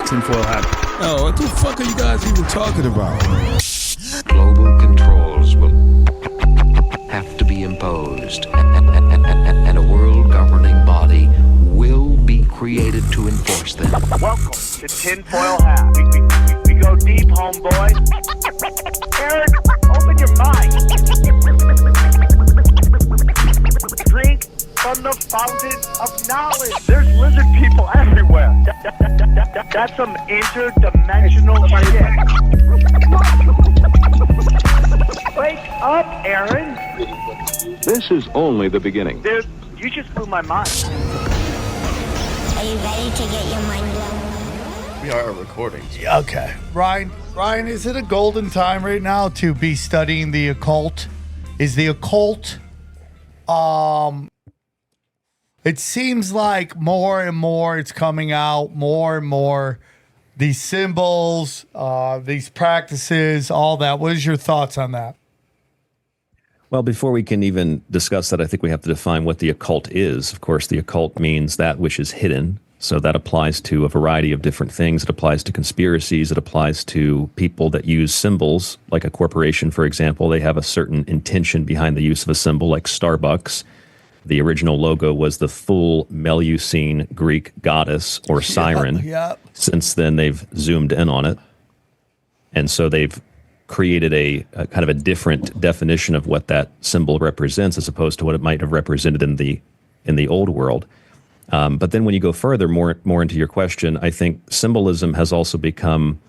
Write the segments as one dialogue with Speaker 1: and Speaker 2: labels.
Speaker 1: tinfoil hat. Oh, what the fuck are you guys even talking about?
Speaker 2: Global controls will have to be imposed, and a world governing body will be created to enforce them.
Speaker 3: Welcome to Tinfoil Hat. We go deep, homeboy. Aaron, open your mind. Drink from the fountain of knowledge. There's lizard people everywhere. That's some interdimensional shit. Wake up, Aaron.
Speaker 2: This is only the beginning.
Speaker 3: Dude, you just blew my mind.
Speaker 4: Are you ready to get your mind blown?
Speaker 5: We are recording.
Speaker 6: Okay. Ryan, is it a golden time right now to be studying the occult? Is the occult, it seems like more and more it's coming out, more and more, these symbols, these practices, all that. What is your thoughts on that?
Speaker 7: Well, before we can even discuss that, I think we have to define what the occult is. Of course, the occult means that which is hidden. So that applies to a variety of different things. It applies to conspiracies. It applies to people that use symbols, like a corporation, for example. They have a certain intention behind the use of a symbol, like Starbucks. The original logo was the full Melusine Greek goddess or siren.
Speaker 6: Yeah.
Speaker 7: Since then, they've zoomed in on it. And so they've created a kind of a different definition of what that symbol represents as opposed to what it might have represented in the old world. But then when you go further, more into your question, I think symbolism has also become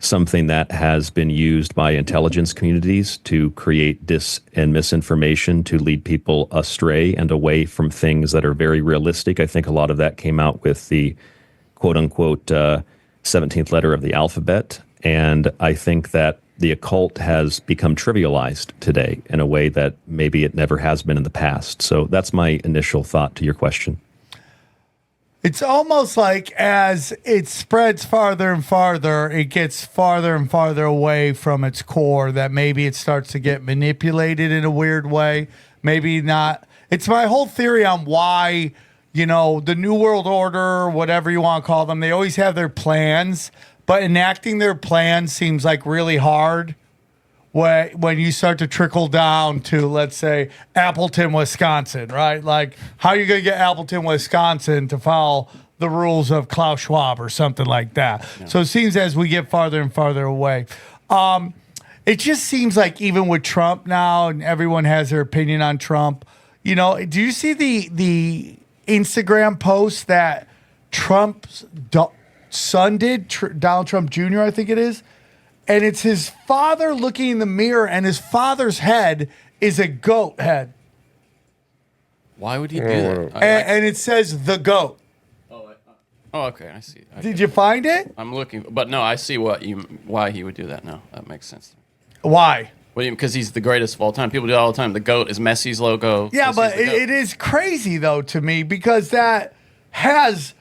Speaker 7: something that has been used by intelligence communities to create dis and misinformation, to lead people astray and away from things that are very realistic. I think a lot of that came out with the quote-unquote 17th letter of the alphabet. And I think that the occult has become trivialized today in a way that maybe it never has been in the past. So that's my initial thought to your question.
Speaker 6: It's almost like as it spreads farther and farther, it gets farther and farther away from its core, that maybe it starts to get manipulated in a weird way. Maybe not. It's my whole theory on why, the New World Order, whatever you want to call them, they always have their plans, but enacting their plans seems like really hard when you start to trickle down to, let's say, Appleton, Wisconsin, right? Like, how are you going to get Appleton, Wisconsin to follow the rules of Klaus Schwab or something like that? Yeah. So it seems as we get farther and farther away. It just seems like even with Trump now, and everyone has their opinion on Trump, do you see the Instagram post that Trump's son did, Donald Trump Jr., I think it is? And it's his father looking in the mirror, and his father's head is a goat head.
Speaker 5: Why would he do that?
Speaker 6: And it says the goat.
Speaker 5: Oh, okay, I see.
Speaker 6: Did you find it?
Speaker 5: I'm looking, but no, I see why he would do that now. That makes sense.
Speaker 6: Why?
Speaker 5: Because he's the greatest of all time. People do it all the time. The goat is Messi's logo.
Speaker 6: Yeah, but it is crazy, though, to me, because that has...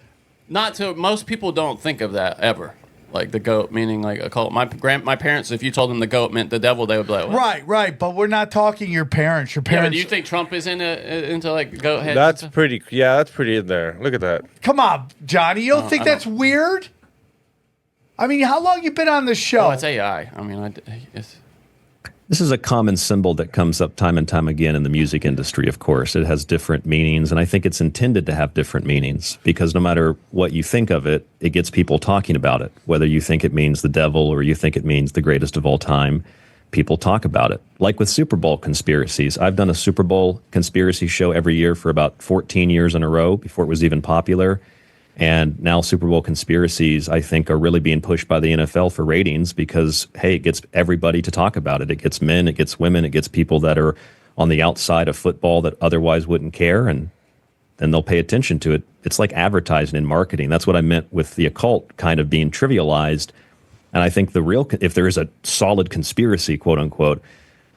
Speaker 5: Most people don't think of that ever. Like the goat, meaning like a cult. My parents, if you told them the goat meant the devil, they would be like, what?
Speaker 6: Right. But we're not talking your parents. Your parents.
Speaker 5: Yeah, do you think Trump is into like goat heads?
Speaker 8: That's pretty in there. Look at that.
Speaker 6: Come on, Johnny. You don't think that's weird? I mean, how long you been on the show?
Speaker 5: Oh, it's AI. I mean,
Speaker 7: This is a common symbol that comes up time and time again in the music industry, of course. It has different meanings, and I think it's intended to have different meanings because no matter what you think of it, it gets people talking about it. Whether you think it means the devil or you think it means the greatest of all time, people talk about it. Like with Super Bowl conspiracies. I've done a Super Bowl conspiracy show every year for about 14 years in a row before it was even popular. And now Super Bowl conspiracies, I think, are really being pushed by the NFL for ratings because, hey, it gets everybody to talk about it. It gets men, it gets women, it gets people that are on the outside of football that otherwise wouldn't care, and then they'll pay attention to it. It's like advertising and marketing. That's what I meant with the occult kind of being trivialized. And I think if there is a solid conspiracy, quote unquote,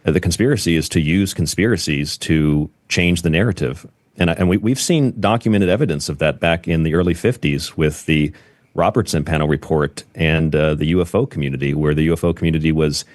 Speaker 7: the conspiracy is to use conspiracies to change the narrative. And we've seen documented evidence of that back in the early 50s with the Robertson panel report and the UFO community, where the UFO community was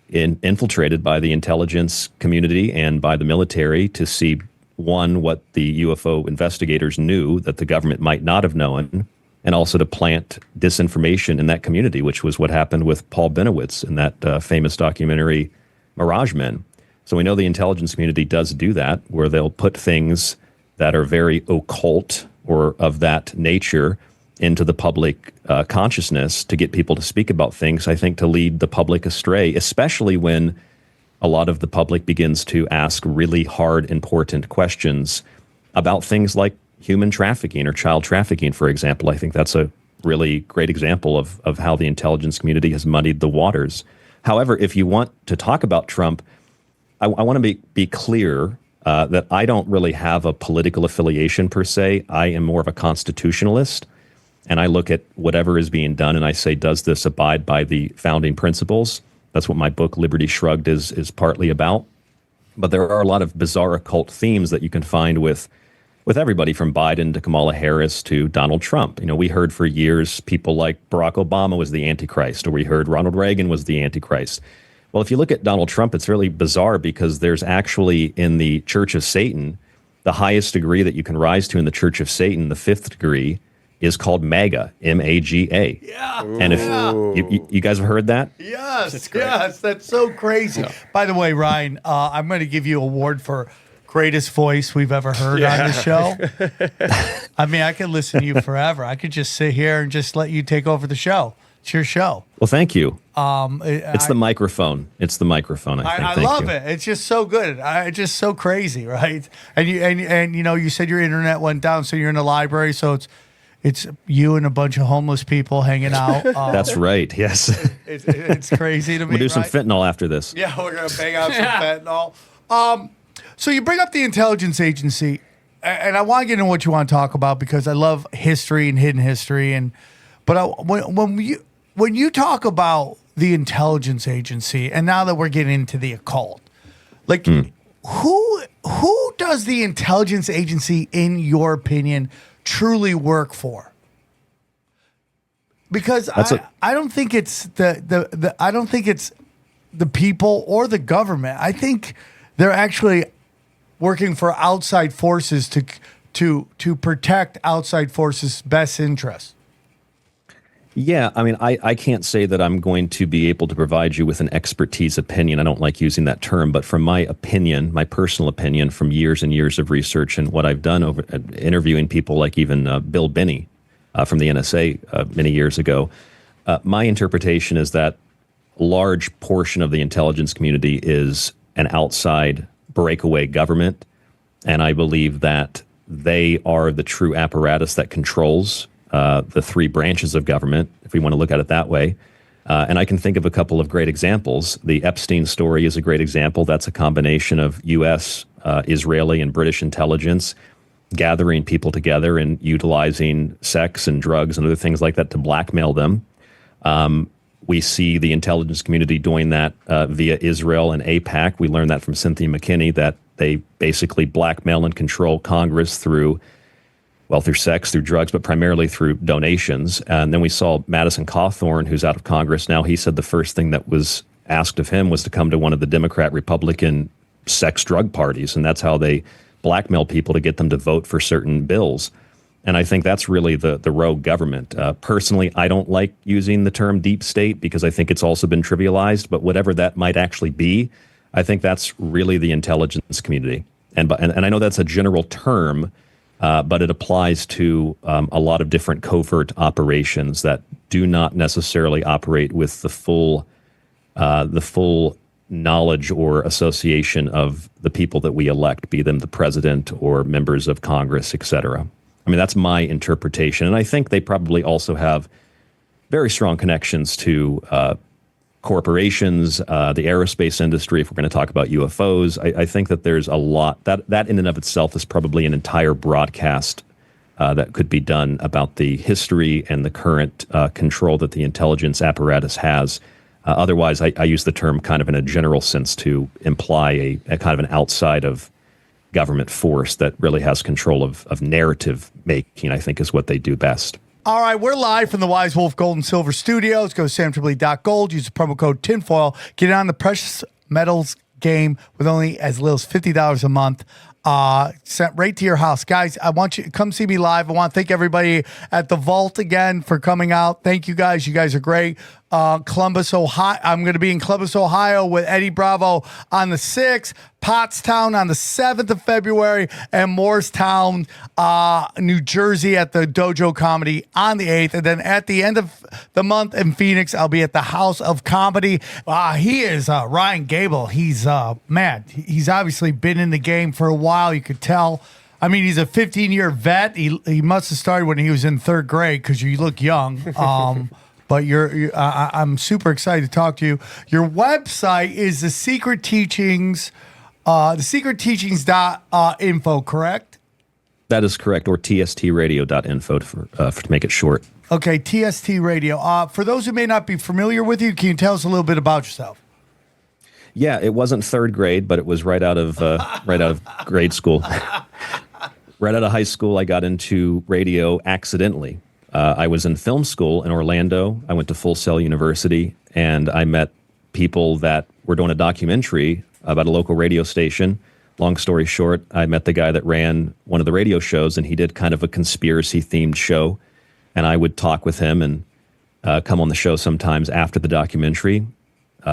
Speaker 7: infiltrated by the intelligence community and by the military to see, one, what the UFO investigators knew that the government might not have known, and also to plant disinformation in that community, which was what happened with Paul Benowitz in that famous documentary, Mirage Men. So we know the intelligence community does do that, where they'll put things that are very occult or of that nature into the public consciousness to get people to speak about things, I think, to lead the public astray, especially when a lot of the public begins to ask really hard, important questions about things like human trafficking or child trafficking, for example. I think that's a really great example of how the intelligence community has muddied the waters. However, if you want to talk about Trump, I want to be clear that I don't really have a political affiliation per se. I am more of a constitutionalist, and I look at whatever is being done and I say, does this abide by the founding principles? That's what my book, Liberty Shrugged, is partly about. But there are a lot of bizarre occult themes that you can find with everybody from Biden to Kamala Harris to Donald Trump. You know, we heard for years people like Barack Obama was the Antichrist, or we heard Ronald Reagan was the Antichrist. Well, if you look at Donald Trump, it's really bizarre because there's actually in the Church of Satan, the highest degree that you can rise to in the Church of Satan, the fifth degree, is called MAGA, M-A-G-A.
Speaker 6: Yeah.
Speaker 7: And if you guys have heard that?
Speaker 6: Yes, yes, that's so crazy. Yeah. By the way, Ryan, I'm going to give you an award for greatest voice we've ever heard on the show. I mean, I could listen to you forever. I could just sit here and just let you take over the show. It's your show.
Speaker 7: Well, thank you. It's the microphone. It's the microphone. I
Speaker 6: love it. It's just so good. It's just so crazy, right? And you know, you said your internet went down, so you're in the library, so it's you and a bunch of homeless people hanging out.
Speaker 7: That's right. Yes.
Speaker 6: It's crazy to me.
Speaker 7: We'll do some fentanyl after this.
Speaker 6: Yeah, we're gonna bang out some fentanyl. So you bring up the intelligence agency, and I want to get into what you want to talk about because I love history and hidden history. When you talk about the intelligence agency, and now that we're getting into the occult, like who does the intelligence agency, in your opinion, truly work for? Because I don't think it's the people or the government. I think they're actually working for outside forces to protect outside forces' best interests.
Speaker 7: Yeah, I mean, I can't say that I'm going to be able to provide you with an expertise opinion. I don't like using that term, but from my opinion, my personal opinion from years and years of research and what I've done over interviewing people like even Bill Binney from the NSA many years ago, my interpretation is that a large portion of the intelligence community is an outside breakaway government, and I believe that they are the true apparatus that controls the three branches of government, if we want to look at it that way. And I can think of a couple of great examples. The Epstein story is a great example. That's a combination of U.S., Israeli, and British intelligence gathering people together and utilizing sex and drugs and other things like that to blackmail them. We see the intelligence community doing that via Israel and AIPAC. We learned that from Cynthia McKinney, that they basically blackmail and control Congress through sex, through drugs, but primarily through donations. And then we saw Madison Cawthorn, who's out of Congress now. He said the first thing that was asked of him was to come to one of the Democrat-Republican sex drug parties, and that's how they blackmail people to get them to vote for certain bills. And I think that's really the rogue government. Personally, I don't like using the term deep state because I think it's also been trivialized, but whatever that might actually be, I think that's really the intelligence community. And I know that's a general term, but it applies to a lot of different covert operations that do not necessarily operate with the full knowledge or association of the people that we elect, be them the president or members of Congress, et cetera. I mean, that's my interpretation. And I think they probably also have very strong connections to corporations, the aerospace industry, if we're going to talk about UFOs. I think that there's a lot, that in and of itself is probably an entire broadcast that could be done about the history and the current control that the intelligence apparatus has. Otherwise, I use the term kind of in a general sense to imply a kind of an outside of government force that really has control of narrative making, I think is what they do best.
Speaker 6: All right, we're live from the Wise Wolf Gold and Silver Studios. Go to samtripoli.gold, use the promo code tinfoil, get on the precious metals game with only as little as $50 a month. sent right to your house. Guys, I want you to come see me live. I want to thank everybody at the Vault again for coming out. Thank you guys. You guys are great. Columbus, Ohio. I'm going to be in Columbus, Ohio with Eddie Bravo on the 6th, Pottstown on the 7th of February, and Morristown, New Jersey at the Dojo Comedy on the 8th. And then at the end of the month in Phoenix, I'll be at the House of Comedy. He is Ryan Gable. He's man, he's obviously been in the game for a while. You could tell. I mean, he's a 15-year vet. He must have started when he was in 3rd grade because you look young. But I'm super excited to talk to you. Your website is the Secret Teachings, thesecretteachings.info, correct?
Speaker 7: That is correct, or tstradio.info to make it short.
Speaker 6: Okay, TST Radio. For those who may not be familiar with you, can you tell us a little bit about yourself?
Speaker 7: Yeah, it wasn't 3rd grade, but it was right out of grade school. Right out of high school, I got into radio accidentally. I was in film school in Orlando. I went to Full Sail University, and I met people that were doing a documentary about a local radio station. Long story short, I met the guy that ran one of the radio shows, and he did kind of a conspiracy-themed show. And I would talk with him and come on the show sometimes after the documentary.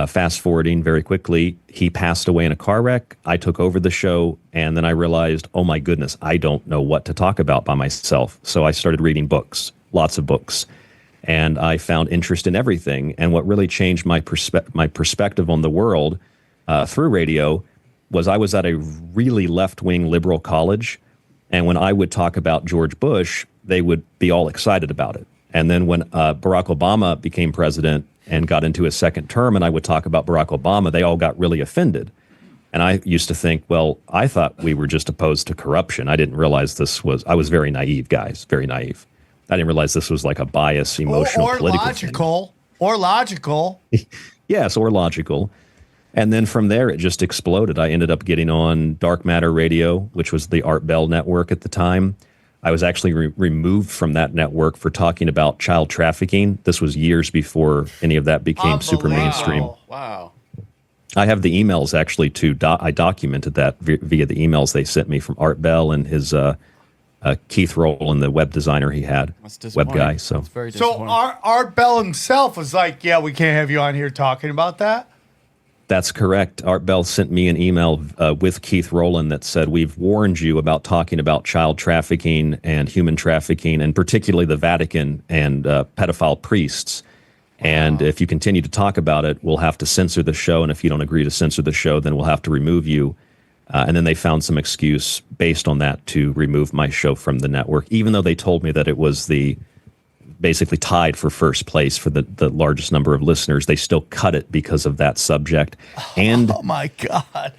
Speaker 7: Fast forwarding very quickly, he passed away in a car wreck. I took over the show, and then I realized, oh my goodness, I don't know what to talk about by myself. So I started reading books. Lots of books, and I found interest in everything. And what really changed my perspective on the world through radio was I was at a really left-wing liberal college, and when I would talk about George Bush, they would be all excited about it. And then when Barack Obama became president and got into his 2nd term, and I would talk about Barack Obama, they all got really offended. And I used to think, well, I thought we were just opposed to corruption. I didn't realize I was very naive, guys, very naive. I didn't realize this was like a bias, emotional, political
Speaker 6: logical
Speaker 7: thing.
Speaker 6: Or logical.
Speaker 7: Yes, or logical. And then from there, it just exploded. I ended up getting on Dark Matter Radio, which was the Art Bell network at the time. I was actually removed from that network for talking about child trafficking. This was years before any of that became super mainstream.
Speaker 5: Wow.
Speaker 7: I have the emails actually I documented that via the emails they sent me from Art Bell and his Keith Rowland, the web designer he had, web guy. So
Speaker 6: Art Bell himself was like, yeah, we can't have you on here talking about that.
Speaker 7: That's correct. Art Bell sent me an email with Keith Rowland that said, we've warned you about talking about child trafficking and human trafficking, and particularly the Vatican and pedophile priests. And if you continue to talk about it, we'll have to censor the show. And if you don't agree to censor the show, then we'll have to remove you. And then they found some excuse based on that to remove my show from the network, even though they told me that it was basically tied for first place for the largest number of listeners. They still cut it because of that subject. And
Speaker 6: oh my God.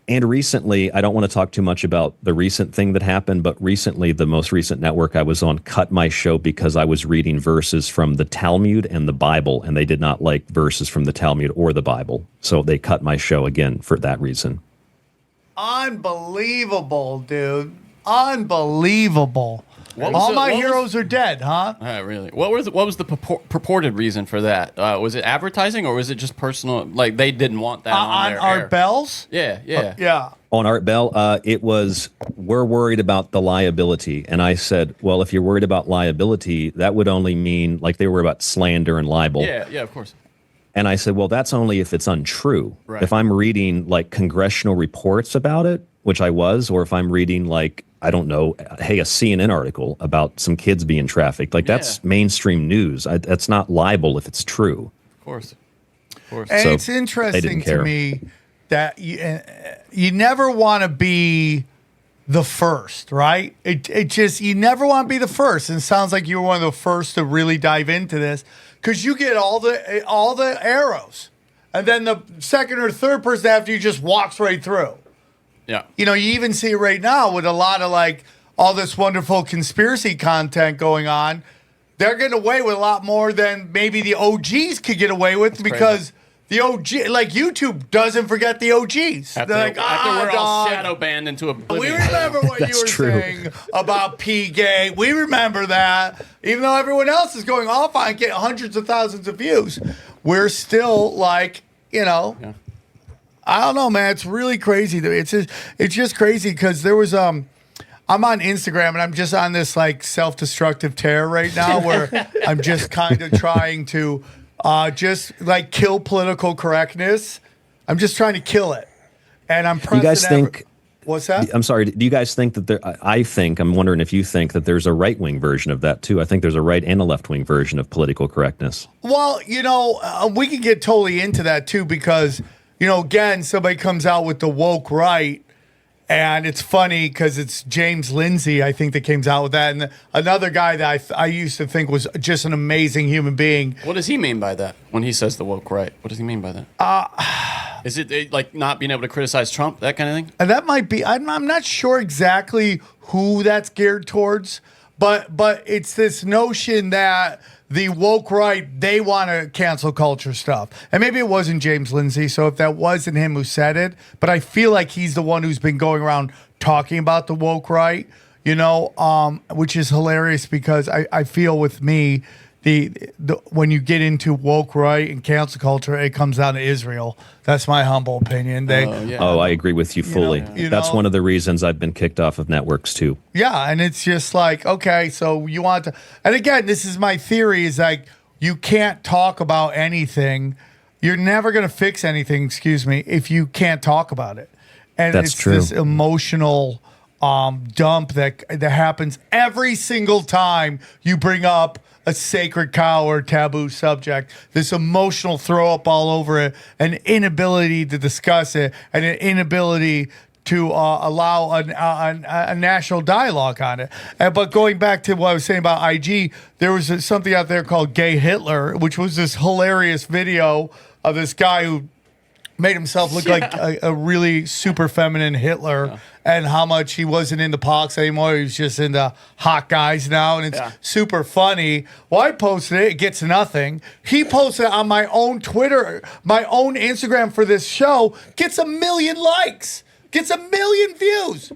Speaker 7: And recently, I don't want to talk too much about the recent thing that happened, but recently, the most recent network I was on cut my show because I was reading verses from the Talmud and the Bible, and they did not like verses from the Talmud or the Bible. So they cut my show again for that reason.
Speaker 6: Unbelievable, dude. Unbelievable. All my heroes are dead, huh?
Speaker 5: Really? What was the purported reason for that? Was it advertising, or was it just personal? Like they didn't want that on their
Speaker 6: Art
Speaker 5: air?
Speaker 6: Bell's?
Speaker 5: Yeah.
Speaker 6: Yeah.
Speaker 7: On Art Bell, it was, we're worried about the liability. And I said, well, if you're worried about liability, that would only mean, like they were about slander and libel.
Speaker 5: Yeah, of course.
Speaker 7: And I said, well, that's only if it's untrue.
Speaker 5: Right.
Speaker 7: If I'm reading like congressional reports about it, which I was, or if I'm reading like, I don't know, hey, a CNN article about some kids being trafficked, like that's mainstream news. That's not libel if it's true.
Speaker 5: Of course.
Speaker 6: And
Speaker 7: so
Speaker 6: it's interesting to me that you never want to be the first, right? It just, you never want to be the first. And it sounds like you were one of the first to really dive into this because you get all the arrows. And then the second or third person after you just walks right through.
Speaker 5: Yeah.
Speaker 6: You know, you even see it right now with a lot of like all this wonderful conspiracy content going on. They're getting away with a lot more than maybe the OGs could get away with. That's because crazy. The OG, like YouTube doesn't forget the OGs.
Speaker 5: After we're all shadow banned into oblivion.
Speaker 6: We remember what you were saying about P-Gay. We remember that. Even though everyone else is going off on getting hundreds of thousands of views, we're still like, you know.
Speaker 5: Yeah.
Speaker 6: I don't know, man. It's really crazy. It's just crazy because there was I'm on Instagram and I'm just on this like self-destructive tear right now where I'm just kind of trying to just like kill political correctness. I'm just trying to kill it, and I'm pressing.
Speaker 7: You guys think?
Speaker 6: What's that?
Speaker 7: I'm sorry. Do you guys think that there? I'm wondering if you think that there's a right-wing version of that too. I think there's a right and a left-wing version of political correctness.
Speaker 6: Well, we can get totally into that too because, again, somebody comes out with the woke right, and it's funny because it's James Lindsay, I think, that came out with that, and another guy that I used to think was just an amazing human being.
Speaker 5: What does he mean by that when he says the woke right? What does he mean by that? Is it like not being able to criticize Trump, that kind of thing?
Speaker 6: And that might be. I'm not sure exactly who that's geared towards, but it's this notion that the woke right, they want to cancel culture stuff. And maybe it wasn't James Lindsay, so if that wasn't him who said it, but I feel like he's the one who's been going around talking about the woke right, which is hilarious because I feel with me, the when you get into woke right and cancel culture, it comes down to Israel. That's my humble opinion.
Speaker 7: I agree with you fully. That's one of the reasons I've been kicked off of networks too.
Speaker 6: Yeah, and it's just like, okay, so you want to, and again, this is my theory, is like you can't talk about anything. You're never going to fix anything, if you can't talk about it. And
Speaker 7: that's true.
Speaker 6: This emotional dump that happens every single time you bring up a sacred cow or taboo subject, this emotional throw up all over it, an inability to discuss it, and an inability to allow a national dialogue on it. But going back to what I was saying about IG, there was something out there called Gay Hitler, which was this hilarious video of this guy who made himself look like a really super feminine Hitler, and how much he wasn't into politics anymore. He was just into hot guys now, and it's super funny. Well, I posted it. It gets nothing. He posted it on my own Twitter, my own Instagram for this show. Gets 1 million likes. Gets 1 million views.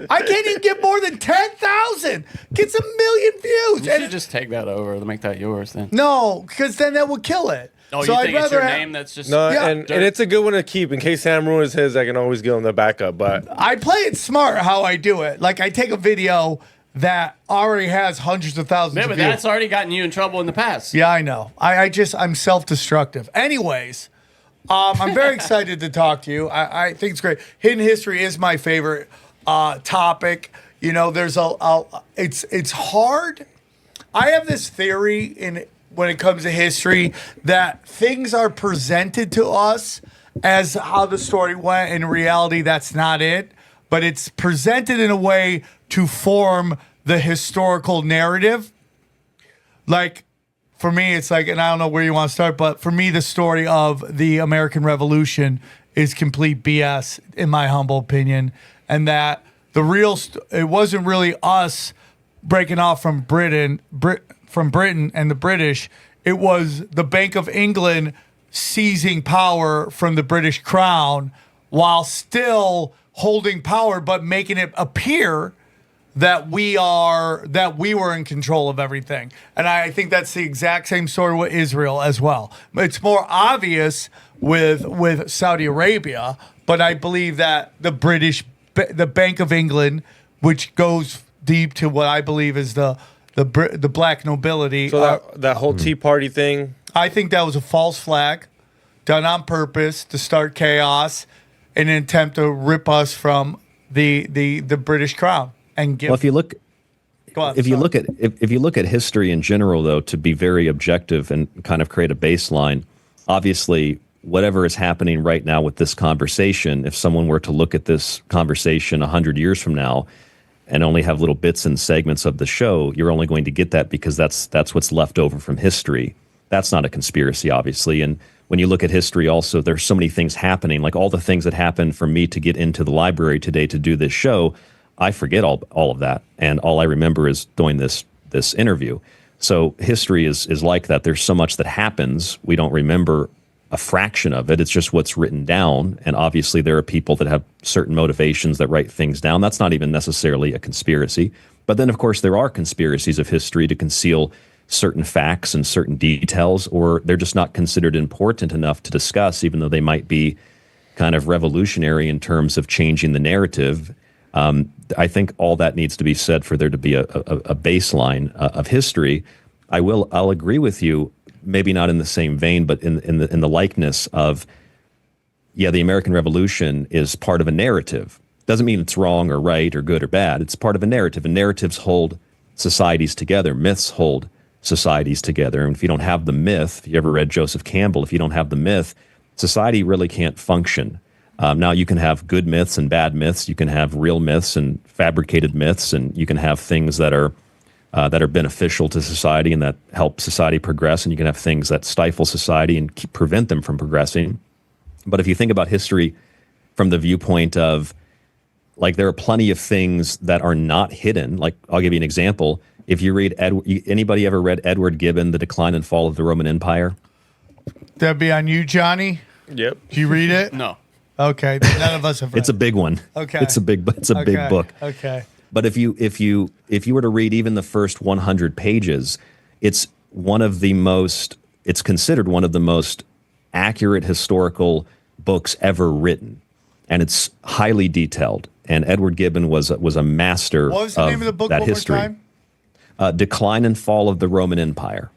Speaker 6: I can't even get more than 10,000. Gets 1 million views.
Speaker 5: You should just take that over to make that yours then.
Speaker 6: No, because then that would kill it.
Speaker 5: Oh, so you think it's your name that's just...
Speaker 8: No, and it's a good one to keep. In case Sam ruins his, I can always give him the backup, but...
Speaker 6: I play it smart how I do it. Like, I take a video that already has hundreds of thousands of views.
Speaker 5: Yeah, but that's already gotten you in trouble in the past.
Speaker 6: Yeah, I know. I'm self-destructive. Anyways, I'm very excited to talk to you. I think it's great. Hidden history is my favorite topic. There's it's hard. I have this theory when it comes to history that things are presented to us as how the story went. In reality, that's not it. But it's presented in a way to form the historical narrative. Like, for me, it's like, and I don't know where you want to start, but for me, the story of the American Revolution is complete BS, in my humble opinion. And that it wasn't really us breaking off from Britain and the British. It was the Bank of England seizing power from the British Crown while still holding power, but making it appear that we were in control of everything. And I think that's the exact same story with Israel as well. It's more obvious with Saudi Arabia, but I believe that the Bank of England, which goes deep to what I believe is the black nobility.
Speaker 8: So that whole Tea Party thing?
Speaker 6: I think that was a false flag done on purpose to start chaos in an attempt to rip us from the British Crown. And give,
Speaker 7: well, if you look at history in general, though, to be very objective and kind of create a baseline, obviously whatever is happening right now with this conversation, if someone were to look at this conversation 100 years from now and only have little bits and segments of the show, you're only going to get that because that's what's left over from history. That's not a conspiracy, obviously. And when you look at history also, there's so many things happening, like all the things that happened for me to get into the library today to do this show. I forget all of that, and all I remember is doing this interview. So history is like that. There's so much that happens, we don't remember a fraction of it. It's just what's written down, and obviously there are people that have certain motivations that write things down. That's not even necessarily a conspiracy. But then, of course, there are conspiracies of history to conceal certain facts and certain details, or they're just not considered important enough to discuss, even though they might be kind of revolutionary in terms of changing the narrative. I think all that needs to be said for there to be a baseline of history. I'll agree with you, maybe not in the same vein, but in the likeness of, yeah, the American Revolution is part of a narrative. Doesn't mean it's wrong or right or good or bad. It's part of a narrative, and narratives hold societies together. Myths hold societies together. And if you don't have the myth, if you ever read Joseph Campbell, if you don't have the myth, society really can't function. Now, you can have good myths and bad myths. You can have real myths and fabricated myths, and you can have things that are beneficial to society and that help society progress, and you can have things that stifle society and prevent them from progressing. But if you think about history from the viewpoint of, like, there are plenty of things that are not hidden. Like, I'll give you an example. If you read, anybody ever read Edward Gibbon, The Decline and Fall of the Roman Empire?
Speaker 6: That'd be on you, Johnny.
Speaker 8: Yep.
Speaker 6: Did you read it?
Speaker 5: No.
Speaker 6: Okay, none of us have read
Speaker 7: It's a big one.
Speaker 6: Okay.
Speaker 7: It's a big book.
Speaker 6: Okay.
Speaker 7: But if you were to read even the first 100 pages, it's considered one of the most accurate historical books ever written, and it's highly detailed. And Edward Gibbon was a master.
Speaker 6: What was the name of the book
Speaker 7: that
Speaker 6: one
Speaker 7: history.
Speaker 6: more time?
Speaker 7: Decline and Fall of the Roman Empire.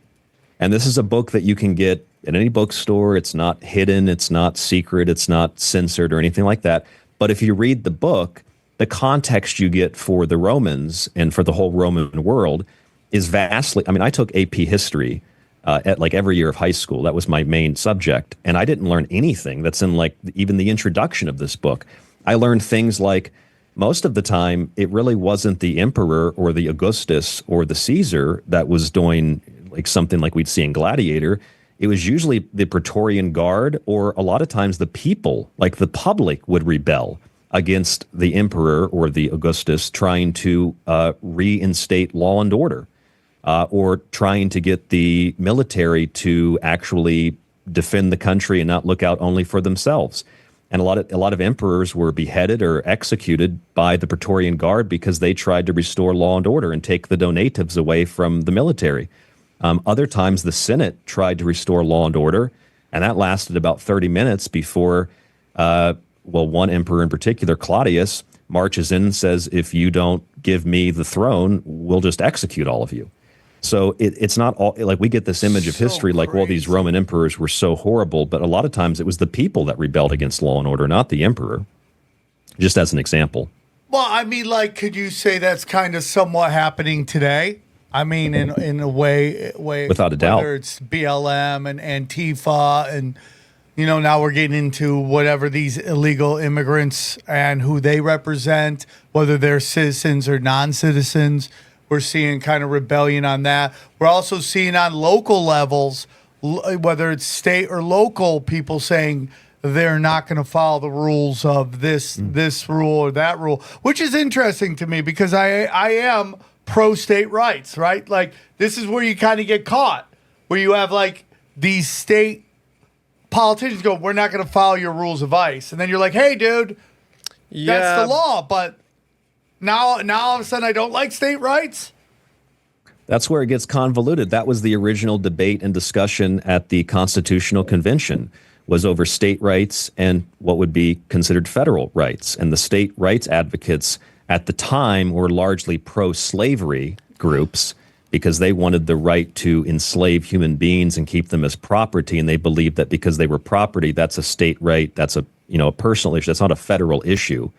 Speaker 7: And this is a book that you can get at any bookstore. It's not hidden. It's not secret. It's not censored or anything like that. But if you read the book, the context you get for the Romans and for the whole Roman world is vastly. I mean, I took AP history at like every year of high school. That was my main subject. And I didn't learn anything that's in like even the introduction of this book. I learned things like, most of the time, it really wasn't the emperor or the Augustus or the Caesar that was doing like something like we'd see in Gladiator. It was usually the Praetorian Guard, or a lot of times the people, like the public, would rebel against the emperor or the Augustus, trying to reinstate law and order, or trying to get the military to actually defend the country and not look out only for themselves. And a lot of emperors were beheaded or executed by the Praetorian Guard because they tried to restore law and order and take the donatives away from the military. Other times the Senate tried to restore law and order, and that lasted about 30 minutes before, one emperor in particular, Claudius, marches in and says, if you don't give me the throne, we'll just execute all of you. So it's not all, like, we get this image of history like, well, these Roman emperors were so horrible, but a lot of times it was the people that rebelled against law and order, not the emperor, just as an example.
Speaker 6: Well, I mean, like, could you say that's kind of somewhat happening today? I mean, in a way,
Speaker 7: without a doubt,
Speaker 6: whether it's BLM and Antifa, and now we're getting into whatever these illegal immigrants and who they represent, whether they're citizens or non-citizens. We're seeing kind of rebellion on that. We're also seeing on local levels, whether it's state or local, people saying they're not going to follow the rules of this rule or that rule, which is interesting to me because I am pro-state rights, right? Like, this is where you kind of get caught, where you have like these state politicians go, we're not going to follow your rules of ICE. And then you're like, hey, dude, that's the law, but now all of a sudden I don't like state rights.
Speaker 7: That's where it gets convoluted. That was the original debate and discussion at the Constitutional Convention, was over state rights and what would be considered federal rights. And the state rights advocates at the time were largely pro-slavery groups because they wanted the right to enslave human beings and keep them as property. And they believed that because they were property, that's a state right, that's a personal issue, that's not a federal issue.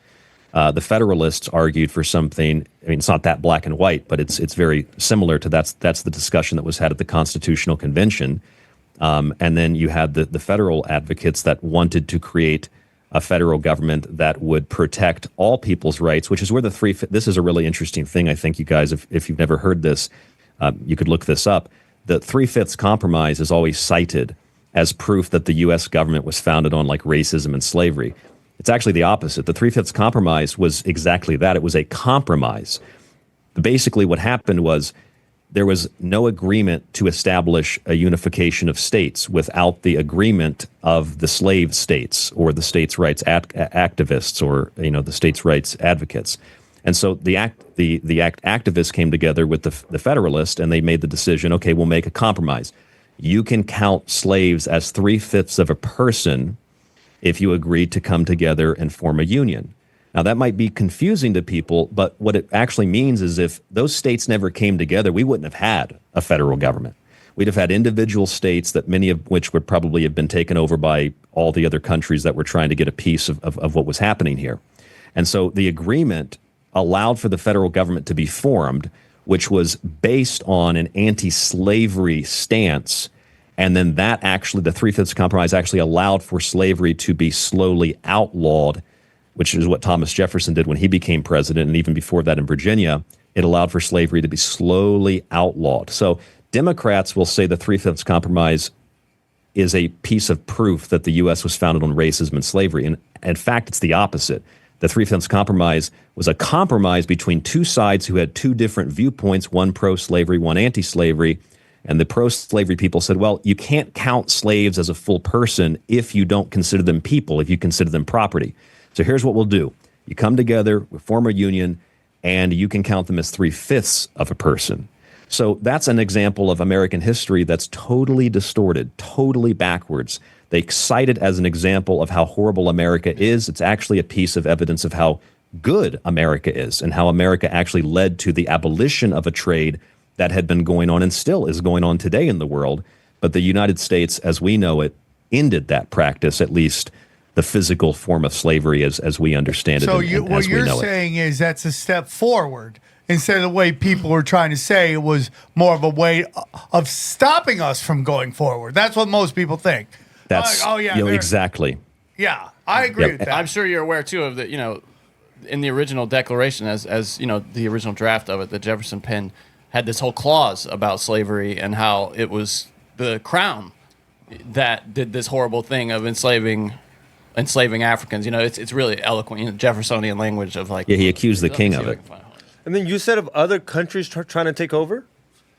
Speaker 7: The Federalists argued for something. I mean, it's not that black and white, but it's very similar to that's the discussion that was had at the Constitutional Convention. And then you had the federal advocates that wanted to create a federal government that would protect all people's rights, which is where this is a really interesting thing. I think you guys, if you've never heard this, you could look this up. The 3/5 Compromise is always cited as proof that the U.S. government was founded on like racism and slavery. It's actually the opposite. The 3/5 Compromise was exactly that. It was a compromise. Basically, what happened was there was no agreement to establish a unification of states without the agreement of the slave states or the states' rights activists or the states' rights advocates. And so the activists came together with the Federalists, and they made the decision, okay, we'll make a compromise. You can count slaves as 3/5 of a person if you agreed to come together and form a union. Now, that might be confusing to people, but what it actually means is if those states never came together, we wouldn't have had a federal government. We'd have had individual states that many of which would probably have been taken over by all the other countries that were trying to get a piece of what was happening here. And so the agreement allowed for the federal government to be formed, which was based on an anti-slavery stance. And then that actually, the Three-Fifths Compromise actually allowed for slavery to be slowly outlawed, which is what Thomas Jefferson did when he became president. And even before that in Virginia, it allowed for slavery to be slowly outlawed. So Democrats will say the Three-Fifths Compromise is a piece of proof that the U.S. was founded on racism and slavery. And in fact, it's the opposite. The Three-Fifths Compromise was a compromise between two sides who had two different viewpoints, one pro-slavery, one anti-slavery. And the pro-slavery people said, well, you can't count slaves as a full person if you don't consider them people, if you consider them property. So here's what we'll do. You come together, we form a union, and you can count them as 3/5 of a person. So that's an example of American history that's totally distorted, totally backwards. They cite it as an example of how horrible America is. It's actually a piece of evidence of how good America is and how America actually led to the abolition of a trade that had been going on and still is going on today in the world. But the United States, as we know it, ended that practice, at least the physical form of slavery as we understand it.
Speaker 6: So
Speaker 7: what
Speaker 6: you're saying is that's a step forward. Instead of the way people were trying to say, it was more of a way of stopping us from going forward. That's what most people think.
Speaker 7: That's exactly.
Speaker 6: Yeah, I agree with that.
Speaker 5: I'm sure you're aware too of the, in the original Declaration, as the original draft of it, that Jefferson penned, had this whole clause about slavery and how it was the Crown that did this horrible thing of enslaving Africans. It's really eloquent, Jeffersonian language of like.
Speaker 7: Yeah, he accused the king of it.
Speaker 8: And then you said of other countries trying to take over.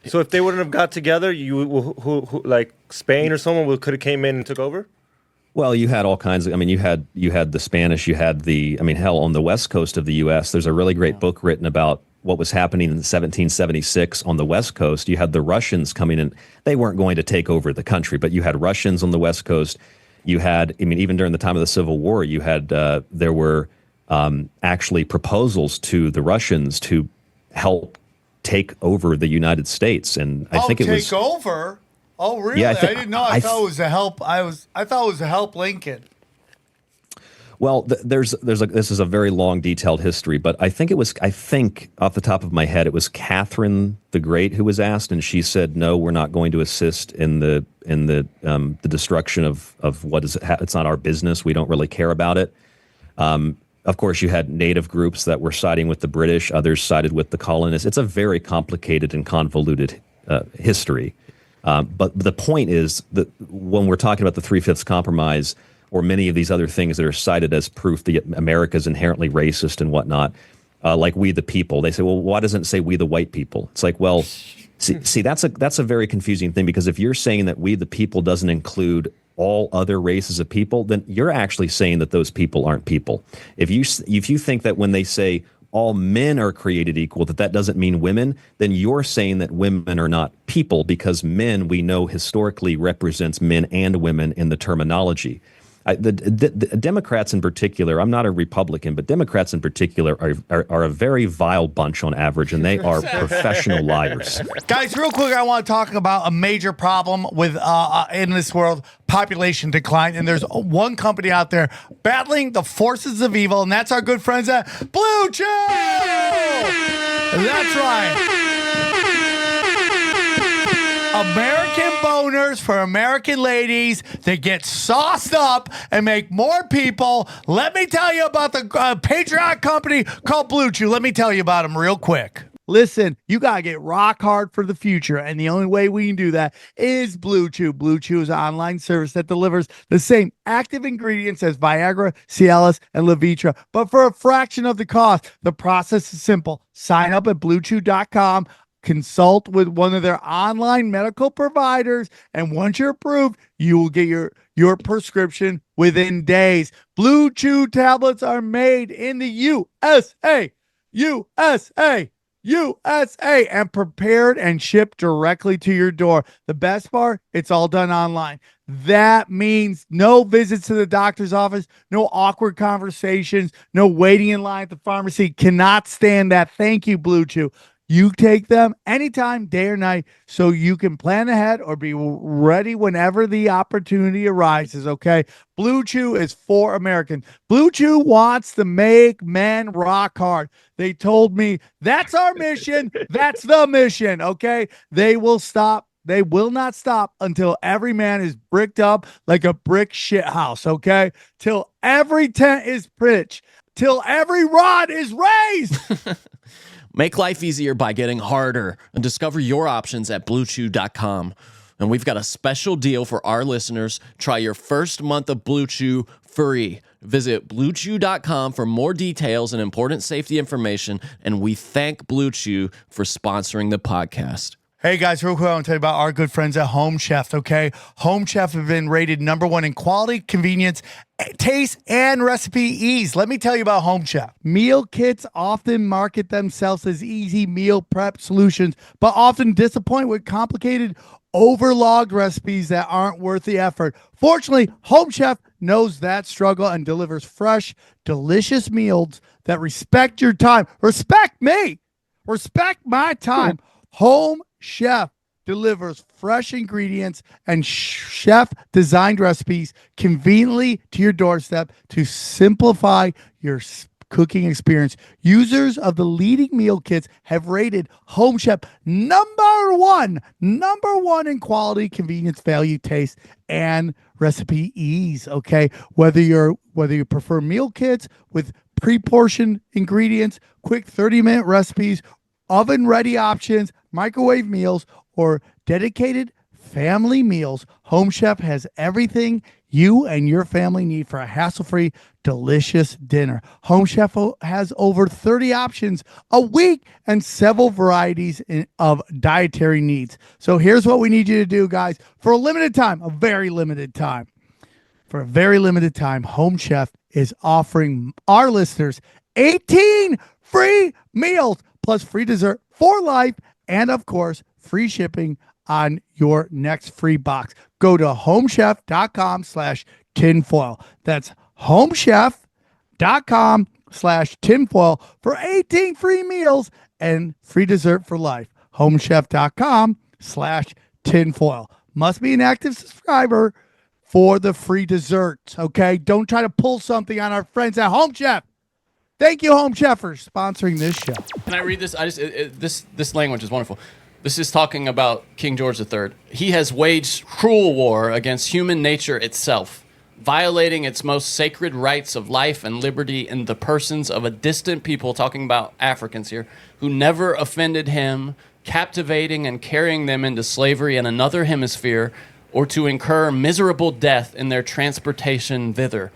Speaker 8: So if they wouldn't have got together, who like Spain or someone could have came in and took over.
Speaker 7: Well, you had all kinds of. I mean, you had the Spanish. You had hell, on the west coast of the U.S. There's a really great book written about what was happening in 1776 on the west coast. You had the Russians coming in. They weren't going to take over the country, but you had Russians on the west coast. You had, even during the time of the Civil War, you had there were actually proposals to the Russians to help take over the United States, and I think it was
Speaker 6: take over. Oh, really?
Speaker 7: Yeah,
Speaker 6: I didn't know. I thought it was to help. I thought it was to help Lincoln.
Speaker 7: Well, this is a very long, detailed history, but I think off the top of my head, it was Catherine the Great who was asked, and she said, "No, we're not going to assist in the destruction of what is. It's not our business. We don't really care about it." Of course, you had native groups that were siding with the British; others sided with the colonists. It's a very complicated and convoluted history. But the point is that when we're talking about the Three-Fifths Compromise, or many of these other things that are cited as proof that America is inherently racist and whatnot, like we the people, they say, well, why doesn't it say we the white people? It's like, well, see, that's a very confusing thing, because if you're saying that we the people doesn't include all other races of people, then you're actually saying that those people aren't people. If you think that when they say all men are created equal, that doesn't mean women, then you're saying that women are not people, because men, we know historically, represents men and women in the terminology. The Democrats in particular, I'm not a Republican, but Democrats in particular are a very vile bunch on average, and they are professional liars.
Speaker 6: Guys, real quick, I want to talk about a major problem with in this world, population decline. And there's one company out there battling the forces of evil, and that's our good friends at Blue Chew! That's right. American boners for American ladies that get sauced up and make more people. Let me tell you about the patriotic company called Blue Chew. Let me tell you about them real quick. Listen, you got to get rock hard for the future, and the only way we can do that is Blue Chew. Blue Chew is an online service that delivers the same active ingredients as Viagra, Cialis, and Levitra, but for a fraction of the cost. The process is simple. Sign up at BlueChew.com. Consult with one of their online medical providers, and once you're approved, you will get your prescription within days. Blue Chew tablets are made in the USA. USA. USA, and prepared and shipped directly to your door. The best part, it's all done online. That means no visits to the doctor's office, no awkward conversations, no waiting in line at the pharmacy. Cannot stand that. Thank you, Blue Chew. You take them anytime, day or night, so you can plan ahead or be ready whenever the opportunity arises, okay? Blue Chew is for Americans. Blue Chew wants to make men rock hard. They told me that's our mission. That's the mission, okay? They will not stop until every man is bricked up like a brick shit house, okay? Till every tent is pitched, till every rod is raised.
Speaker 9: Make life easier by getting harder and discover your options at BlueChew.com. And we've got a special deal for our listeners. Try your first month of Blue Chew free. Visit BlueChew.com for more details and important safety information. And we thank Blue Chew for sponsoring the podcast.
Speaker 6: Hey guys, real quick, I want to tell you about our good friends at Home Chef, okay? Home Chef have been rated #1 in quality, convenience, taste, and recipe ease. Let me tell you about Home Chef. Meal kits often market themselves as easy meal prep solutions, but often disappoint with complicated, overlogged recipes that aren't worth the effort. Fortunately, Home Chef knows that struggle and delivers fresh, delicious meals that respect your time. Respect me. Respect my time. Home Chef delivers fresh ingredients and chef-designed recipes conveniently to your doorstep to simplify your cooking experience. Users of the leading meal kits have rated Home Chef #1 in quality, convenience, value, taste, and recipe ease. Okay, whether you prefer meal kits with pre-portioned ingredients, quick 30-minute recipes, oven-ready options, microwave meals, or dedicated family meals, Home Chef has everything you and your family need for a hassle-free, delicious dinner. Home Chef has over 30 options a week and several varieties of dietary needs. So here's what we need you to do, guys. For a limited time, a very limited time, Home Chef is offering our listeners 18 free meals plus free dessert for life, and of course, free shipping on your next free box. Go to homechef.com/tinfoil. That's homechef.com/tinfoil for 18 free meals and free dessert for life. Homechef.com/tinfoil. Must be an active subscriber for the free desserts, okay? Don't try to pull something on our friends at Home Chef. Thank you, Home Chef, for sponsoring this show.
Speaker 5: Can I read this? This language is wonderful. This is talking about King George III. He has waged cruel war against human nature itself, violating its most sacred rights of life and liberty in the persons of a distant people, talking about Africans here, who never offended him, captivating and carrying them into slavery in another hemisphere, or to incur miserable death in their transportation thither.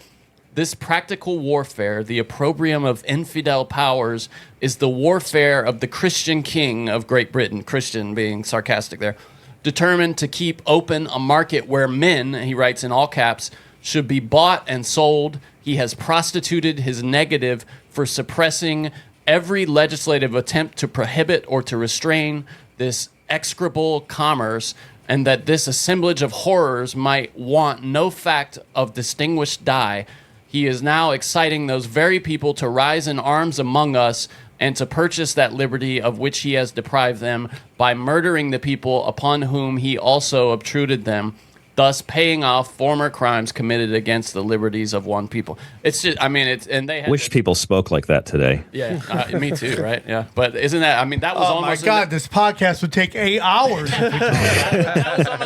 Speaker 5: This practical warfare, the opprobrium of infidel powers, is the warfare of the Christian king of Great Britain, Christian being sarcastic there, determined to keep open a market where men, he writes in all caps, should be bought and sold. He has prostituted his negative for suppressing every legislative attempt to prohibit or to restrain this execrable commerce, and that this assemblage of horrors might want no fact of distinguished dye. He is now exciting those very people to rise in arms among us and to purchase that liberty of which he has deprived them by murdering the people upon whom he also obtruded them, thus paying off former crimes committed against the liberties of one people. It's just, I mean, it's, and they had
Speaker 7: Wish people spoke like that today.
Speaker 5: Yeah, me too, right? Yeah, but isn't that? I mean, that was
Speaker 6: Oh
Speaker 5: almost.
Speaker 6: my God, this podcast would take 8 hours.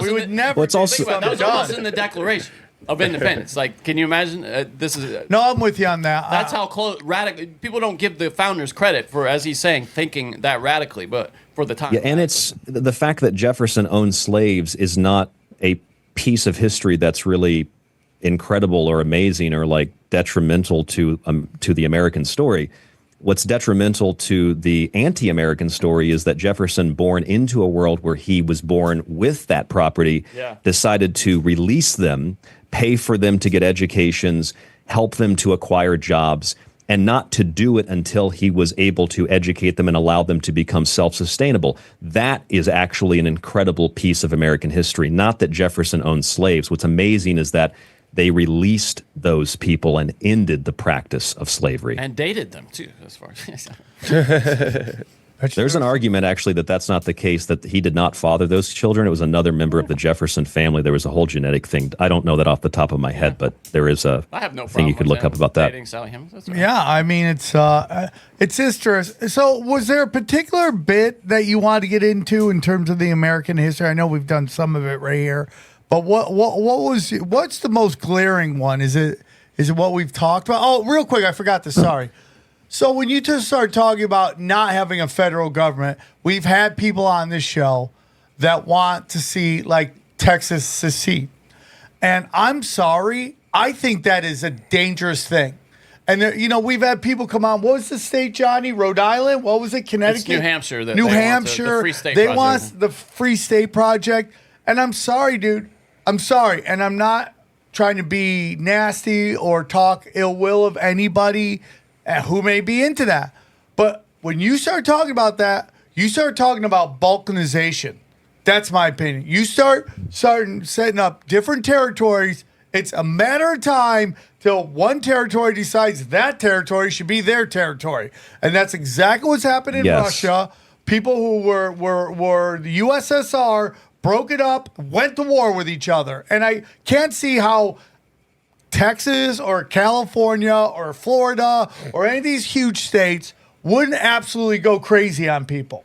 Speaker 6: We would never.
Speaker 7: Well, it's also-
Speaker 5: That was almost in the Declaration of Independence. Like, can you imagine? This is.
Speaker 6: No, I'm with you on that.
Speaker 5: That's how close radical people don't give the founders credit for, as he's saying, thinking that radically, but for the time.
Speaker 7: Yeah, and it's the fact that Jefferson owned slaves is not a piece of history that's really incredible or amazing or like detrimental to the American story. What's detrimental to the anti-American story is that Jefferson, born into a world where he was born with that property, decided to release them, pay for them to get educations, help them to acquire jobs, and not to do it until he was able to educate them and allow them to become self-sustainable. That is actually an incredible piece of American history. Not that Jefferson owned slaves. What's amazing is that they released those people and ended the practice of slavery.
Speaker 5: And dated them, too, as far as...
Speaker 7: There's an argument, actually, that that's not the case, that he did not father those children. It was another member of the Jefferson family. There was a whole genetic thing. I don't know that off the top of my head, but there is a
Speaker 5: I have no
Speaker 7: thing you could look up about that.
Speaker 5: dating Sally Hemings. That's right.
Speaker 6: Yeah, I mean it's interesting. So, was there a particular bit that you wanted to get into in terms of the American history? I know we've done some of it right here, but what's the most glaring one? Is it what we've talked about? Oh, real quick, I forgot this. Sorry. So when you just start talking about not having a federal government, we've had people on this show that want to see like Texas secede. And I'm sorry, I think that is a dangerous thing. And we've had people come on. What was the state, Johnny? Rhode Island? What was it? Connecticut?
Speaker 5: It's New Hampshire.
Speaker 6: New Hampshire.
Speaker 5: The Free State
Speaker 6: they
Speaker 5: Project.
Speaker 6: want the Free State Project. And I'm sorry, dude. I'm sorry. And I'm not trying to be nasty or talk ill will of anybody who may be into that. But when you start talking about that, you start talking about balkanization. That's my opinion. You start setting up different territories. It's a matter of time till one territory decides that territory should be their territory. And that's exactly what's happened in Russia. People who were the USSR broke it up, went to war with each other. And I can't see how Texas or California or Florida or any of these huge states wouldn't absolutely go crazy on people.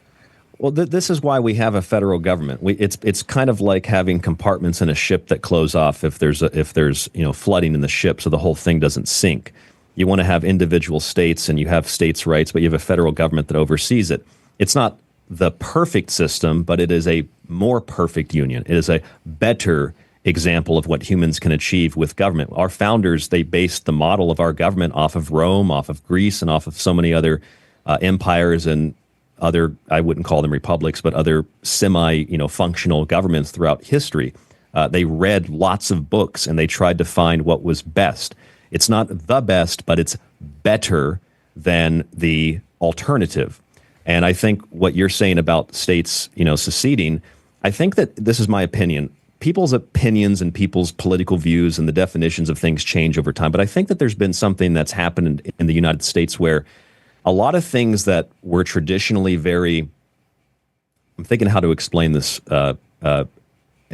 Speaker 7: Well, this is why we have a federal government. It's kind of like having compartments in a ship that close off if there's flooding in the ship, so the whole thing doesn't sink. You want to have individual states, and you have states' rights, but you have a federal government that oversees it. It's not the perfect system, but it is a more perfect union. It is a better example of what humans can achieve with government. Our founders, they based the model of our government off of Rome, off of Greece, and off of so many other empires and other, I wouldn't call them republics, but other functional governments throughout history. They read lots of books and they tried to find what was best. It's not the best, but it's better than the alternative. And I think what you're saying about states, seceding, I think that this is my opinion. People's opinions and people's political views and the definitions of things change over time. But I think that there's been something that's happened in the United States where a lot of things that were traditionally very, I'm thinking how to explain this in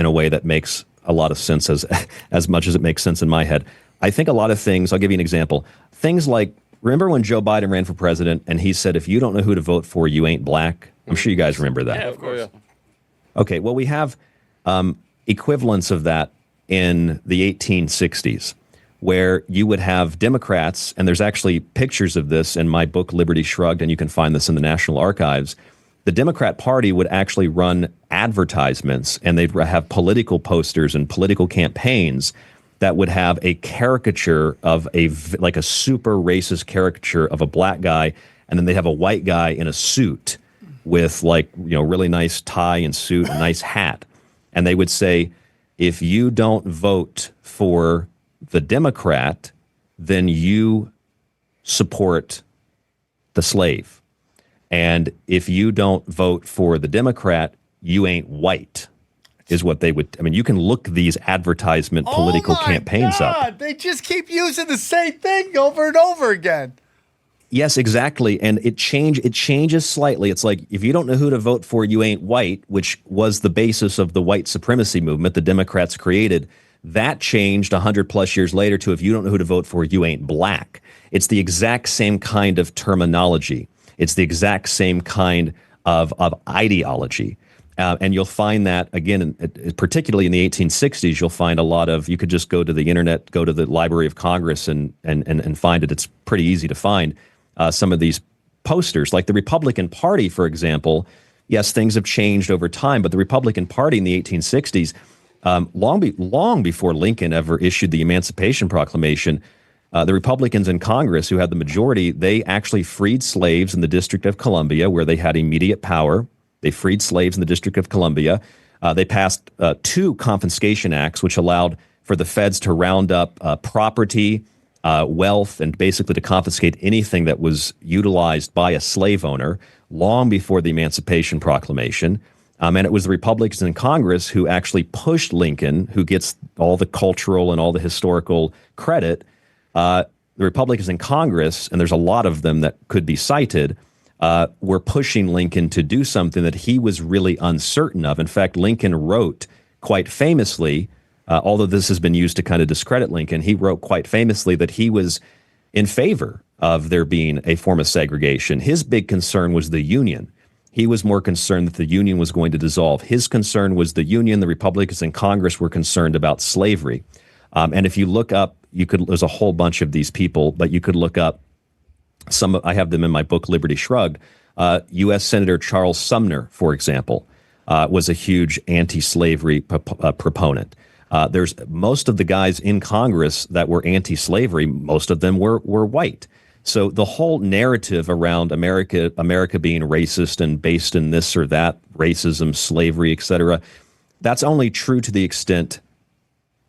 Speaker 7: a way that makes a lot of sense as much as it makes sense in my head. I think a lot of things, I'll give you an example. Things like, remember when Joe Biden ran for president and he said, if you don't know who to vote for, you ain't black? I'm sure you guys remember that.
Speaker 5: Yeah, of course.
Speaker 7: Okay, well, we have equivalents of that in the 1860s, where you would have Democrats, and there's actually pictures of this in my book, Liberty Shrugged, and you can find this in the National Archives. The Democrat Party would actually run advertisements, and they'd have political posters and political campaigns that would have a caricature of like a super racist caricature of a black guy, and then they'd have a white guy in a suit with really nice tie and suit, and nice hat. And they would say, if you don't vote for the Democrat, then you support the slave. And if you don't vote for the Democrat, you ain't white, is what they would. I mean, you can look these advertisement political campaigns up.
Speaker 6: They just keep using the same thing over and over again.
Speaker 7: Yes, exactly. And it changes slightly. It's like, if you don't know who to vote for, you ain't white, which was the basis of the white supremacy movement the Democrats created. That changed 100 plus years later to, if you don't know who to vote for, you ain't black. It's the exact same kind of terminology. It's the exact same kind of ideology. And you'll find that, again, particularly in the 1860s, you'll find a lot of, you could just go to the internet, go to the Library of Congress and find it. It's pretty easy to find some of these posters. Like the Republican Party, for example, yes, things have changed over time, but the Republican Party in the 1860s, long before Lincoln ever issued the Emancipation Proclamation, the Republicans in Congress, who had the majority, they actually freed slaves in the District of Columbia, where they had immediate power. They freed slaves in the District of Columbia. They passed 2 confiscation acts, which allowed for the feds to round up property wealth and basically to confiscate anything that was utilized by a slave owner long before the Emancipation Proclamation. And it was the Republicans in Congress who actually pushed Lincoln, who gets all the cultural and all the historical credit. The Republicans in Congress, and there's a lot of them that could be cited, were pushing Lincoln to do something that he was really uncertain of. In fact, Lincoln wrote quite famously, although this has been used to kind of discredit Lincoln, he wrote quite famously that he was in favor of there being a form of segregation. His big concern was the Union. He was more concerned that the Union was going to dissolve. His concern was the Union. The Republicans in Congress were concerned about slavery. And if you look up, there's a whole bunch of these people, but you could look up some. I have them in my book, Liberty Shrugged. U.S. Senator Charles Sumner, for example, was a huge anti-slavery proponent. There's most of the guys in Congress that were anti-slavery. Most of them were white. So the whole narrative around America being racist and based in this or that, racism, slavery, etc., that's only true to the extent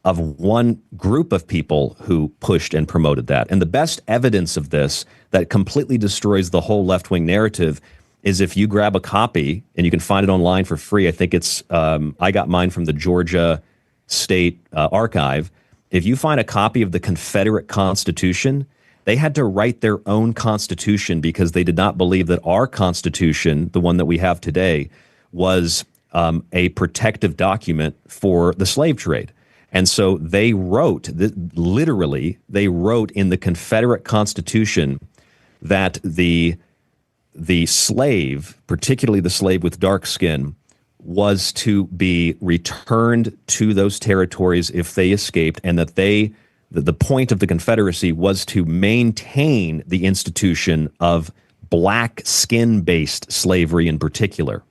Speaker 7: of one group of people who pushed and promoted that. And the best evidence of this that completely destroys the whole left-wing narrative is if you grab a copy, and you can find it online for free. I think it's, I got mine from the Georgia State Archive. If you find a copy of the Confederate Constitution, they had to write their own constitution because they did not believe that our Constitution, the one that we have today, was a protective document for the slave trade. And so they wrote, literally, they wrote in the Confederate Constitution that the slave, particularly the slave with dark skin, was to be returned to those territories if they escaped, and that the point of the Confederacy was to maintain the institution of black skin-based slavery in particular.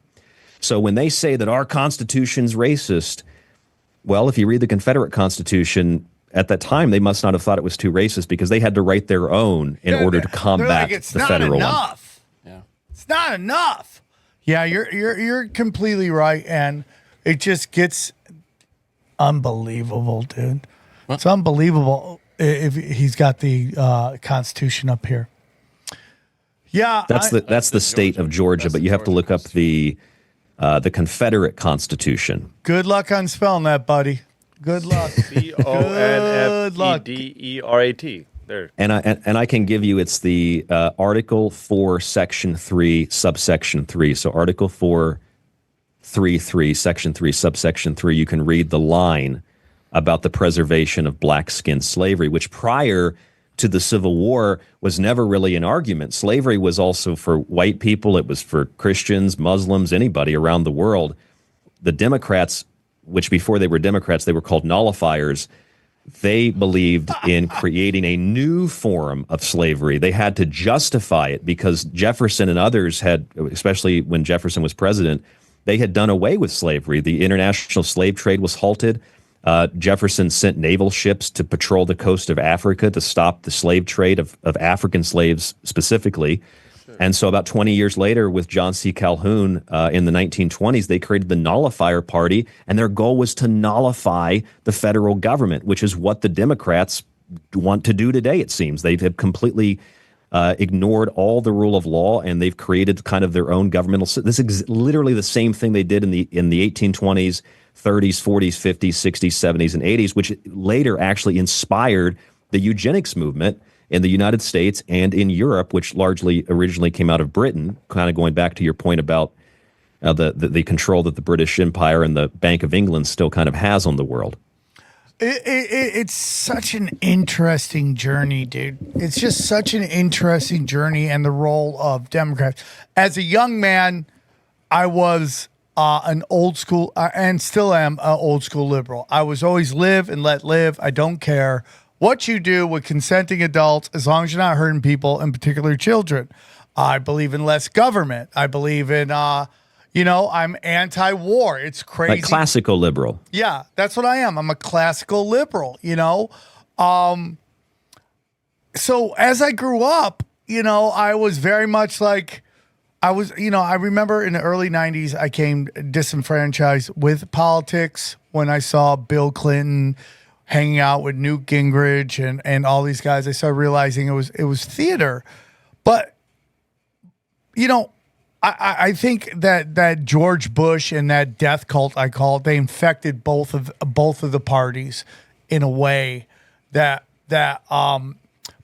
Speaker 7: So when they say that our Constitution's racist, well, if you read the Confederate Constitution, at that time, they must not have thought it was too racist because they had to write their own in order to combat the federal one.
Speaker 6: Yeah. It's not enough. Yeah, you're completely right, and it just gets unbelievable, dude. What? It's unbelievable if he's got the Constitution up here. Yeah,
Speaker 7: that's the state of Georgia, but you have to look up the Confederate Constitution.
Speaker 6: Good luck on spelling that, buddy. Good luck.
Speaker 8: CONFEDERAT. There.
Speaker 7: And I can give you, it's the Article 4, Section 3, Subsection 3. So Article 4, 3, Section 3, Subsection 3, you can read the line about the preservation of black skin slavery, which prior to the Civil War was never really an argument. Slavery was also for white people. It was for Christians, Muslims, anybody around the world. The Democrats, which before they were Democrats, they were called nullifiers, they believed in creating a new form of slavery. They had to justify it because Jefferson and others had, especially when Jefferson was president, they had done away with slavery. The international slave trade was halted. Jefferson sent naval ships to patrol the coast of Africa to stop the slave trade of African slaves specifically. Sure. And so about 20 years later, with John C. Calhoun in the 1920s, they created the Nullifier Party, and their goal was to nullify the federal government, which is what the Democrats want to do today, it seems. They have completely ignored all the rule of law, and they've created kind of their own governmental. This is literally the same thing they did in the 1820s, 30s, 40s, 50s, 60s, 70s, and 80s, which later actually inspired the eugenics movement in the United States and in Europe, which largely originally came out of Britain, kind of going back to your point about the control that the British Empire and the Bank of England still kind of has on the world.
Speaker 6: It's such an interesting journey, dude. It's just such an interesting journey, and the role of Democrats. As a young man, I was an old school, and still am an old school liberal. I was always live and let live. I don't care what you do with consenting adults, as long as you're not hurting people, in particular children. I believe in less government. I believe in, I'm anti-war. It's crazy.
Speaker 7: Like classical liberal.
Speaker 6: Yeah, that's what I am. I'm a classical liberal, So as I grew up, I was very much like, I remember in the early 90s, I came disenfranchised with politics when I saw Bill Clinton hanging out with Newt Gingrich and all these guys, I started realizing it was theater. But I think that George Bush and that death cult, I call it, they infected both of the parties in a way that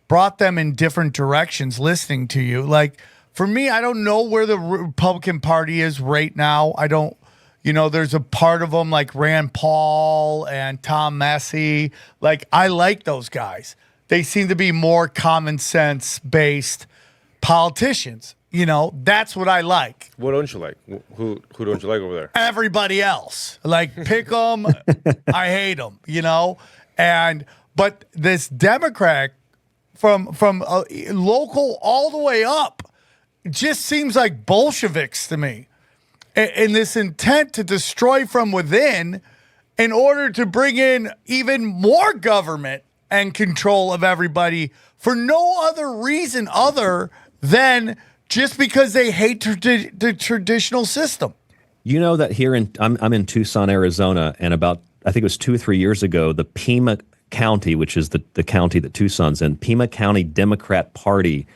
Speaker 6: brought them in different directions. Listening to you, like for me, I don't know where the Republican Party is right now. I don't. There's a part of them like Rand Paul and Tom Massey. Like, I like those guys. They seem to be more common sense based politicians. That's what I like.
Speaker 8: What don't you like? Who don't you like over there?
Speaker 6: Everybody else. Like, pick them. I hate them, but this Democrat from local all the way up just seems like Bolsheviks to me. And this intent to destroy from within in order to bring in even more government and control of everybody for no other reason other than just because they hate the traditional system.
Speaker 7: That here I'm in Tucson, Arizona, and about, I think it was 2 or 3 years ago, the Pima County, which is the county that Tucson's in, Pima County Democrat Party,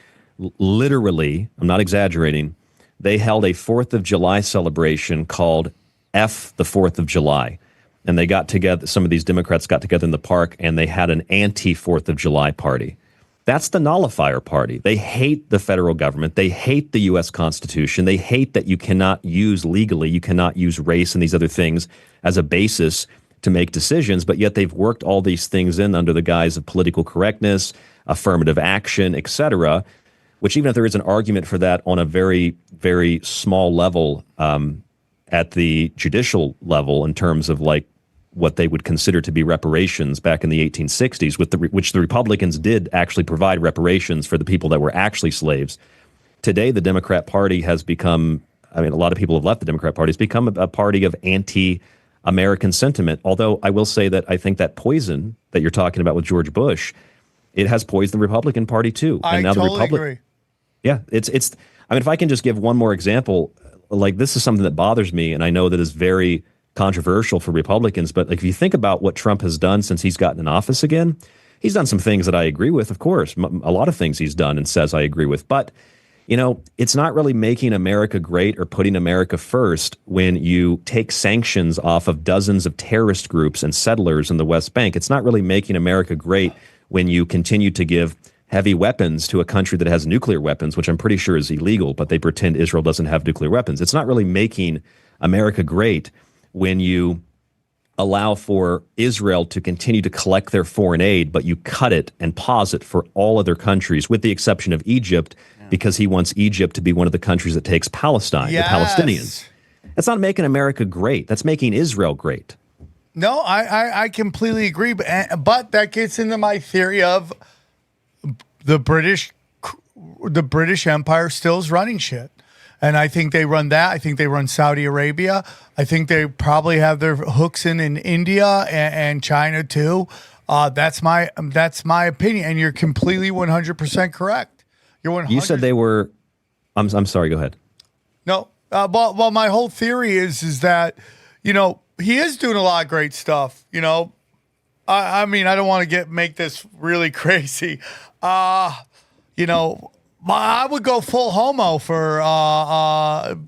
Speaker 7: literally, I'm not exaggerating, they held a 4th of July celebration called F the 4th of July. And they got together, some of these Democrats got together in the park, and they had an anti-4th of July party. That's the nullifier party. They hate the federal government. They hate the U.S. Constitution. They hate that you cannot use legally, you cannot use race and these other things as a basis to make decisions, but yet they've worked all these things in under the guise of political correctness, affirmative action, etc., which even if there is an argument for that on a very, very small level at the judicial level in terms of like what they would consider to be reparations back in the 1860s, which the Republicans did actually provide reparations for the people that were actually slaves. Today, the Democrat Party has become, a lot of people have left the Democrat Party. It's become a party of anti-American sentiment, although I will say that I think that poison that you're talking about with George Bush, it has poisoned the Republican Party too.
Speaker 6: I totally agree.
Speaker 7: Yeah, it's. If I can just give one more example, like this is something that bothers me, and I know that is very controversial for Republicans, but like if you think about what Trump has done since he's gotten in office again, he's done some things that I agree with, of course. A lot of things he's done and says I agree with, but it's not really making America great or putting America first when you take sanctions off of dozens of terrorist groups and settlers in the West Bank. It's not really making America great when you continue to give heavy weapons to a country that has nuclear weapons, which I'm pretty sure is illegal, but they pretend Israel doesn't have nuclear weapons. It's not really making America great when you allow for Israel to continue to collect their foreign aid, but you cut it and pause it for all other countries, with the exception of Egypt, because he wants Egypt to be one of the countries that takes Palestine, the Palestinians. That's not making America great. That's making Israel great.
Speaker 6: No, I completely agree, but that gets into my theory of the British Empire still is running shit. And I think they run that. I think they run Saudi Arabia. I think they probably have their hooks in India and China too. That's my opinion. And you're completely 100% correct. You're 100.
Speaker 7: You said they were. I'm sorry. Go ahead.
Speaker 6: No. Well, my whole theory is that he is doing a lot of great stuff. I mean, I don't want to make this really crazy. I would go full homo for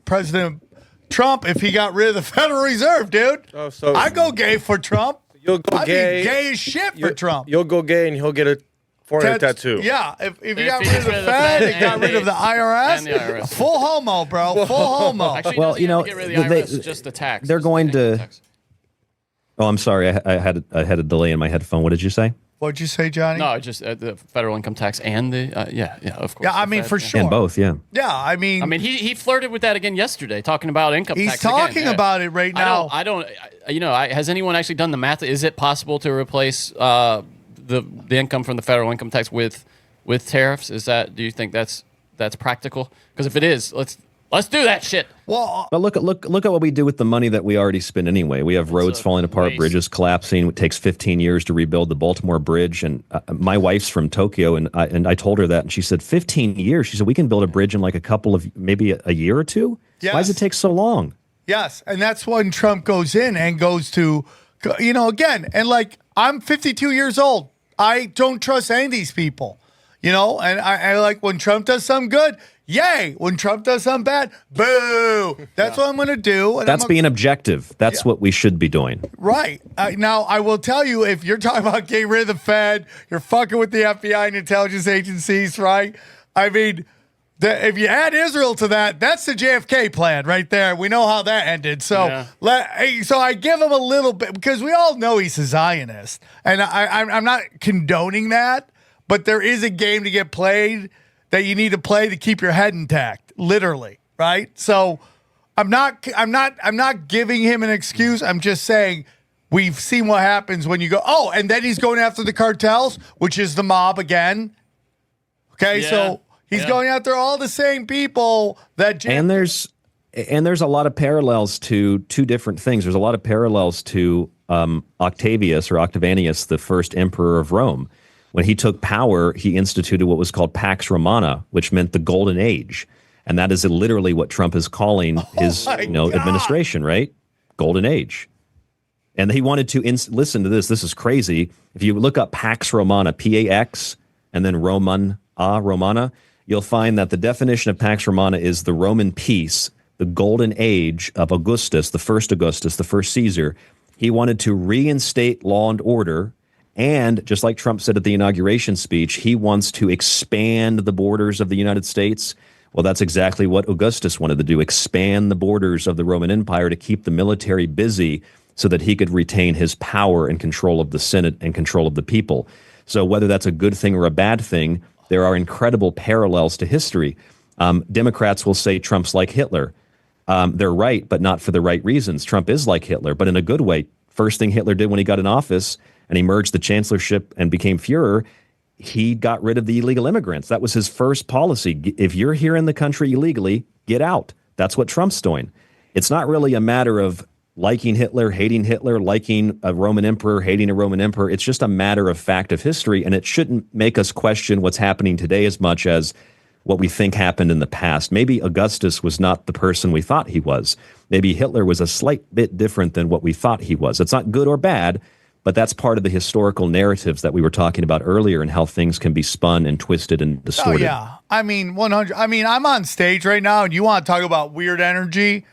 Speaker 6: President Trump if he got rid of the Federal Reserve, dude.
Speaker 8: Oh, so
Speaker 6: I'd go gay for Trump.
Speaker 8: You'll go gay.
Speaker 6: I'd be gay as shit for Trump.
Speaker 8: You'll go gay and he'll get a forehead tattoo.
Speaker 6: Yeah, if he got rid of the Fed, he got rid of the IRS, full homo, bro, full homo.
Speaker 5: Actually,
Speaker 7: well,
Speaker 5: get rid of the IRS, just the tax.
Speaker 7: They're going to.
Speaker 5: Tax.
Speaker 7: Oh, I'm sorry. I had a delay in my headphone. What did you say?
Speaker 6: What'd you say, Johnny?
Speaker 5: No, just the federal income tax and the of course.
Speaker 6: Yeah, I mean for sure.
Speaker 7: And both, yeah.
Speaker 6: Yeah, I mean
Speaker 5: he flirted with that again yesterday, talking about income tax.
Speaker 6: He's talking about it right now.
Speaker 5: I don't. Has anyone actually done the math? Is it possible to replace the income from the federal income tax with tariffs? Do you think that's practical? Because if it is, let's do that shit.
Speaker 6: Well,
Speaker 7: but look at what we do with the money that we already spend anyway. We have roads falling apart,
Speaker 5: waste.
Speaker 7: Bridges collapsing. It takes 15 years to rebuild the Baltimore Bridge. And my wife's from Tokyo, and I told her that, and she said 15 years. She said we can build a bridge in like a couple of maybe a year or two.
Speaker 6: Yes.
Speaker 7: Why does it take so long?
Speaker 6: Yes, and that's when Trump goes in and goes to, again, and like I'm 52 years old. I don't trust any of these people, and I like when Trump does something good, yay. When Trump does something bad, boo. That's what I'm going to do. And
Speaker 7: That's being objective. That's what we should be doing.
Speaker 6: Right. Now, I will tell you, if you're talking about getting rid of the Fed, you're fucking with the FBI and intelligence agencies, right? I mean, if you add Israel to that, that's the JFK plan right there. We know how that ended. So, so I give him a little bit because we all know he's a Zionist, and I'm not condoning that, but there is a game to get played that you need to play to keep your head intact, literally, right? So, I'm not giving him an excuse. I'm just saying we've seen what happens when you go. Oh, and then he's going after the cartels, which is the mob again. Okay, so. He's going after all the same people that.
Speaker 7: And there's a lot of parallels to two different things. There's a lot of parallels to Octavianus, the first emperor of Rome. When he took power, he instituted what was called Pax Romana, which meant the Golden Age, and that is literally what Trump is calling his administration. Right, Golden Age. And he wanted to listen to this. This is crazy. If you look up Pax Romana, Pax, and then Romana. You'll find that the definition of Pax Romana is the Roman peace, the golden age of Augustus, the first Caesar. He wanted to reinstate law and order. And just like Trump said at the inauguration speech, he wants to expand the borders of the United States. Well, that's exactly what Augustus wanted to do, expand the borders of the Roman Empire to keep the military busy so that he could retain his power and control of the Senate and control of the people. So whether that's a good thing or a bad thing, there are incredible parallels to history. Democrats will say Trump's like Hitler. They're right, but not for the right reasons. Trump is like Hitler, but in a good way. First thing Hitler did when he got in office and he merged the chancellorship and became Führer, he got rid of the illegal immigrants. That was his first policy. If you're here in the country illegally, get out. That's what Trump's doing. It's not really a matter of liking Hitler, liking a Roman emperor, hating a Roman emperor. It's just a matter of fact of history, and it shouldn't make us question what's happening today as much as what we think happened in the past. Maybe Augustus was not the person we thought he was. Maybe Hitler was a slight bit different than what we thought he was. It's not good or bad, but that's part of the historical narratives that we were talking about earlier and how things can be spun and twisted and distorted.
Speaker 6: Oh, yeah. I mean, 100. I mean, I'm on stage right now, and you want to talk about weird energy?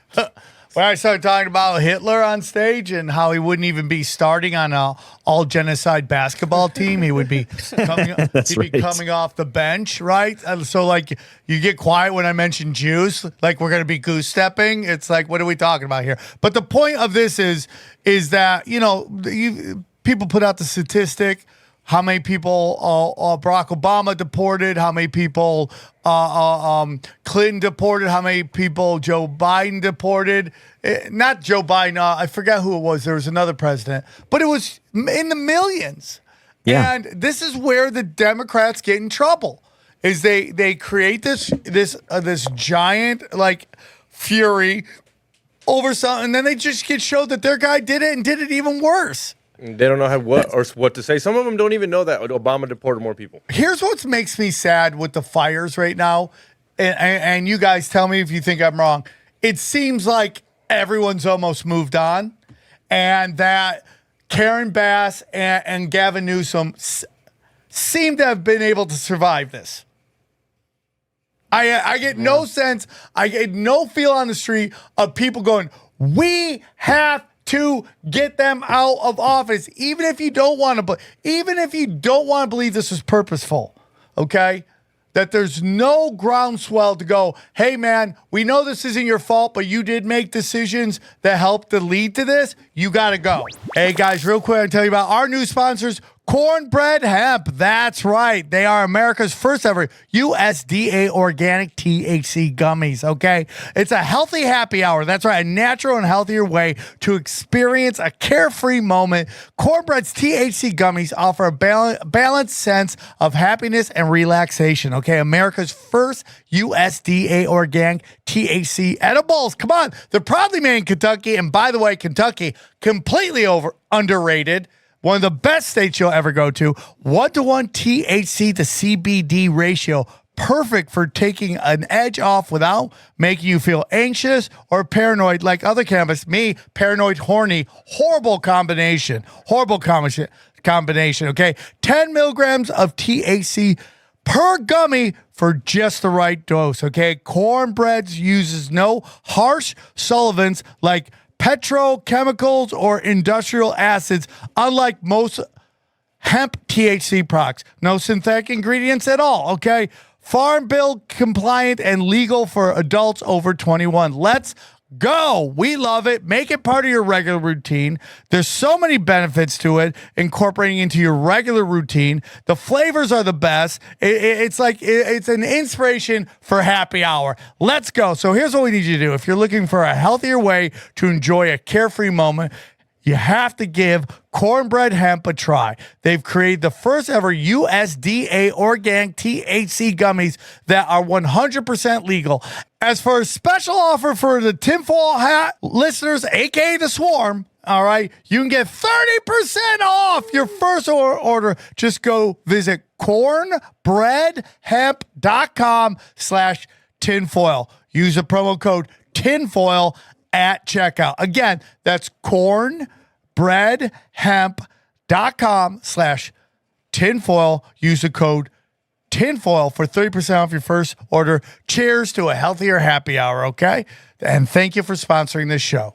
Speaker 6: When I started talking about Hitler on stage and how he wouldn't even be starting on a all-genocide basketball team, he would be coming off the bench, right? So, like, you get quiet when I mention Jews, like we're going to be goose-stepping. It's like, what are we talking about here? But the point of this is that, people put out the statistic, how many people Barack Obama deported, how many people Clinton deported, how many people Joe Biden deported. Not Joe Biden, I forgot who it was. There was another president. But it was in the millions. Yeah. And this is where the Democrats get in trouble, is they create this giant, like, fury over something, and then they just get showed that their guy did it and did it even worse.
Speaker 8: They don't know what to say. Some of them don't even know that Obama deported more people.
Speaker 6: Here's what makes me sad with the fires right now, and you guys tell me if you think I'm wrong. It seems like everyone's almost moved on, and that Karen Bass and Gavin Newsom seem to have been able to survive this. I get no sense, I get no feel on the street of people going, we have to get them out of office, even if you don't want to believe this was purposeful, okay? That there's no groundswell to go, hey man, we know this isn't your fault, but you did make decisions that helped to lead to this. You got to go. Hey guys, real quick, I'll tell you about our new sponsors, Cornbread Hemp. That's right. They are America's first ever USDA organic THC gummies, okay? It's a healthy happy hour. That's right. A natural and healthier way to experience a carefree moment. Cornbread's THC gummies offer a balanced sense of happiness and relaxation, okay? America's first USDA organic THC edibles. Come on. They're proudly made in Kentucky. And by the way, Kentucky, completely underrated. One of the best states you'll ever go to. 1-to-1 THC to CBD ratio. Perfect for taking an edge off without making you feel anxious or paranoid like other cannabis. Me, paranoid, horny. Horrible combination. combination, okay? 10 milligrams of THC per gummy for just the right dose, okay? Cornbread uses no harsh solvents like petrochemicals or industrial acids, unlike most hemp THC products. No synthetic ingredients at all, okay? Farm Bill compliant and legal for adults over 21. Let's go. We love it. Make it part of your regular routine. There's so many benefits to it, incorporating into your regular routine. The flavors are the best. It's an inspiration for happy hour. Let's go. So here's what we need you to do. If you're looking for a healthier way to enjoy a carefree moment, you have to give Cornbread Hemp a try. They've created the first ever USDA organic THC gummies that are 100% legal. As for a special offer for the tinfoil hat listeners, aka the Swarm, all right, you can get 30% off your first order. Just go visit cornbreadhemp.com/tinfoil. Use the promo code tinfoil at checkout. Again, that's cornbreadhemp.com/tinfoil. Use the code tinfoil for 30% off your first order. Cheers to a healthier happy hour, okay? And thank you for sponsoring this show.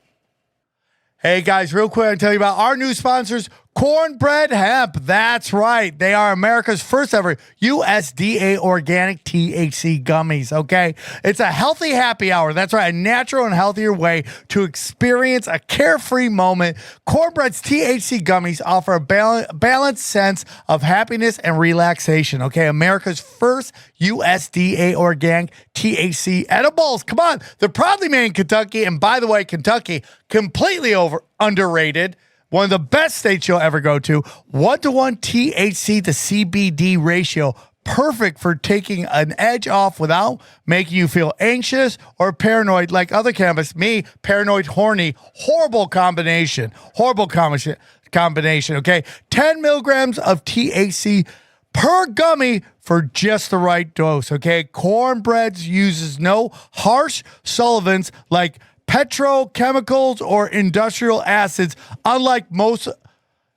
Speaker 6: Hey guys, real quick, I'll tell you about our new sponsors, Cornbread Hemp. That's right. They are America's first ever USDA organic THC gummies, okay? It's a healthy happy hour. That's right, a natural and healthier way to experience a carefree moment. Cornbread's THC gummies offer a balanced sense of happiness and relaxation, okay? America's first USDA organic THC edibles. Come on, they're proudly made in Kentucky. And by the way, Kentucky, completely underrated. One of the best states you'll ever go to. 1-to-1 THC to CBD ratio. Perfect for taking an edge off without making you feel anxious or paranoid like other cannabis. Me, paranoid, horny. Horrible combination. Okay? 10 milligrams of THC per gummy for just the right dose, okay? Cornbread uses no harsh solvents like petrochemicals or industrial acids, unlike most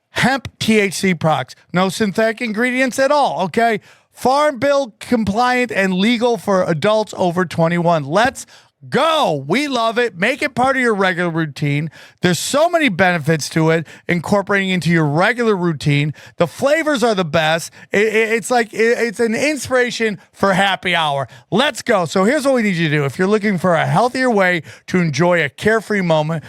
Speaker 6: hemp THC products. No synthetic ingredients at all, okay? Farm Bill compliant and legal for adults over 21. Let's go. We love it. Make it part of your regular routine. There's so many benefits to it, incorporating into your regular routine. The flavors are the best. It's an inspiration for happy hour. Let's go. So here's what we need you to do. If you're looking for a healthier way to enjoy a carefree moment,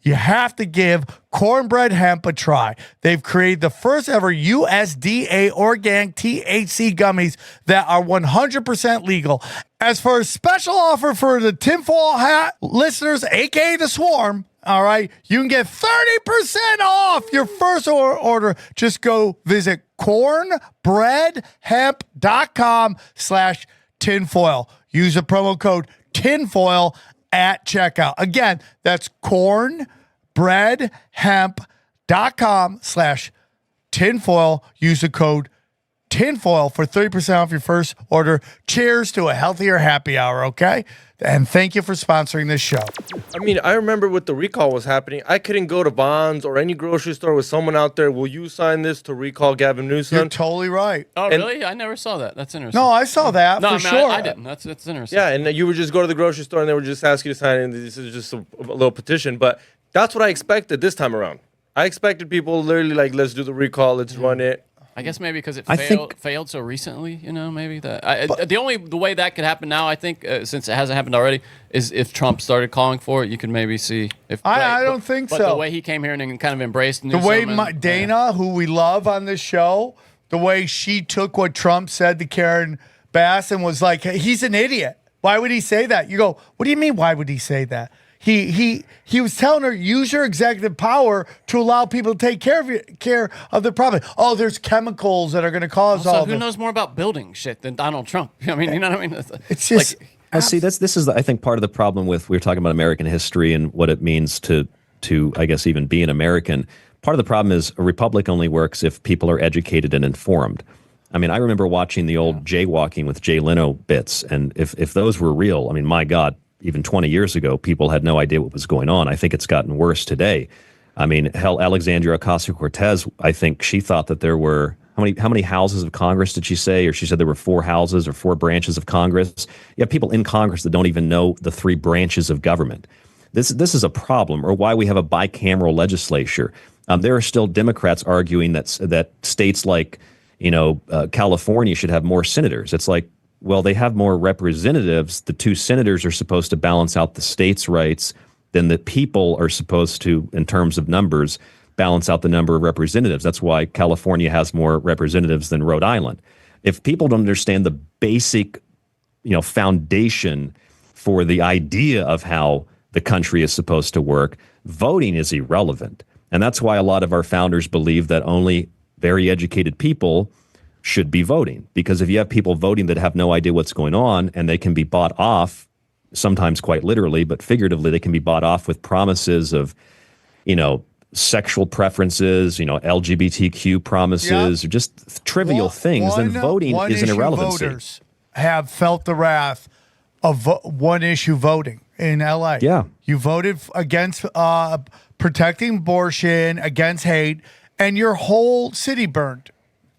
Speaker 6: you have to give Cornbread Hemp a try. They've created the first ever USDA organic THC gummies that are 100% legal. As for a special offer for the tinfoil hat listeners, aka the Swarm, all right, you can get 30% off your first order. Just go visit cornbreadhemp.com/tinfoil. Use the promo code tinfoil at checkout. Again, that's cornbreadhemp.com/tinfoil. Use the code tinfoil for 30% off your first order. Cheers to a healthier happy hour, okay? And thank you for sponsoring this show.
Speaker 8: I mean, I remember what the recall was happening. I couldn't go to Bonds or any grocery store with someone out there. Will you sign this to recall Gavin Newsom?
Speaker 6: You're totally right.
Speaker 5: Oh, really? I never saw that. That's interesting.
Speaker 6: No, I saw that for sure.
Speaker 5: I didn't. That's interesting.
Speaker 8: Yeah, and you would just go to the grocery store and they would just ask you to sign it. And this is just a little petition. But that's what I expected this time around. I expected people literally like, let's do the recall, let's run it.
Speaker 5: I guess maybe because it failed so recently, you know, maybe that. The way that could happen now, I think, since it hasn't happened already, is if Trump started calling for it, you could maybe see.
Speaker 6: I don't think so.
Speaker 5: But the way he came here and kind of embraced
Speaker 6: Newsom, the way Dana, who we love on this show, the way she took what Trump said to Karen Bass and was like, he's an idiot. Why would he say that? You go, what do you mean? Why would he say that? He was telling her, use your executive power to allow people to take care of their problem. Oh, there's chemicals that are going to cause all
Speaker 5: who knows more about building shit than Donald Trump? I mean, you know what I mean?
Speaker 6: It's just...
Speaker 7: see, this is, I think, part of the problem with, we were talking about American history and what it means to I guess, even be an American. Part of the problem is a republic only works if people are educated and informed. I mean, I remember watching the old jaywalking with Jay Leno bits, and if those were real, I mean, my God, even 20 years ago, people had no idea what was going on. I think it's gotten worse today. I mean, hell, Alexandria Ocasio-Cortez, I think she thought that there were, how many houses of Congress did she say? Or she said there were 4 houses or 4 branches of Congress. You have people in Congress that don't even know the 3 branches of government. This is a problem, or why we have a bicameral legislature. There are still Democrats arguing that states like, California should have more senators. It's like, well, they have more representatives. The 2 senators are supposed to balance out the states' rights. Then the people are supposed to, in terms of numbers, balance out the number of representatives. That's why California has more representatives than Rhode Island. If people don't understand the basic, foundation for the idea of how the country is supposed to work, voting is irrelevant. And that's why a lot of our founders believe that only very educated people should be voting. Because if you have people voting that have no idea what's going on, and they can be bought off, sometimes quite literally, but figuratively, they can be bought off with promises of, sexual preferences, LGBTQ promises, or just trivial things, then voting is an irrelevancy.
Speaker 6: Voters have felt the wrath of one-issue voting in LA.
Speaker 7: Yeah.
Speaker 6: You voted against protecting abortion, against hate, and your whole city burned.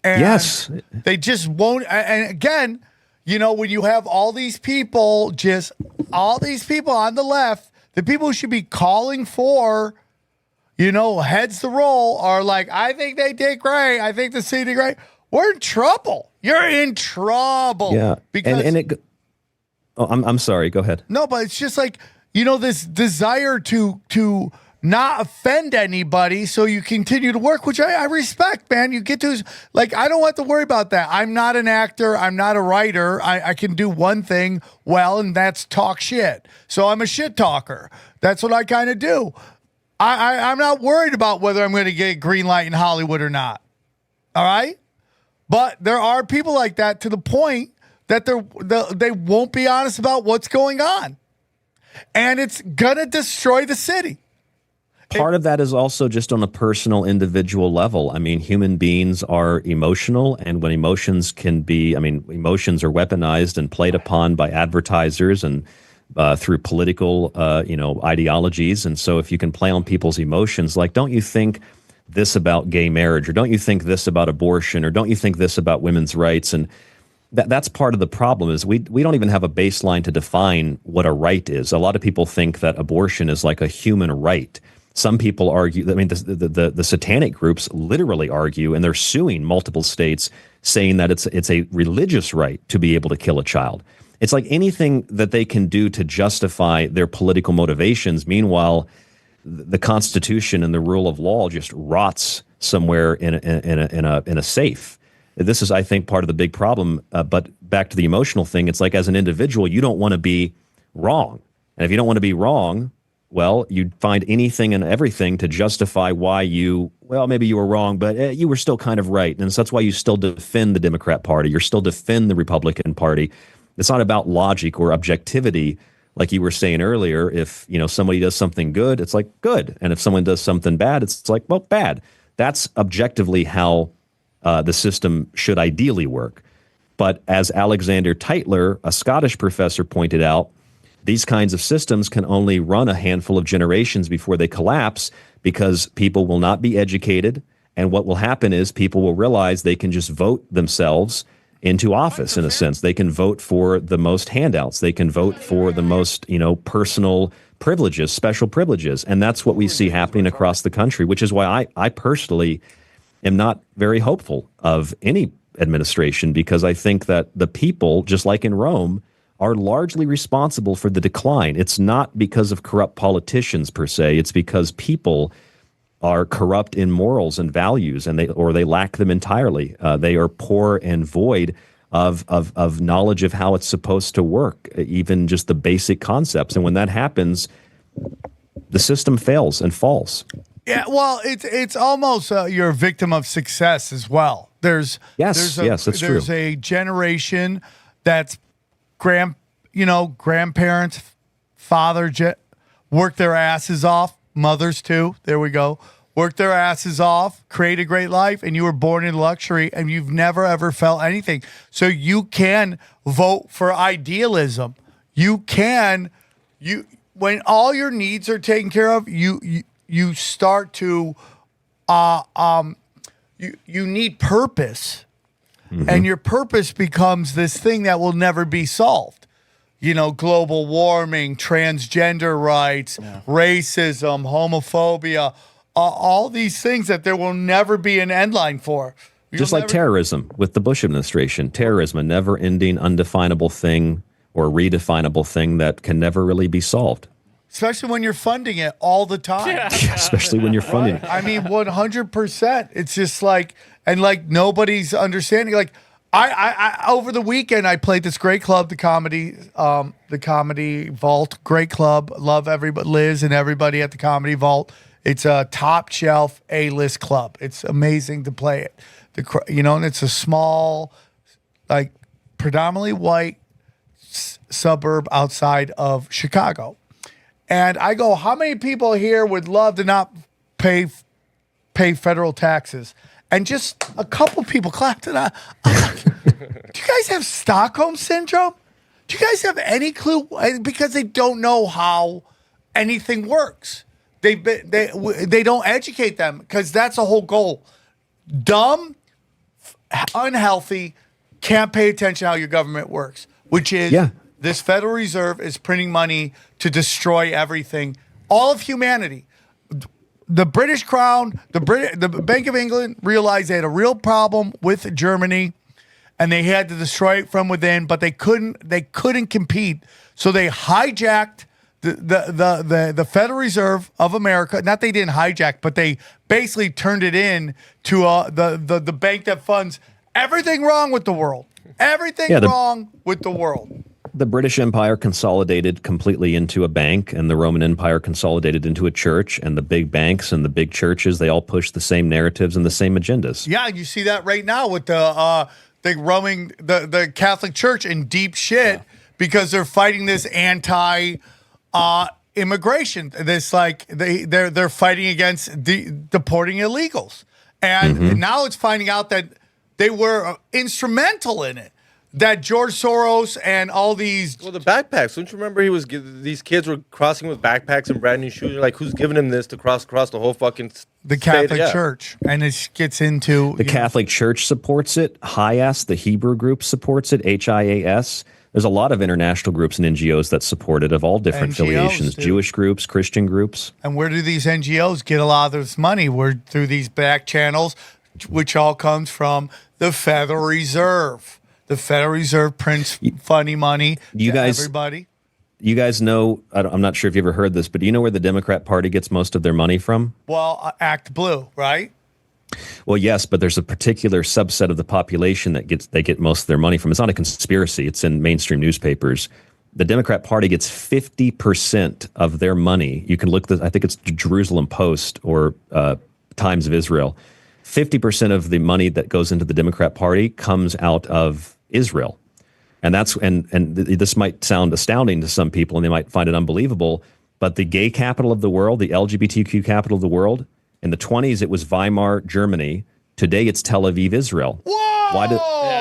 Speaker 6: And
Speaker 7: yes.
Speaker 6: They just won't. And again, when you have all these people on the left, the people who should be calling for, heads to roll are like, I think they did great. I think the city did great. We're in trouble. You're in trouble.
Speaker 7: Yeah.
Speaker 6: Because
Speaker 7: I'm sorry. Go ahead.
Speaker 6: No, but it's just like, this desire to not offend anybody, so you continue to work, which I respect, man. You get to, I don't have to worry about that. I'm not an actor. I'm not a writer. I can do one thing well, and that's talk shit. So I'm a shit talker. That's what I kind of do. I'm not worried about whether I'm going to get a green light in Hollywood or not. All right? But there are people like that, to the point that they won't be honest about what's going on. And it's going to destroy the city.
Speaker 7: Part of that is also just on a personal, individual level. I mean, human beings are emotional, and when emotions are weaponized and played upon by advertisers and through political, ideologies. And so if you can play on people's emotions, like, don't you think this about gay marriage, or don't you think this about abortion, or don't you think this about women's rights? And that's part of the problem, is we don't even have a baseline to define what a right is. A lot of people think that abortion is like a human right. Some people argue, the satanic groups literally argue, and they're suing multiple states, saying that it's a religious right to be able to kill a child. It's like anything that they can do to justify their political motivations. Meanwhile, the Constitution and the rule of law just rots somewhere in a safe. This is, I think, part of the big problem. But back to the emotional thing, it's like, as an individual, you don't want to be wrong. And if you don't want to be wrong, well, you'd find anything and everything to justify why maybe you were wrong, but you were still kind of right. And so that's why you still defend the Democrat Party. You still defend the Republican Party. It's not about logic or objectivity. Like you were saying earlier, if somebody does something good, it's like good. And if someone does something bad, it's like, well, bad. That's objectively how the system should ideally work. But as Alexander Tytler, a Scottish professor, pointed out, these kinds of systems can only run a handful of generations before they collapse, because people will not be educated. And what will happen is people will realize they can just vote themselves into office, in a sense. They can vote for the most handouts. They can vote for the most, personal privileges, special privileges. And that's what we see happening across the country, which is why I personally am not very hopeful of any administration, because I think that the people, just like in Rome, are largely responsible for the decline. It's not because of corrupt politicians per se. It's because people are corrupt in morals and values, and they lack them entirely. They are poor and void of knowledge of how it's supposed to work, even just the basic concepts. And when that happens, the system fails and falls.
Speaker 6: Yeah, well, it's almost you're a victim of success as well. There's
Speaker 7: that's true.
Speaker 6: There's a generation that's grandparents, work their asses off. Mothers too. There we go. Work their asses off, create a great life, and you were born in luxury, and you've never ever felt anything. So you can vote for idealism. You can when all your needs are taken care of, you you start to you need purpose, and your purpose becomes this thing that will never be solved. You know, global warming, transgender rights, racism, homophobia, all these things that there will never be an end line for.
Speaker 7: Just like terrorism with the Bush administration, terrorism, a never-ending, undefinable thing or redefinable thing that can never really be solved.
Speaker 6: Especially when you're funding it all the time.
Speaker 7: Yeah, especially when you're funding it.
Speaker 6: I mean, 100%. It's just like, and like nobody's understanding. Like, I over the weekend I played this great club, the Comedy Vault. Great club. Love everybody, Liz and everybody at the Comedy Vault. It's a top shelf A-list club. It's amazing to play it. And it's a small, like predominantly white suburb outside of Chicago. And I go, how many people here would love to not pay federal taxes? And just a couple people clapped it out. I'm like, do you guys have Stockholm Syndrome? Do you guys have any clue? Because they don't know how anything works. They don't educate them because that's the whole goal. Dumb, unhealthy, can't pay attention how your government works, which is this Federal Reserve is printing money to destroy everything, all of humanity. The British Crown, the Bank of England realized they had a real problem with Germany, and they had to destroy it from within. But they couldn't compete, so they hijacked the Federal Reserve of America. Not they didn't hijack, but they basically turned it in to the bank that funds everything wrong with the world. Everything wrong with the world.
Speaker 7: The British Empire consolidated completely into a bank, and the Roman Empire consolidated into a church, and the big banks and the big churches, they all push the same narratives and the same agendas.
Speaker 6: Yeah, you see that right now with the Catholic Church in deep shit because they're fighting this immigration. This like they're fighting against deporting illegals, and now it's finding out that they were instrumental in it. That George Soros and all these...
Speaker 8: Well, the backpacks. Don't you remember these kids were crossing with backpacks and brand new shoes? You're like, who's giving them this to cross the whole fucking
Speaker 6: the Catholic Church. And it gets into...
Speaker 7: The Catholic Church supports it. HIAS, the Hebrew group, supports it. HIAS. There's a lot of international groups and NGOs that support it of all different affiliations. Dude. Jewish groups, Christian groups.
Speaker 6: And where do these NGOs get a lot of this money? We're through these back channels, which all comes from the Federal Reserve. The Federal Reserve prints funny money to everybody.
Speaker 7: You guys know, I'm not sure if you ever heard this, but do you know where the Democrat Party gets most of their money from?
Speaker 6: Well, Act Blue, right?
Speaker 7: Well, yes, but there's a particular subset of the population that they get most of their money from. It's not a conspiracy. It's in mainstream newspapers. The Democrat Party gets 50% of their money. You can look I think it's Jerusalem Post or Times of Israel. 50% of the money that goes into the Democrat Party comes out of Israel. And that's and this might sound astounding to some people and they might find it unbelievable, but the gay capital of the world, the LGBTQ capital of the world, in the 1920s it was Weimar, Germany. Today it's Tel Aviv, Israel.
Speaker 6: Whoa!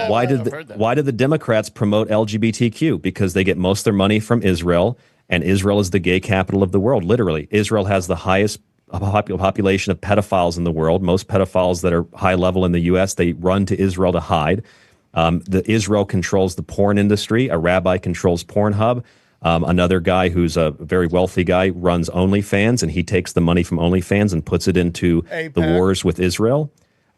Speaker 7: Why did the Democrats promote LGBTQ? Because they get most of their money from Israel, and Israel is the gay capital of the world. Literally, Israel has the highest population of pedophiles in the world. Most pedophiles that are high level in the U.S., they run to Israel to hide. Israel controls the porn industry. A rabbi controls Pornhub. Another guy who's a very wealthy guy runs OnlyFans, and he takes the money from OnlyFans and puts it into the wars with Israel.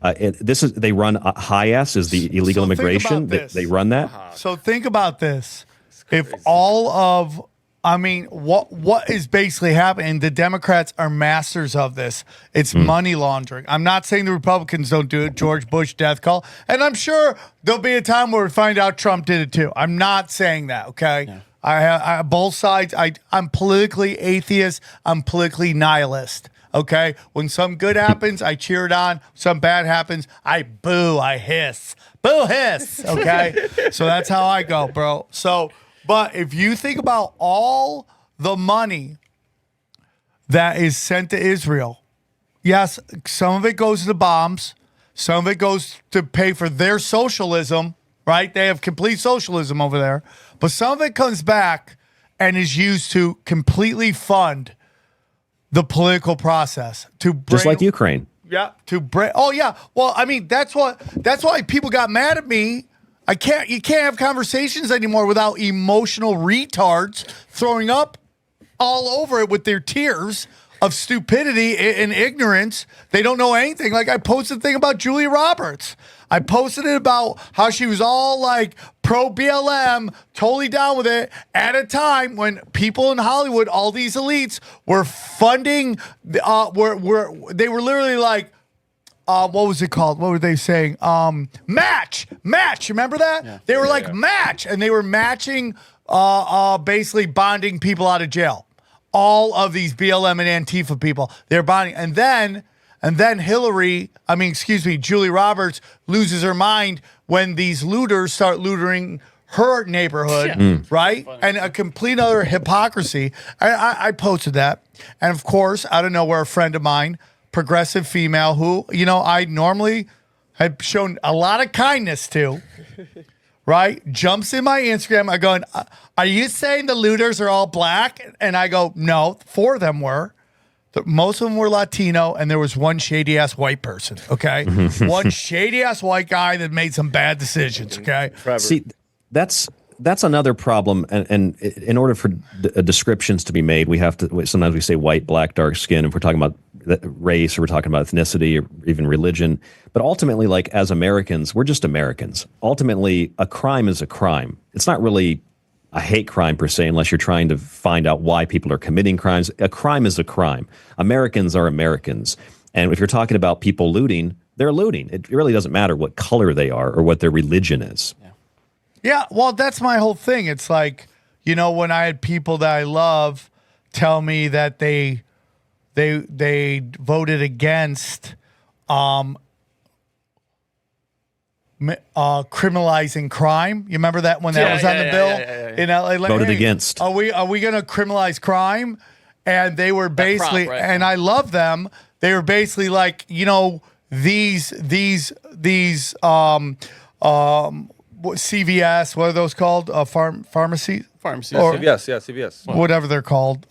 Speaker 7: They run HIAS is the illegal immigration. They run that.
Speaker 6: So think about this. If all of what is basically happening? The Democrats are masters of this. It's money laundering. I'm not saying the Republicans don't do it. George Bush death call. And I'm sure there'll be a time where we find out Trump did it too. I'm not saying that, okay? Yeah. I both sides. I'm politically atheist. I'm politically nihilist, okay? When some good happens, I cheer it on. Some bad happens, I boo, I hiss. Boo, hiss, okay? So that's how I go, bro. But if you think about all the money that is sent to Israel, yes, some of it goes to the bombs. Some of it goes to pay for their socialism, right? They have complete socialism over there. But some of it comes back and is used to completely fund the political process to bring,
Speaker 7: Just like Ukraine.
Speaker 6: Yeah, to bring. Oh yeah. Well, I mean, that's why people got mad at me. You can't have conversations anymore without emotional retards throwing up all over it with their tears of stupidity and ignorance. They don't know anything. Like I posted a thing about Julia Roberts. I posted it about how she was all like pro BLM, totally down with it at a time when people in Hollywood, all these elites were funding, they were literally like, what was it called? What were they saying? Match. Remember that? Yeah. They were match, and they were matching, basically bonding people out of jail. All of these BLM and Antifa people, they're bonding, and then Julie Roberts loses her mind when these looters start looting her neighborhood, right? And a complete other hypocrisy. I posted that, and of course, out of nowhere, a friend of mine, progressive female who, I normally have shown a lot of kindness to, right? Jumps in my Instagram. I go, are you saying the looters are all black? And I go, no, 4 of them were. Most of them were Latino, and there was one shady-ass white person, okay? One shady-ass white guy that made some bad decisions, okay?
Speaker 7: See, that's another problem, and in order for descriptions to be made, we have to, sometimes we say white, black, dark skin, if we're talking about race, or we're talking about ethnicity, or even religion. But ultimately, like, as Americans, we're just Americans. Ultimately, a crime is a crime. It's not really a hate crime per se, unless you're trying to find out why people are committing crimes. A crime is a crime. Americans are Americans. And if you're talking about people looting, they're looting. It really doesn't matter what color they are or what their religion is.
Speaker 6: Yeah, well, that's my whole thing. It's like, when I had people that I love tell me that they voted against criminalizing crime. You remember that when that was on the bill in LA? Like,
Speaker 7: voted against.
Speaker 6: Are we going to criminalize crime? And they were basically, and I love them. They were basically like, these CVS, what are those called? Pharmacies?
Speaker 5: Pharmacies.
Speaker 6: Or,
Speaker 8: CVS.
Speaker 6: Whatever they're called.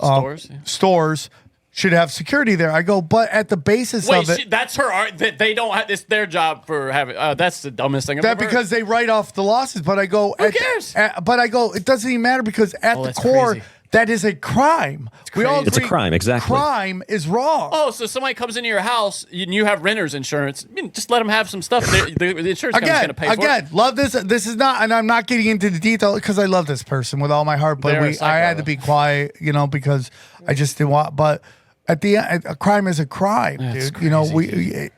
Speaker 6: Stores should have security there. I go, but at the basis of it.
Speaker 5: That's her art. They don't have, it's their job for having, that's the dumbest thing I've ever heard.
Speaker 6: Because they write off the losses. But I go,
Speaker 5: who cares?
Speaker 6: But I go, it doesn't even matter because at the core,
Speaker 5: crazy.
Speaker 6: That is a crime. We all agree,
Speaker 7: it's a crime, exactly.
Speaker 6: Crime is wrong.
Speaker 5: Oh, so somebody comes into your house and you have renter's insurance. Just let them have some stuff. The insurance company's going to pay for it.
Speaker 6: Again, love this. This is not, and I'm not getting into the detail because I love this person with all my heart. But I had to be quiet, because I just didn't want. But at the end, a crime is a crime, dude.
Speaker 5: Crazy.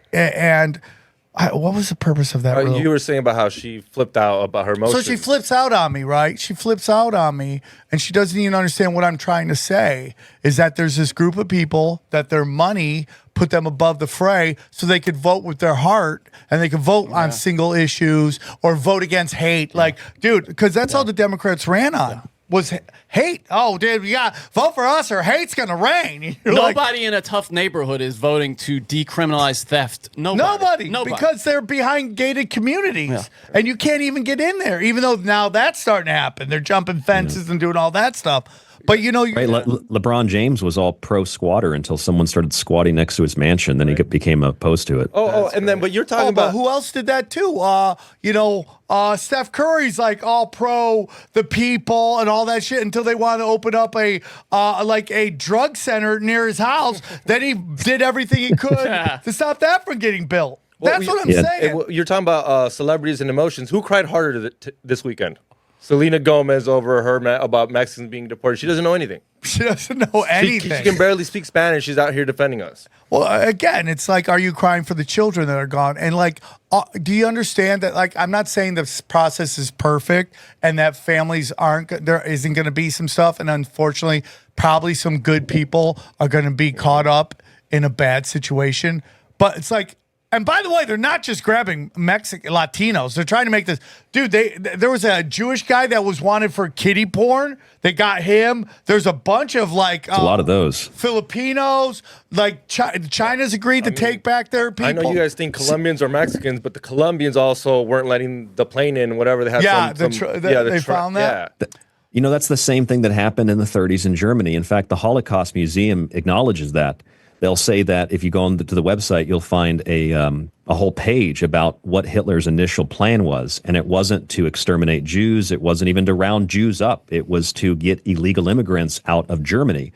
Speaker 6: What was the purpose of that?
Speaker 8: You were saying about how she flipped out about her emotions.
Speaker 6: So she flips out on me, right? She flips out on me, and she doesn't even understand what I'm trying to say, is that there's this group of people that their money put them above the fray so they could vote with their heart, and they could vote on single issues or vote against hate. Like, dude, because that's all the Democrats ran on. Was hate. Oh, dude, vote for us or hate's going to reign.
Speaker 5: Nobody in a tough neighborhood is voting to decriminalize theft. Nobody.
Speaker 6: Because they're behind gated communities. And you can't even get in there, even though now that's starting to happen. They're jumping fences and doing all that stuff. But right,
Speaker 7: LeBron James was all pro squatter until someone started squatting next to his mansion. Then he became opposed to it.
Speaker 8: But you're talking about
Speaker 6: who else did that too? Steph Curry's like all pro the people and all that shit until they want to open up a drug center near his house. Then he did everything he could to stop that from getting built. That's what I'm saying.
Speaker 8: You're talking about celebrities and emotions. Who cried harder this weekend? Selena Gomez over about Mexicans being deported. She doesn't know anything.
Speaker 6: She doesn't know anything.
Speaker 8: She can barely speak Spanish. She's out here defending us.
Speaker 6: Well, again, it's like, are you crying for the children that are gone? And do you understand that? Like, I'm not saying this process is perfect and that families there isn't going to be some stuff. And unfortunately, probably some good people are going to be caught up in a bad situation. But it's like, and by the way, they're not just grabbing Latinos. They're trying to make this. Dude, there was a Jewish guy that was wanted for kiddie porn. They got him. There's a bunch of a
Speaker 7: lot of those
Speaker 6: Filipinos. Like China's agreed to take back their people.
Speaker 8: I know you guys think Colombians are Mexicans, but the Colombians also weren't letting the plane in. Whatever they had.
Speaker 6: They found that.
Speaker 8: Yeah.
Speaker 7: You know, that's the same thing that happened in the 30s in Germany. In fact, the Holocaust Museum acknowledges that. They'll say that if you go on to the website, you'll find a whole page about what Hitler's initial plan was. And it wasn't to exterminate Jews. It wasn't even to round Jews up. It was to get illegal immigrants out of Germany,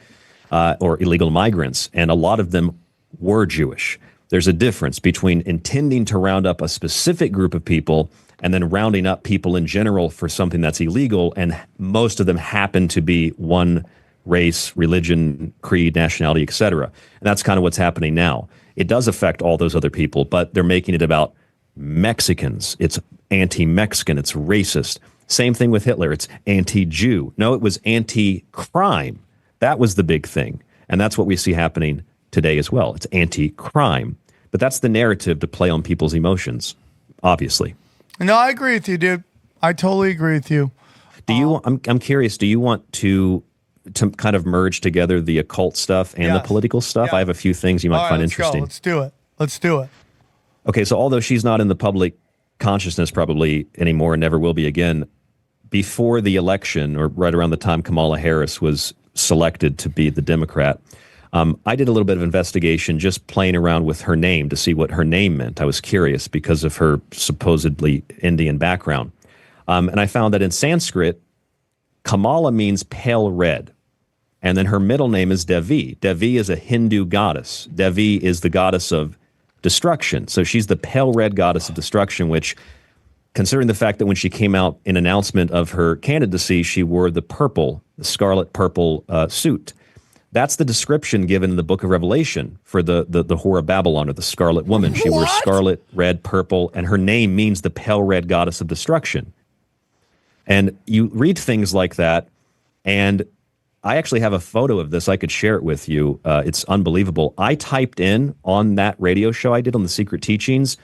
Speaker 7: or illegal migrants. And a lot of them were Jewish. There's a difference between intending to round up a specific group of people and then rounding up people in general for something that's illegal. And most of them happen to be one race, religion, creed, nationality, etc. And that's kind of what's happening now. It does affect all those other people, but they're making it about Mexicans. It's anti-Mexican. It's racist. Same thing with Hitler. It's anti-Jew. No, it was anti-crime. That was the big thing. And that's what we see happening today as well. It's anti-crime. But that's the narrative to play on people's emotions, obviously.
Speaker 6: No, I agree with you, dude. I totally agree with you.
Speaker 7: Do you? I'm curious. Do you want to kind of merge together the occult stuff and the political stuff? I have a few things you might find interesting.
Speaker 6: Let's do it. Let's do it.
Speaker 7: Okay, so although she's not in the public consciousness probably anymore and never will be again, before the election or right around the time Kamala Harris was selected to be the Democrat, I did a little bit of investigation just playing around with her name to see what her name meant. I was curious because of her supposedly Indian background. And I found that in Sanskrit, Kamala means pale red. And then her middle name is Devi. Devi is a Hindu goddess. Devi is the goddess of destruction. So she's the pale red goddess of destruction, which, considering the fact that when she came out in announcement of her candidacy, she wore the scarlet purple suit. That's the description given in the book of Revelation for the whore of Babylon, or the scarlet woman. She wore scarlet, red, purple, and her name means the pale red goddess of destruction. And you read things like that, and I actually have a photo of this. I could share it with you. It's unbelievable. I typed in on that radio show I did on the Secret Teachings,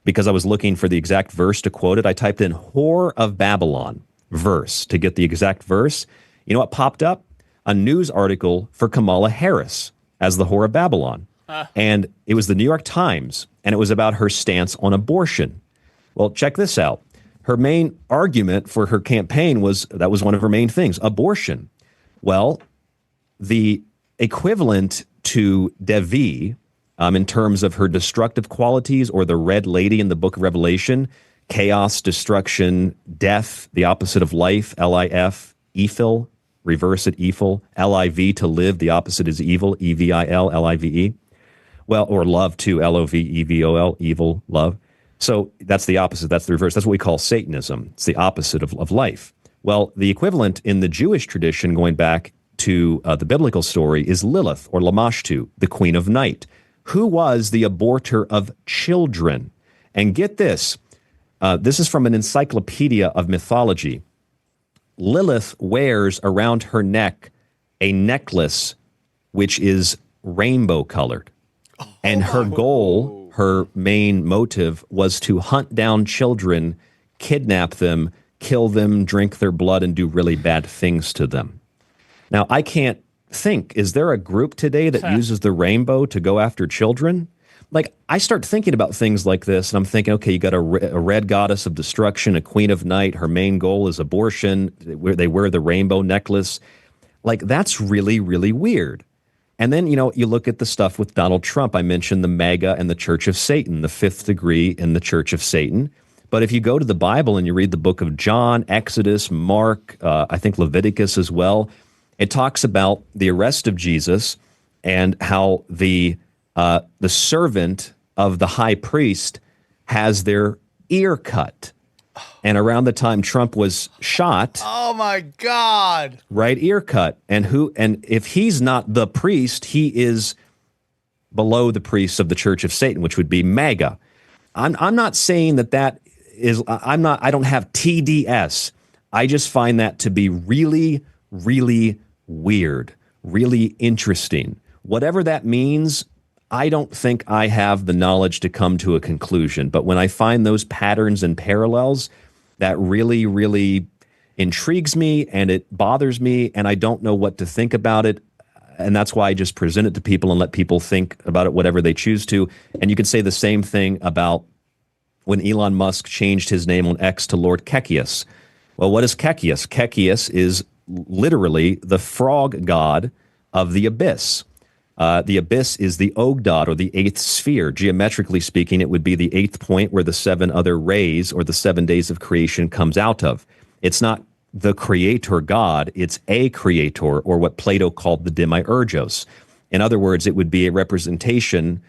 Speaker 7: because I was looking for the exact verse to quote it. I typed in whore of Babylon verse to get the exact verse. You know what popped up? A news article for Kamala Harris as the whore of Babylon. And it was the New York Times, and it was about her stance on abortion. Well, check this out. Her main argument for her campaign was one of her main things, abortion. Well, the equivalent to Devi, in terms of her destructive qualities, or the red lady in the book of Revelation, chaos, destruction, death, the opposite of life, L-I-F, Ephil, reverse it, Ephil, L-I-V, to live, the opposite is evil, E-V-I-L, L-I-V-E. Well, or love too, L-O-V-E-V-O-L, evil, love. So that's the opposite, that's the reverse. That's what we call Satanism. It's the opposite of life. Well, the equivalent in the Jewish tradition, going back to the biblical story, is Lilith, or Lamashtu, the queen of night, who was the aborter of children. And get this, this is from an encyclopedia of mythology. Lilith wears around her neck a necklace which is rainbow colored. And her goal, her main motive, was to hunt down children, kidnap them, kill them, drink their blood, and do really bad things to them. Now, I can't think, is there a group today that uses the rainbow to go after children? Like, I start thinking about things like this, and I'm thinking, okay, you got a red goddess of destruction, a queen of night. Her main goal is abortion. They wear the rainbow necklace. Like, that's really, really weird. And then, you look at the stuff with Donald Trump. I mentioned the MAGA and the Church of Satan, the fifth degree in the Church of Satan. But if you go to the Bible and you read the book of John, Exodus, Mark, I think Leviticus as well, it talks about the arrest of Jesus and how the servant of the high priest has their ear cut. And around the time Trump was shot,
Speaker 6: oh my God,
Speaker 7: right ear cut. And if he's not the priest, he is below the priests of the Church of Satan, which would be MAGA. I'm not saying that is, I don't have TDS. I just find that to be really, really weird, really interesting. Whatever that means, I don't think I have the knowledge to come to a conclusion. But when I find those patterns and parallels, that really, really intrigues me and it bothers me, and I don't know what to think about it. And that's why I just present it to people and let people think about it whatever they choose to. And you could say the same thing about when Elon Musk changed his name on X to Lord Kekius. Well, what is Kekius? Kekius is literally the frog god of the abyss. The abyss is the Ogdod, or the eighth sphere. Geometrically speaking, it would be the eighth point where the seven other rays, or the 7 days of creation, comes out of. It's not the creator god, it's a creator, or what Plato called the demiurgos. In other words, it would be a representation,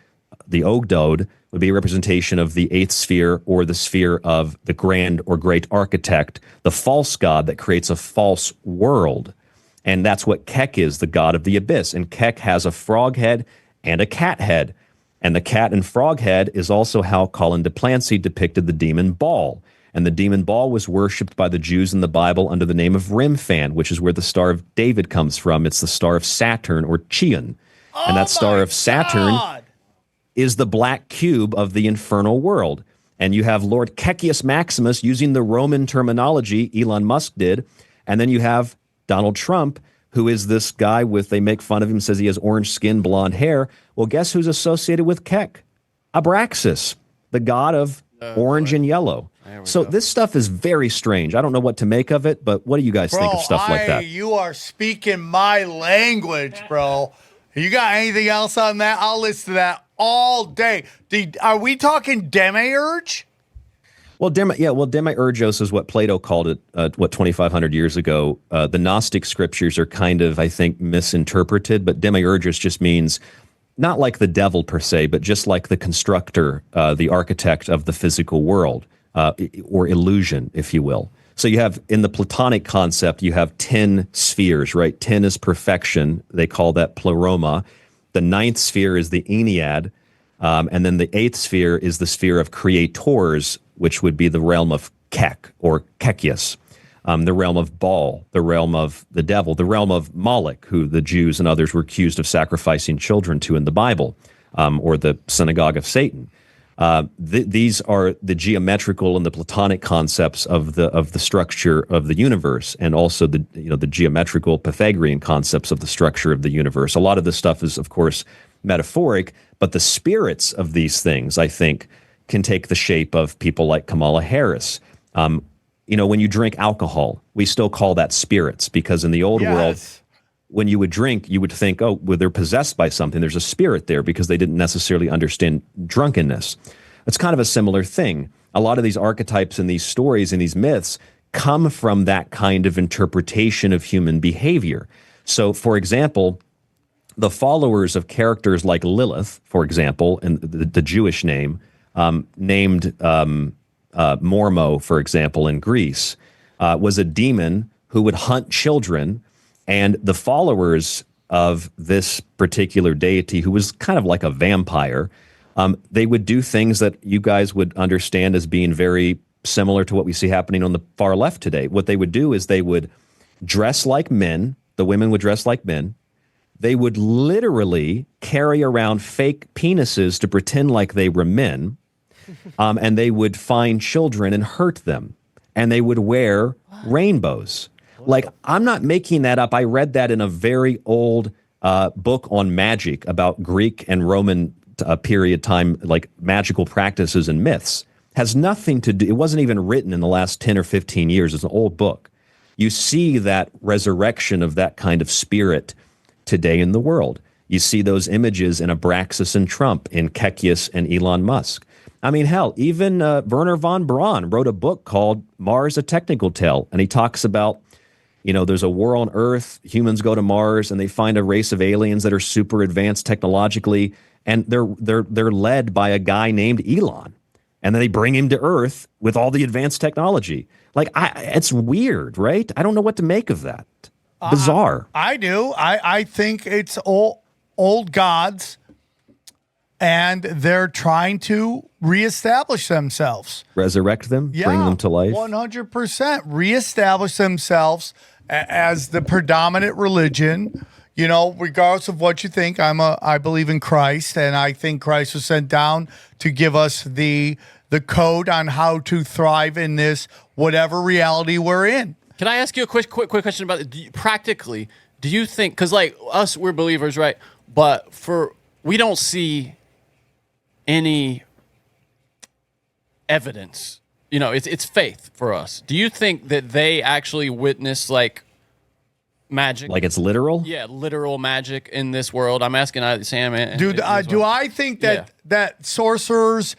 Speaker 7: the Ogdod would be a representation of the eighth sphere, or the sphere of the grand or great architect, the false god that creates a false world. And that's what KEKE is, the god of the abyss. And KEKE has a frog head and a cat head. And the cat and frog head is also how Colin de Plancy depicted the demon Baal. And the demon Baal was worshipped by the Jews in the Bible under the name of Remphan, which is where the Star of David comes from. It's the star of Saturn, or Chion. And that star of Saturn is the black cube of the infernal world. And you have Lord Kekius Maximus using the Roman terminology Elon Musk did. And then you have Donald Trump, who is this guy with, they make fun of him, says he has orange skin, blonde hair. Well, guess who's associated with KEKE? Abraxas, the god of orange and yellow. So this stuff is very strange. I don't know what to make of it, but what do you guys think of stuff like that?
Speaker 6: You are speaking my language, bro. You got anything else on that? I'll listen to that all day. Are we talking demiurge?
Speaker 7: Well, demiurgos is what Plato called it, 2,500 years ago. The Gnostic scriptures are kind of, I think, misinterpreted, but demiurgos just means not like the devil per se, but just like the constructor, the architect of the physical world, or illusion, if you will. So you have, in the Platonic concept, you have 10 spheres, right? 10 is perfection. They call that pleroma. The 9th sphere is the Ennead. And then the 8th sphere is the sphere of creators, which would be the realm of KEK, or Kekius, the realm of Baal, the realm of the devil, the realm of Moloch, who the Jews and others were accused of sacrificing children to in the Bible, or the synagogue of Satan. These are the geometrical and the Platonic concepts of the structure of the universe, and also the geometrical Pythagorean concepts of the structure of the universe. A lot of this stuff is, of course, metaphoric, but the spirits of these things, I think, can take the shape of people like Kamala Harris. When you drink alcohol, we still call that spirits, because in the old world, when you would drink, you would think, oh, well, they're possessed by something. There's a spirit there, because they didn't necessarily understand drunkenness. It's kind of a similar thing. A lot of these archetypes and these stories and these myths come from that kind of interpretation of human behavior. So, for example, the followers of characters like Lilith, for example, and the Jewish name, named Mormo, for example, in Greece, was a demon who would hunt children, and the followers of this particular deity, who was kind of like a vampire, they would do things that you guys would understand as being very similar to what we see happening on the far left today. What they would do is they would dress like men. The women would dress like men. They would literally carry around fake penises to pretend like they were men. And they would find children and hurt them. And they would wear rainbows. Like, I'm not making that up. I read that in a very old book on magic about Greek and Roman period time, like magical practices and myths. Has nothing to do, it wasn't even written in the last 10 or 15 years. It's an old book. You see that resurrection of that kind of spirit today in the world. You see those images in Abraxas and Trump, in Kekius and Elon Musk. I mean, hell, even Werner von Braun wrote a book called Mars, A Technical Tale, and he talks about, there's a war on Earth, humans go to Mars, and they find a race of aliens that are super advanced technologically, and they're led by a guy named Elon, and then they bring him to Earth with all the advanced technology. Like, it's weird, right? I don't know what to make of that. Bizarre.
Speaker 6: I do. I think it's old gods, and they're trying to reestablish themselves.
Speaker 7: Resurrect them?
Speaker 6: Yeah,
Speaker 7: bring them to life?
Speaker 6: 100%. Reestablish themselves as the predominant religion. Regardless of what you think, I believe in Christ, and I think Christ was sent down to give us the code on how to thrive in this whatever reality we're in.
Speaker 5: Can I ask you a quick question about it? Practically, do you think, because like us, we're believers, right? But we don't see any evidence. It's faith for us. Do you think that they actually witness like magic.
Speaker 7: Like it's literal?
Speaker 5: Yeah, literal magic in this world. I'm asking Sam.
Speaker 6: Dude, do I think that that sorcerers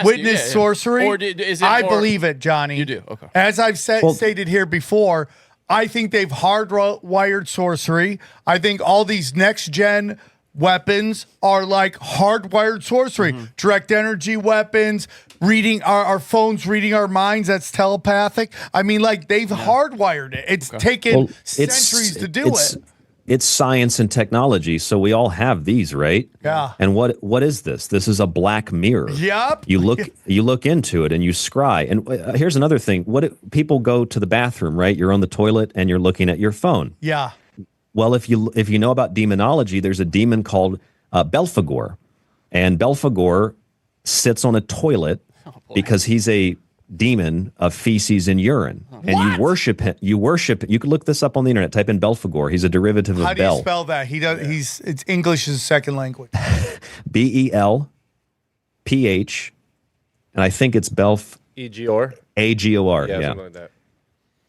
Speaker 6: witness sorcery?
Speaker 5: Or is it
Speaker 6: I
Speaker 5: more,
Speaker 6: believe it, Johnny.
Speaker 5: You do? Okay.
Speaker 6: As I've stated here before, I think they've hardwired sorcery. I think all these next-gen weapons are like hardwired sorcery. Direct energy weapons, reading our phones, reading our minds, that's telepathic. I mean, like, they've hardwired it. It's taken centuries to do it.
Speaker 7: It's science and technology, so we all have these, right?
Speaker 6: Yeah.
Speaker 7: And what is this? This is a black mirror.
Speaker 6: Yep.
Speaker 7: You look into it and you scry. And here's another thing. People go to the bathroom, right? You're on the toilet and you're looking at your phone.
Speaker 6: Yeah.
Speaker 7: Well, if you know about demonology, there's a demon called Belphegor, and Belphegor sits on a toilet because he's a demon of feces and urine, and you worship him. You can look this up on the internet. Type in Belphegor. He's a derivative of
Speaker 6: How do
Speaker 7: Bel.
Speaker 6: you spell that? It's English is a second language.
Speaker 7: Belphph, and I think it's Belf.
Speaker 8: Egor.
Speaker 7: Agor.
Speaker 8: Yeah,
Speaker 7: Yeah.
Speaker 8: something like that.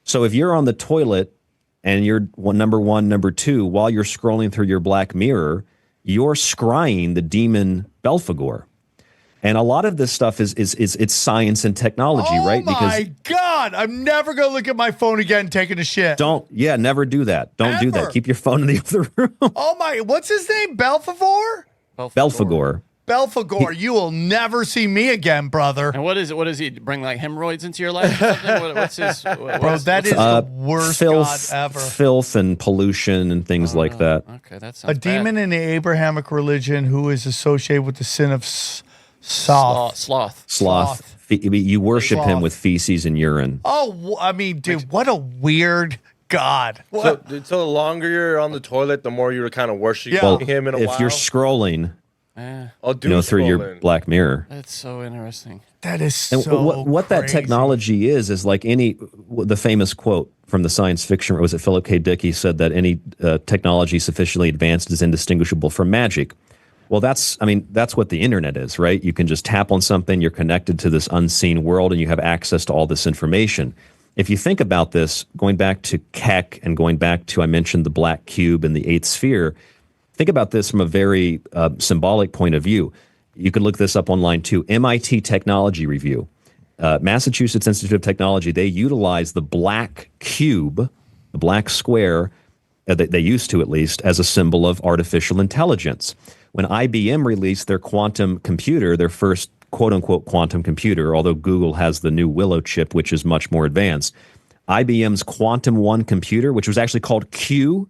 Speaker 7: So if you're on the toilet and you're number one, number two, while you're scrolling through your black mirror, you're scrying the demon Belphegor. And a lot of this stuff is it's science and technology, right?
Speaker 6: Oh my God. I'm never going to look at my phone again taking a shit.
Speaker 7: Never do that. Don't do that. Keep your phone in the other room.
Speaker 6: Oh my, what's his name? Belphegor?
Speaker 7: Belphegor.
Speaker 6: Belphegor, you will never see me again, brother.
Speaker 5: And what is it? What does he bring? Like hemorrhoids into your life? Or something? What's his?
Speaker 6: Bro, that is the worst god ever.
Speaker 7: Filth and pollution and things like that.
Speaker 5: Okay, that sounds
Speaker 6: A demon in the Abrahamic religion who is associated with the sin of sloth.
Speaker 7: You worship him with feces and urine.
Speaker 6: Oh, I mean, dude, what a weird god.
Speaker 8: So the longer you're on the toilet, the more you're kind of worshiping him in a while.
Speaker 7: If you're scrolling,
Speaker 8: through
Speaker 7: through your black mirror.
Speaker 5: That's so interesting.
Speaker 6: That is
Speaker 7: And
Speaker 6: so
Speaker 7: what that technology is like the famous quote from the science fiction, or was it Philip K. Dick? He said that any technology sufficiently advanced is indistinguishable from magic. Well, that's what the internet is, right? You can just tap on something, you're connected to this unseen world, and you have access to all this information. If you think about this, going back to KEKE and going back to, I mentioned the black cube and the eighth sphere, think about this from a very symbolic point of view. You could look this up online too. MIT Technology Review, Massachusetts Institute of Technology, they utilize the black cube, the black square, they used to at least, as a symbol of artificial intelligence. When IBM released their quantum computer, their first quote-unquote quantum computer, although Google has the new Willow chip, which is much more advanced, IBM's Quantum One computer, which was actually called Q,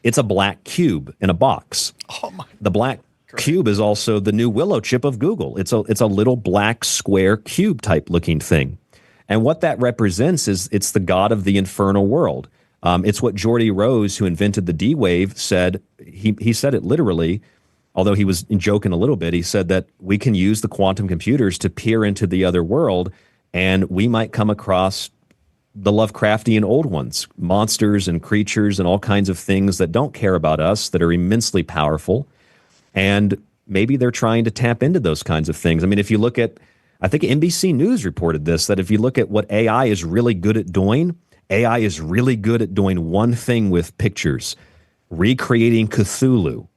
Speaker 7: it's a black cube in a box.
Speaker 6: Oh my!
Speaker 7: The black cube is also the new Willow chip of Google. It's a little black square cube type looking thing. And what that represents is it's the god of the infernal world. It's what Geordie Rose, who invented the D-Wave, said. He said it literally, although he was joking a little bit. He said that we can use the quantum computers to peer into the other world, and we might come across the Lovecraftian old ones, monsters and creatures and all kinds of things that don't care about us, that are immensely powerful. And maybe they're trying to tap into those kinds of things. I mean, if you look at, I think NBC News reported this, that if you look at what AI is really good at doing, AI is really good at doing one thing with pictures, recreating Cthulhu.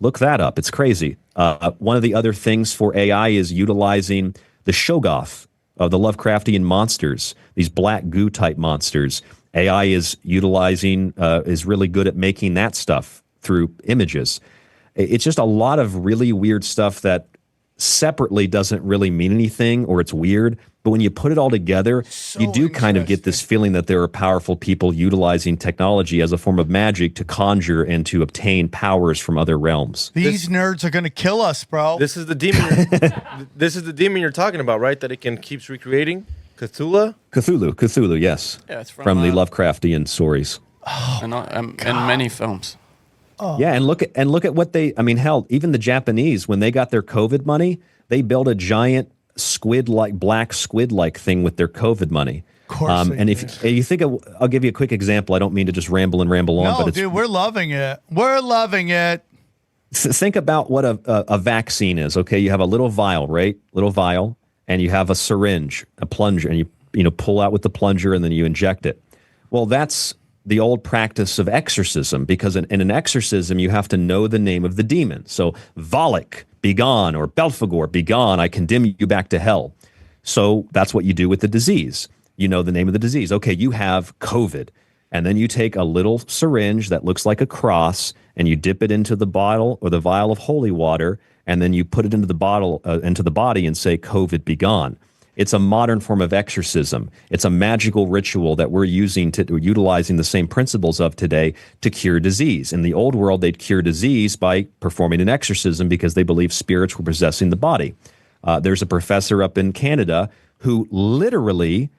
Speaker 7: Look that up. It's crazy. One of the other things for AI is utilizing the Shoggoth of the Lovecraftian monsters, these black goo type monsters. AI is utilizing, is really good at making that stuff through images. It's just a lot of really weird stuff that separately doesn't really mean anything, or it's weird. But when you put it all together, you do kind of get this feeling that there are powerful people utilizing technology as a form of magic to conjure and to obtain powers from other realms.
Speaker 6: These nerds are going to kill us, bro.
Speaker 8: This is the demon. This is the demon you're talking about, right? That it keeps recreating Cthulhu.
Speaker 7: Cthulhu, yes.
Speaker 5: Yeah, it's
Speaker 7: from the Lovecraftian stories.
Speaker 5: And many films.
Speaker 6: Oh.
Speaker 7: Yeah, and look at what they. I mean, hell, even the Japanese, when they got their COVID money, they built a giant black squid-like thing with their COVID money.
Speaker 6: Of course.
Speaker 7: And if you think, I'll give you a quick example. I don't mean to just ramble on,
Speaker 6: No,
Speaker 7: but
Speaker 6: dude, we're loving it. We're loving it.
Speaker 7: Think about what a vaccine is. Okay, you have a little vial, right? Little vial, and you have a syringe, a plunger, and you pull out with the plunger, and then you inject it. Well, that's the old practice of exorcism, because in an exorcism, you have to know the name of the demon. So, Valak, begone, or Belphegor, begone, I condemn you back to hell. So that's what you do with the disease. You know the name of the disease. Okay, you have COVID. And then you take a little syringe that looks like a cross, and you dip it into the bottle or the vial of holy water, and then you put it into the bottle, into the body, and say, COVID, begone. It's a modern form of exorcism. It's a magical ritual that we're utilizing the same principles of today to cure disease. In the old world, they'd cure disease by performing an exorcism because they believed spirits were possessing the body. There's a professor up in Canada who literally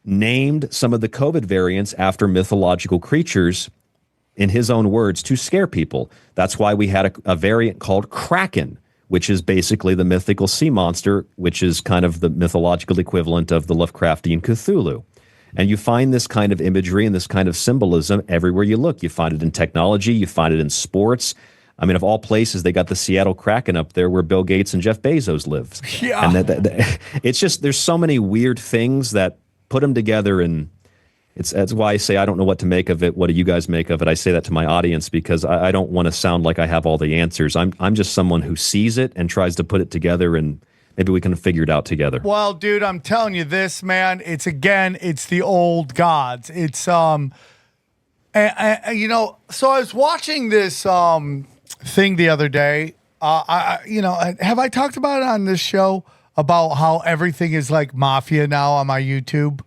Speaker 7: named some of the COVID variants after mythological creatures, in his own words, to scare people. That's why we had a variant called Kraken, which is basically the mythical sea monster, which is kind of the mythological equivalent of the Lovecraftian Cthulhu. And you find this kind of imagery and this kind of symbolism everywhere you look. You find it in technology, you find it in sports. I mean, of all places, they got the Seattle Kraken up there where Bill Gates and Jeff Bezos live.
Speaker 6: Yeah.
Speaker 7: And it's just, there's so many weird things that put them together, and that's why I say I don't know what to make of it. What do you guys make of it? I say that to my audience because I don't want to sound like I have all the answers. I'm just someone who sees it and tries to put it together, and maybe we can figure it out together.
Speaker 6: Well, dude, I'm telling you this, man. It's the old gods. It's so I was watching this thing the other day. Have I talked about it on this show about how everything is like mafia now on my YouTube?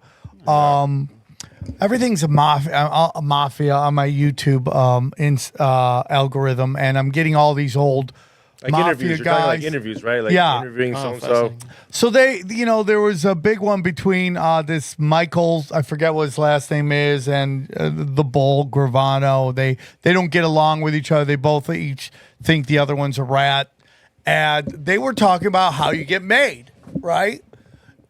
Speaker 6: Everything's a mafia on my YouTube algorithm, and I'm getting all these old
Speaker 8: like
Speaker 6: mafia
Speaker 8: interviews. You're
Speaker 6: guys.
Speaker 8: talking like interviews, right? Like
Speaker 6: Yeah.
Speaker 8: interviewing so-and-so.
Speaker 6: So they, there was a big one between this Michael, I forget what his last name is, and the Bull Gravano. They don't get along with each other. They both each think the other one's a rat, and they were talking about how you get made, right?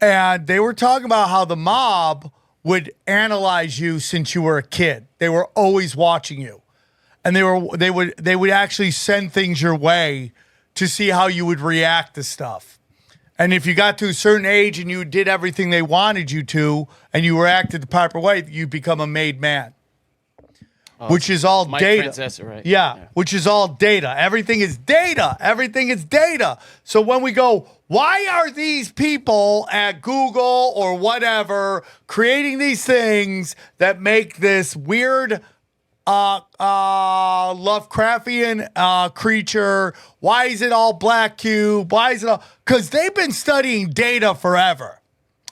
Speaker 6: And they were talking about how the mob would analyze you since you were a kid. They were always watching you. And they would actually send things your way to see how you would react to stuff. And if you got to a certain age and you did everything they wanted you to, and you reacted the proper way, you become a made man. Which is all
Speaker 5: Mike
Speaker 6: data.
Speaker 5: Francesa, right?
Speaker 6: Yeah, which is all data. Everything is data. Everything is data. So when we go, why are these people at Google or whatever creating these things that make this weird Lovecraftian creature? Why is it all black cube? Why is it all? Because they've been studying data forever.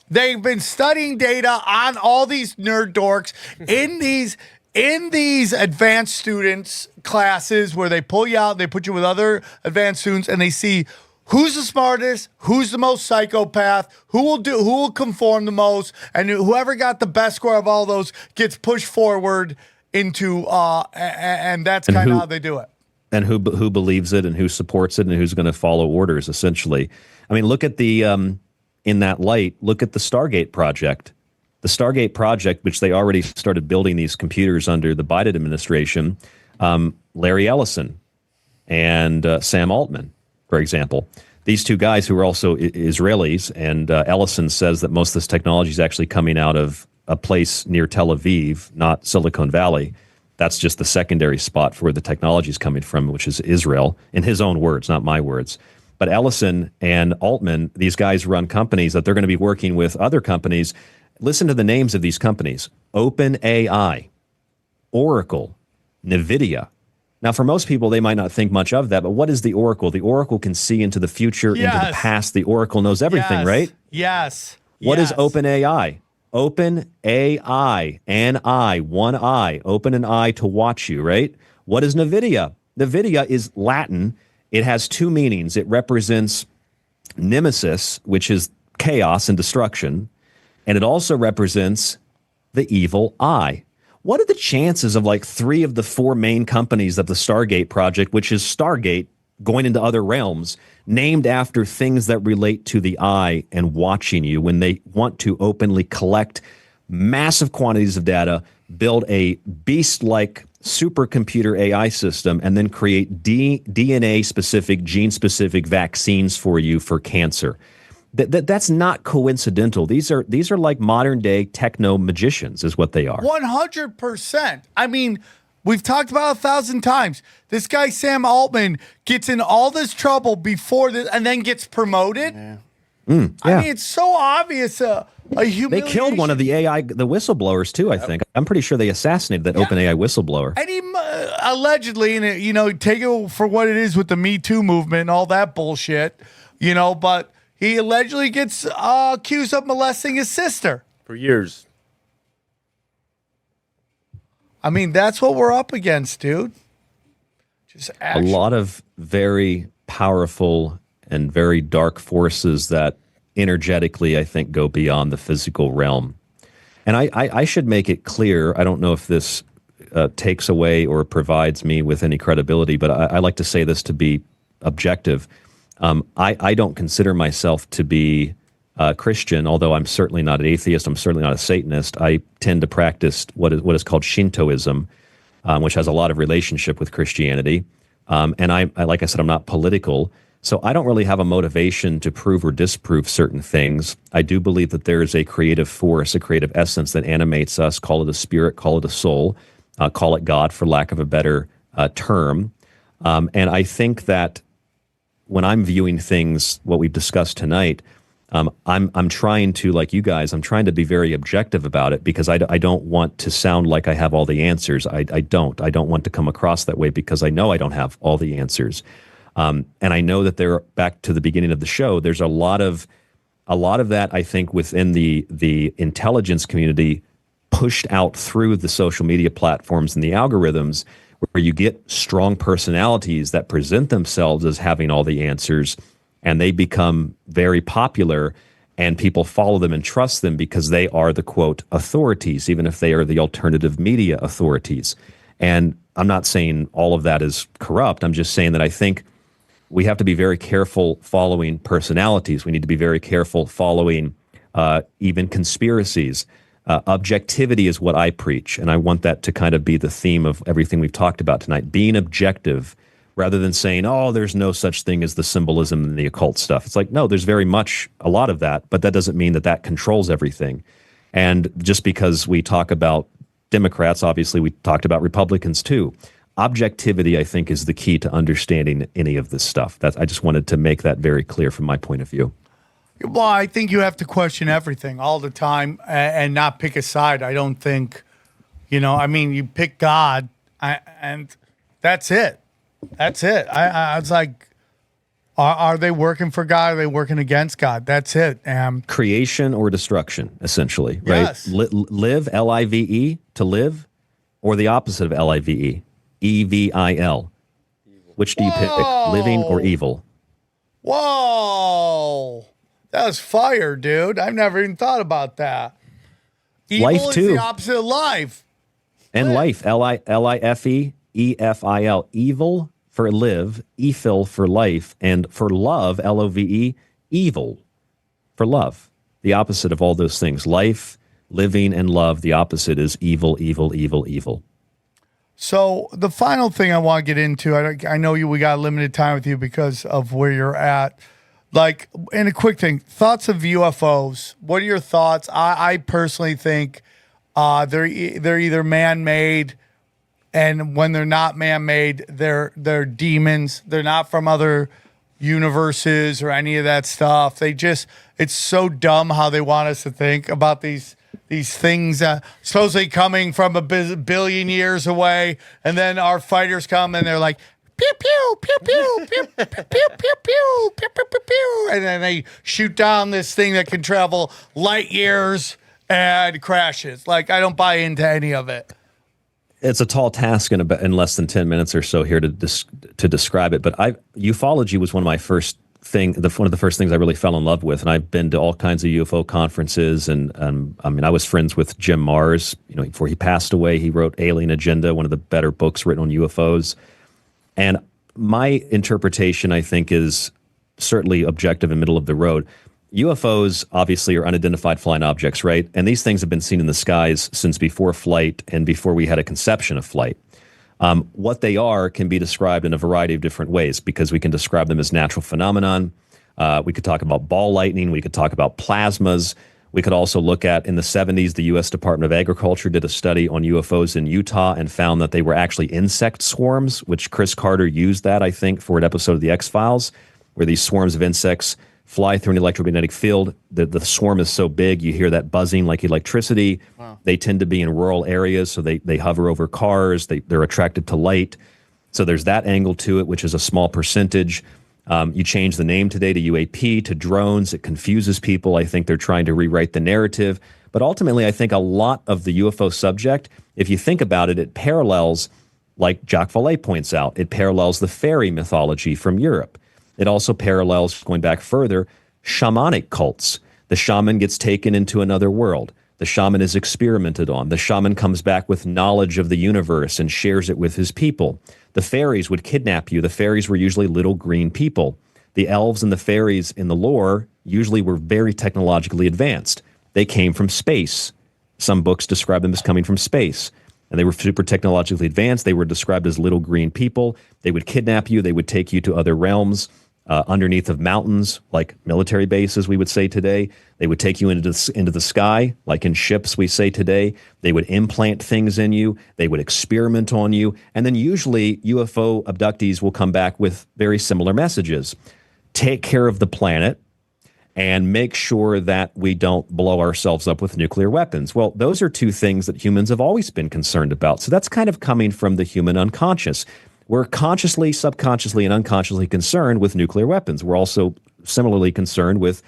Speaker 6: They've been studying data on all these nerd dorks in these advanced students classes where they pull you out, they put you with other advanced students, and they see who's the smartest, who's the most psychopath, who will conform the most, and whoever got the best score of all those gets pushed forward into and that's kind of how they do it.
Speaker 7: And who believes it, and who supports it, and who's going to follow orders, essentially. I mean, look at the in that light, look at the Stargate project. The Stargate project, which they already started building these computers under the Biden administration, Larry Ellison and Sam Altman, for example. These two guys who are also Israelis, and Ellison says that most of this technology is actually coming out of a place near Tel Aviv, not Silicon Valley. That's just the secondary spot for where the technology is coming from, which is Israel, in his own words, not my words. But Ellison and Altman, these guys run companies that they're going to be working with other companies. Listen to the names of these companies: OpenAI, Oracle, NVIDIA. Now, for most people, they might not think much of that, but what is the Oracle? The Oracle can see into the future, into the past. The Oracle knows everything, right?
Speaker 6: Yes.
Speaker 7: What is OpenAI? OpenAI, an eye, one eye, open an eye to watch you, right? What is NVIDIA? NVIDIA is Latin. It has two meanings. It represents nemesis, which is chaos and destruction, and it also represents the evil eye. What are the chances of like 3 of the 4 main companies of the Stargate project, which is Stargate, going into other realms, named after things that relate to the eye and watching you when they want to openly collect massive quantities of data, build a beast-like supercomputer AI system, and then create DNA-specific, gene-specific vaccines for you for cancer? That's not coincidental. These are like modern day techno magicians, is what they are.
Speaker 6: 100%. I mean, we've talked about 1,000 times. This guy Sam Altman gets in all this trouble before this, and then gets promoted.
Speaker 7: Yeah.
Speaker 6: I mean, it's so obvious. A humiliation.
Speaker 7: They killed one of the whistleblowers too. I think I'm pretty sure they assassinated that OpenAI whistleblower.
Speaker 6: And he allegedly, and take it for what it is with the Me Too movement and all that bullshit, but. He allegedly gets accused of molesting his sister.
Speaker 8: For years.
Speaker 6: I mean, that's what we're up against, dude. Just
Speaker 7: a lot of very powerful and very dark forces that energetically, I think, go beyond the physical realm. And I should make it clear, I don't know if this takes away or provides me with any credibility, but I like to say this to be objective. I don't consider myself to be Christian, although I'm certainly not an atheist. I'm certainly not a Satanist. I tend to practice what is called Shintoism, which has a lot of relationship with Christianity. And I, like I said, I'm not political. So I don't really have a motivation to prove or disprove certain things. I do believe that there is a creative force, a creative essence that animates us. Call it a spirit, call it a soul, call it God, for lack of a better term. And I think that when I'm viewing things, what we've discussed tonight, I'm trying to, like you guys, I'm trying to be very objective about it, because I don't want to sound like I have all the answers. I don't want to come across that way, because I know I don't have all the answers. And I know that back to the beginning of the show, there's a lot of that, I think, within the intelligence community, pushed out through the social media platforms and the algorithms, where you get strong personalities that present themselves as having all the answers, and they become very popular, and people follow them and trust them because they are the, quote, authorities, even if they are the alternative media authorities. And I'm not saying all of that is corrupt. I'm just saying that I think we have to be very careful following personalities. We need to be very careful following even conspiracies. Objectivity is what I preach, and I want that to kind of be the theme of everything we've talked about tonight. Being objective, rather than saying, oh, there's no such thing as the symbolism and the occult stuff. It's like, no, there's very much a lot of that, but that doesn't mean that controls everything. And just because we talk about Democrats, obviously we talked about Republicans too. Objectivity, I think, is the key to understanding any of this stuff. I just wanted to make that very clear from my point of view.
Speaker 6: Well, I think you have to question everything all the time and not pick a side. I don't think, you pick God and that's it. That's it. I was like, are they working for God? Are they working against God? That's it.
Speaker 7: Creation or destruction, essentially, right?
Speaker 6: Yes.
Speaker 7: Live, L-I-V-E, to live, or the opposite of L-I-V-E, E-V-I-L. Which do you pick, living or evil?
Speaker 6: Whoa. That was fire, dude. I've never even thought about that. Evil
Speaker 7: life, too.
Speaker 6: Is the opposite of life.
Speaker 7: And life, L-I-F-E, E-F-I-L. Evil for live, ephil for life, and for love, L-O-V-E, evil for love. The opposite of all those things. Life, living, and love, the opposite is evil, evil, evil, evil.
Speaker 6: So the final thing I want to get into, I know we got limited time with you because of where you're at. Like, in a quick thing, thoughts of UFOs. What are your thoughts? I personally think they're either man-made, and when they're not man-made, they're demons. They're not from other universes or any of that stuff. It's so dumb how they want us to think about these things supposedly coming from a billion years away, and then our fighters come and they're like, pew, pew, pew, pew, pew, pew, pew, pew, pew, pew, pew, pew, pew. And then they shoot down this thing that can travel light years and crashes. Like, I don't buy into any of it.
Speaker 7: It's a tall task in less than 10 minutes or so here to describe it. But ufology was one of my first one of the first things I really fell in love with. And I've been to all kinds of UFO conferences. And I was friends with Jim Mars. Before he passed away, he wrote Alien Agenda, one of the better books written on UFOs. And my interpretation, I think, is certainly objective and middle of the road. UFOs obviously are unidentified flying objects, right? And these things have been seen in the skies since before flight and before we had a conception of flight. What they are can be described in a variety of different ways, because we can describe them as natural phenomenon. We could talk about ball lightning. We could talk about plasmas. We could also look at, in the 70s, the U.S. Department of Agriculture did a study on UFOs in Utah and found that they were actually insect swarms, which Chris Carter used that, I think, for an episode of The X-Files, where these swarms of insects fly through an electromagnetic field. The swarm is so big, you hear that buzzing like electricity. Wow. They tend to be in rural areas, so they hover over cars. They're attracted to light. So there's that angle to it, which is a small percentage. You change the name today to UAP, to drones. It confuses people. I think they're trying to rewrite the narrative. But ultimately, I think a lot of the UFO subject, if you think about it, it parallels, like Jacques Vallée points out, it parallels the fairy mythology from Europe. It also parallels, going back further, shamanic cults. The shaman gets taken into another world. The shaman is experimented on. The shaman comes back with knowledge of the universe and shares it with his people. The fairies would kidnap you. The fairies were usually little green people. The elves and the fairies in the lore usually were very technologically advanced. They came from space. Some books describe them as coming from space. And they were super technologically advanced. They were described as little green people. They would kidnap you. They would take you to other realms. Underneath of mountains, like military bases, we would say today. They would take you into the sky, like in ships, we say today. They would implant things in you. They would experiment on you. And then usually UFO abductees will come back with very similar messages. Take care of the planet and make sure that we don't blow ourselves up with nuclear weapons. Well, those are two things that humans have always been concerned about. So that's kind of coming from the human unconscious. We're consciously, subconsciously, and unconsciously concerned with nuclear weapons. We're also similarly concerned with,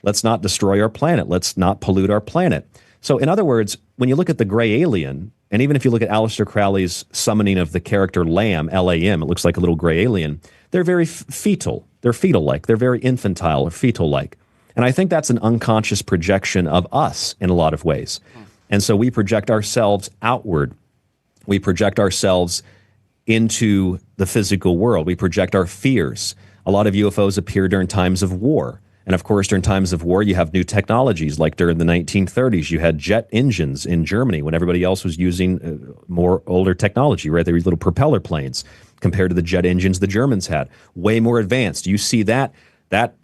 Speaker 7: let's not destroy our planet. Let's not pollute our planet. So in other words, when you look at the gray alien, and even if you look at Aleister Crowley's summoning of the character Lamb, L-A-M, it looks like a little gray alien, they're very fetal. They're fetal-like. They're very infantile or fetal-like. And I think that's an unconscious projection of us in a lot of ways. And so we project ourselves outward. We project ourselves into the physical world. We project our fears. A lot of UFOs appear during times of war. And of course, during times of war, you have new technologies. Like during the 1930s, you had jet engines in Germany when everybody else was using more older technology, right? They were little propeller planes compared to the jet engines the Germans had. Way more advanced. You see that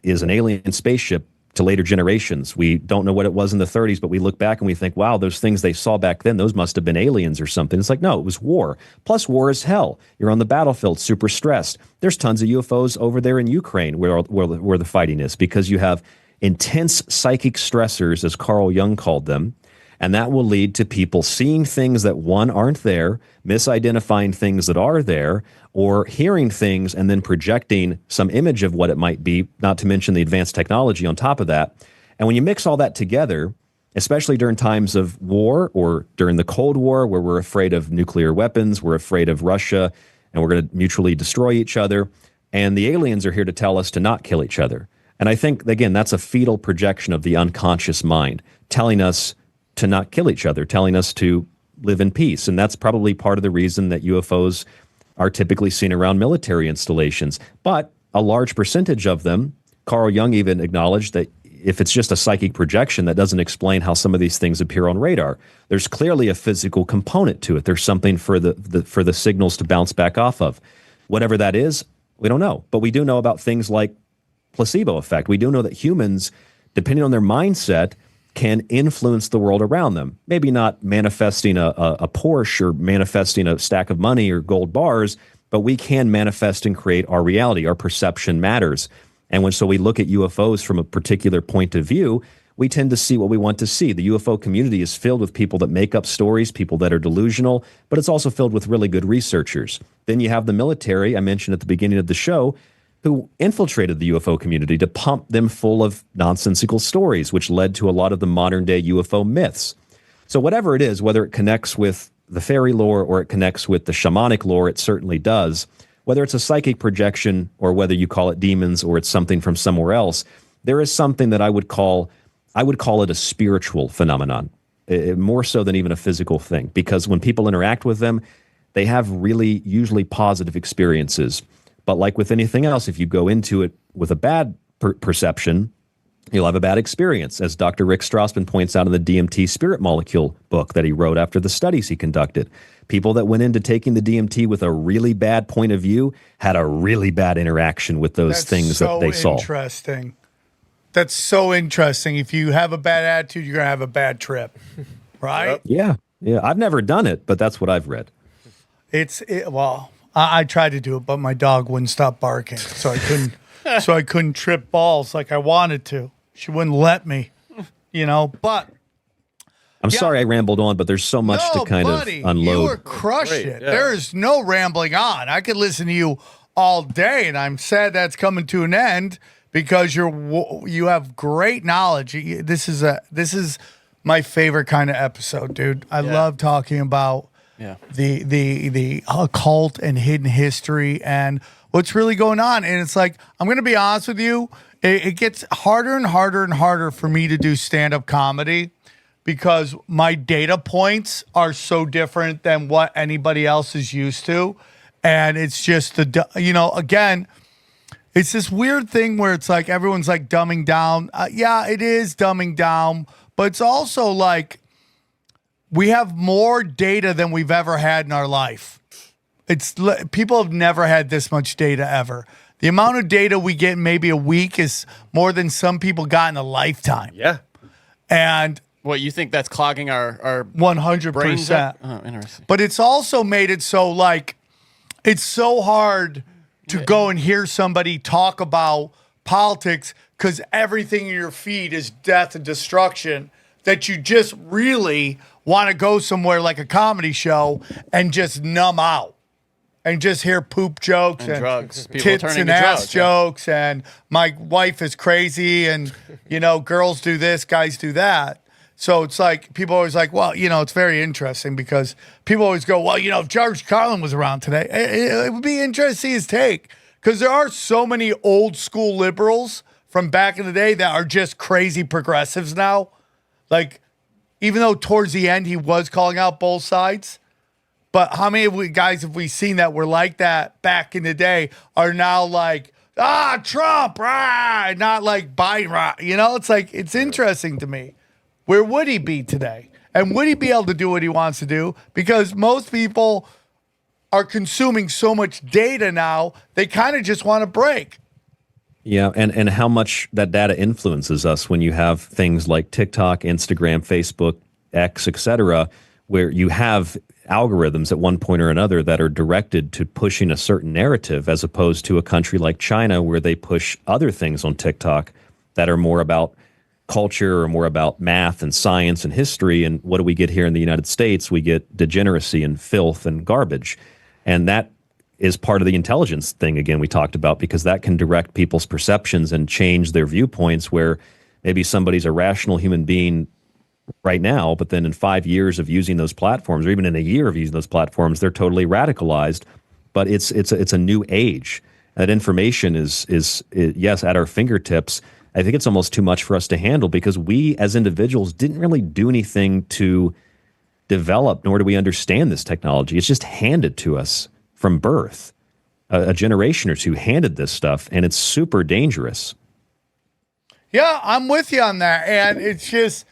Speaker 7: is an alien spaceship to later generations. We don't know what it was in the 30s, but we look back and we think, wow, those things they saw back then, those must have been aliens or something. It's like, no, it was war. Plus, war is hell. You're on the battlefield, super stressed. There's tons of UFOs over there in Ukraine where the fighting is, because you have intense psychic stressors, as Carl Jung called them, and that will lead to people seeing things that, one, aren't there, misidentifying things that are there, or hearing things and then projecting some image of what it might be, not to mention the advanced technology on top of that. And when you mix all that together, especially during times of war or during the Cold War, where we're afraid of nuclear weapons, we're afraid of Russia, and we're going to mutually destroy each other, and the aliens are here to tell us to not kill each other. And I think, again, that's a fetal projection of the unconscious mind, telling us to not kill each other, telling us to live in peace. And that's probably part of the reason that UFOs are typically seen around military installations. But a large percentage of them, Carl Jung even acknowledged that if it's just a psychic projection, that doesn't explain how some of these things appear on radar. There's clearly a physical component to it. There's something for the signals to bounce back off of. Whatever that is, we don't know. But we do know about things like placebo effect. We do know that humans, depending on their mindset, can influence the world around them. Maybe not manifesting a Porsche or manifesting a stack of money or gold bars, but we can manifest and create our reality. Our perception matters. And so we look at UFOs from a particular point of view, we tend to see what we want to see. The UFO community is filled with people that make up stories, people that are delusional, but it's also filled with really good researchers. Then you have the military, I mentioned at the beginning of the show, who infiltrated the UFO community to pump them full of nonsensical stories, which led to a lot of the modern-day UFO myths. So whatever it is, whether it connects with the fairy lore or it connects with the shamanic lore, it certainly does. Whether it's a psychic projection or whether you call it demons or it's something from somewhere else, there is something that I would call it a spiritual phenomenon, more so than even a physical thing, because when people interact with them, they have really usually positive experiences. But like with anything else, if you go into it with a bad perception, You'll have a bad experience, as Dr. Rick Strassman points out in the DMT spirit molecule book that he wrote after the studies he conducted. People that went into taking the DMT with a really bad point of view had a really bad interaction with those things that they saw.
Speaker 6: Interesting. That's so interesting. If you have a bad attitude, you're going to have a bad trip, right?
Speaker 7: Yeah. I've never done it, but that's what I've read.
Speaker 6: Well, I tried to do it, but my dog wouldn't stop barking, so I couldn't. So I couldn't trip balls like I wanted to. She wouldn't let me, But
Speaker 7: I'm sorry I rambled on, but there's so much to kind of unload.
Speaker 6: You were crushing it. Yeah. There is no rambling on. I could listen to you all day, and I'm sad that's coming to an end because you have great knowledge. This is my favorite kind of episode, dude. I love talking about the occult and hidden history and what's really going on. And it's like, I'm going to be honest with you, it gets harder and harder and harder for me to do stand-up comedy because my data points are so different than what anybody else is used to. And it's just again, it's this weird thing where it's like everyone's like dumbing down. Yeah, it is dumbing down, but it's also like we have more data than we've ever had in our life. People have never had this much data ever. The amount of data we get in maybe a week is more than some people got in a lifetime.
Speaker 8: Yeah.
Speaker 6: And
Speaker 5: what, you think that's clogging our
Speaker 6: 100%.
Speaker 5: Oh, interesting.
Speaker 6: But it's also made it so like it's so hard to go and hear somebody talk about politics because everything in your feed is death and destruction that you just really want to go somewhere like a comedy show and just numb out. And just hear poop jokes and
Speaker 5: drugs. People
Speaker 6: tits
Speaker 5: turning
Speaker 6: and
Speaker 5: to
Speaker 6: ass
Speaker 5: drugs,
Speaker 6: jokes and my wife is crazy and, girls do this, guys do that. So it's like, people always like, well, it's very interesting because people always go, well, if George Carlin was around today, it would be interesting to see his take. Because there are so many old school liberals from back in the day that are just crazy progressives now. Like, even though towards the end he was calling out both sides, but how many guys have we seen that were like that back in the day are now like, Trump, not like Biden, It's like, it's interesting to me. Where would he be today? And would he be able to do what he wants to do? Because most people are consuming so much data now, they kind of just want to break.
Speaker 7: Yeah, and how much that data influences us when you have things like TikTok, Instagram, Facebook, X, etc., where you have algorithms at one point or another that are directed to pushing a certain narrative as opposed to a country like China where they push other things on TikTok that are more about culture or more about math and science and history. And what do we get here in the United States? We get degeneracy and filth and garbage. And that is part of the intelligence thing, again, we talked about, because that can direct people's perceptions and change their viewpoints where maybe somebody's a rational human being right now, but then in 5 years of using those platforms, or even in a year of using those platforms, they're totally radicalized. But it's a new age. That information is yes, at our fingertips. I think it's almost too much for us to handle because we as individuals didn't really do anything to develop, nor do we understand this technology. It's just handed to us from birth. A generation or two handed this stuff, and it's super dangerous.
Speaker 6: Yeah, I'm with you on that. And it's just,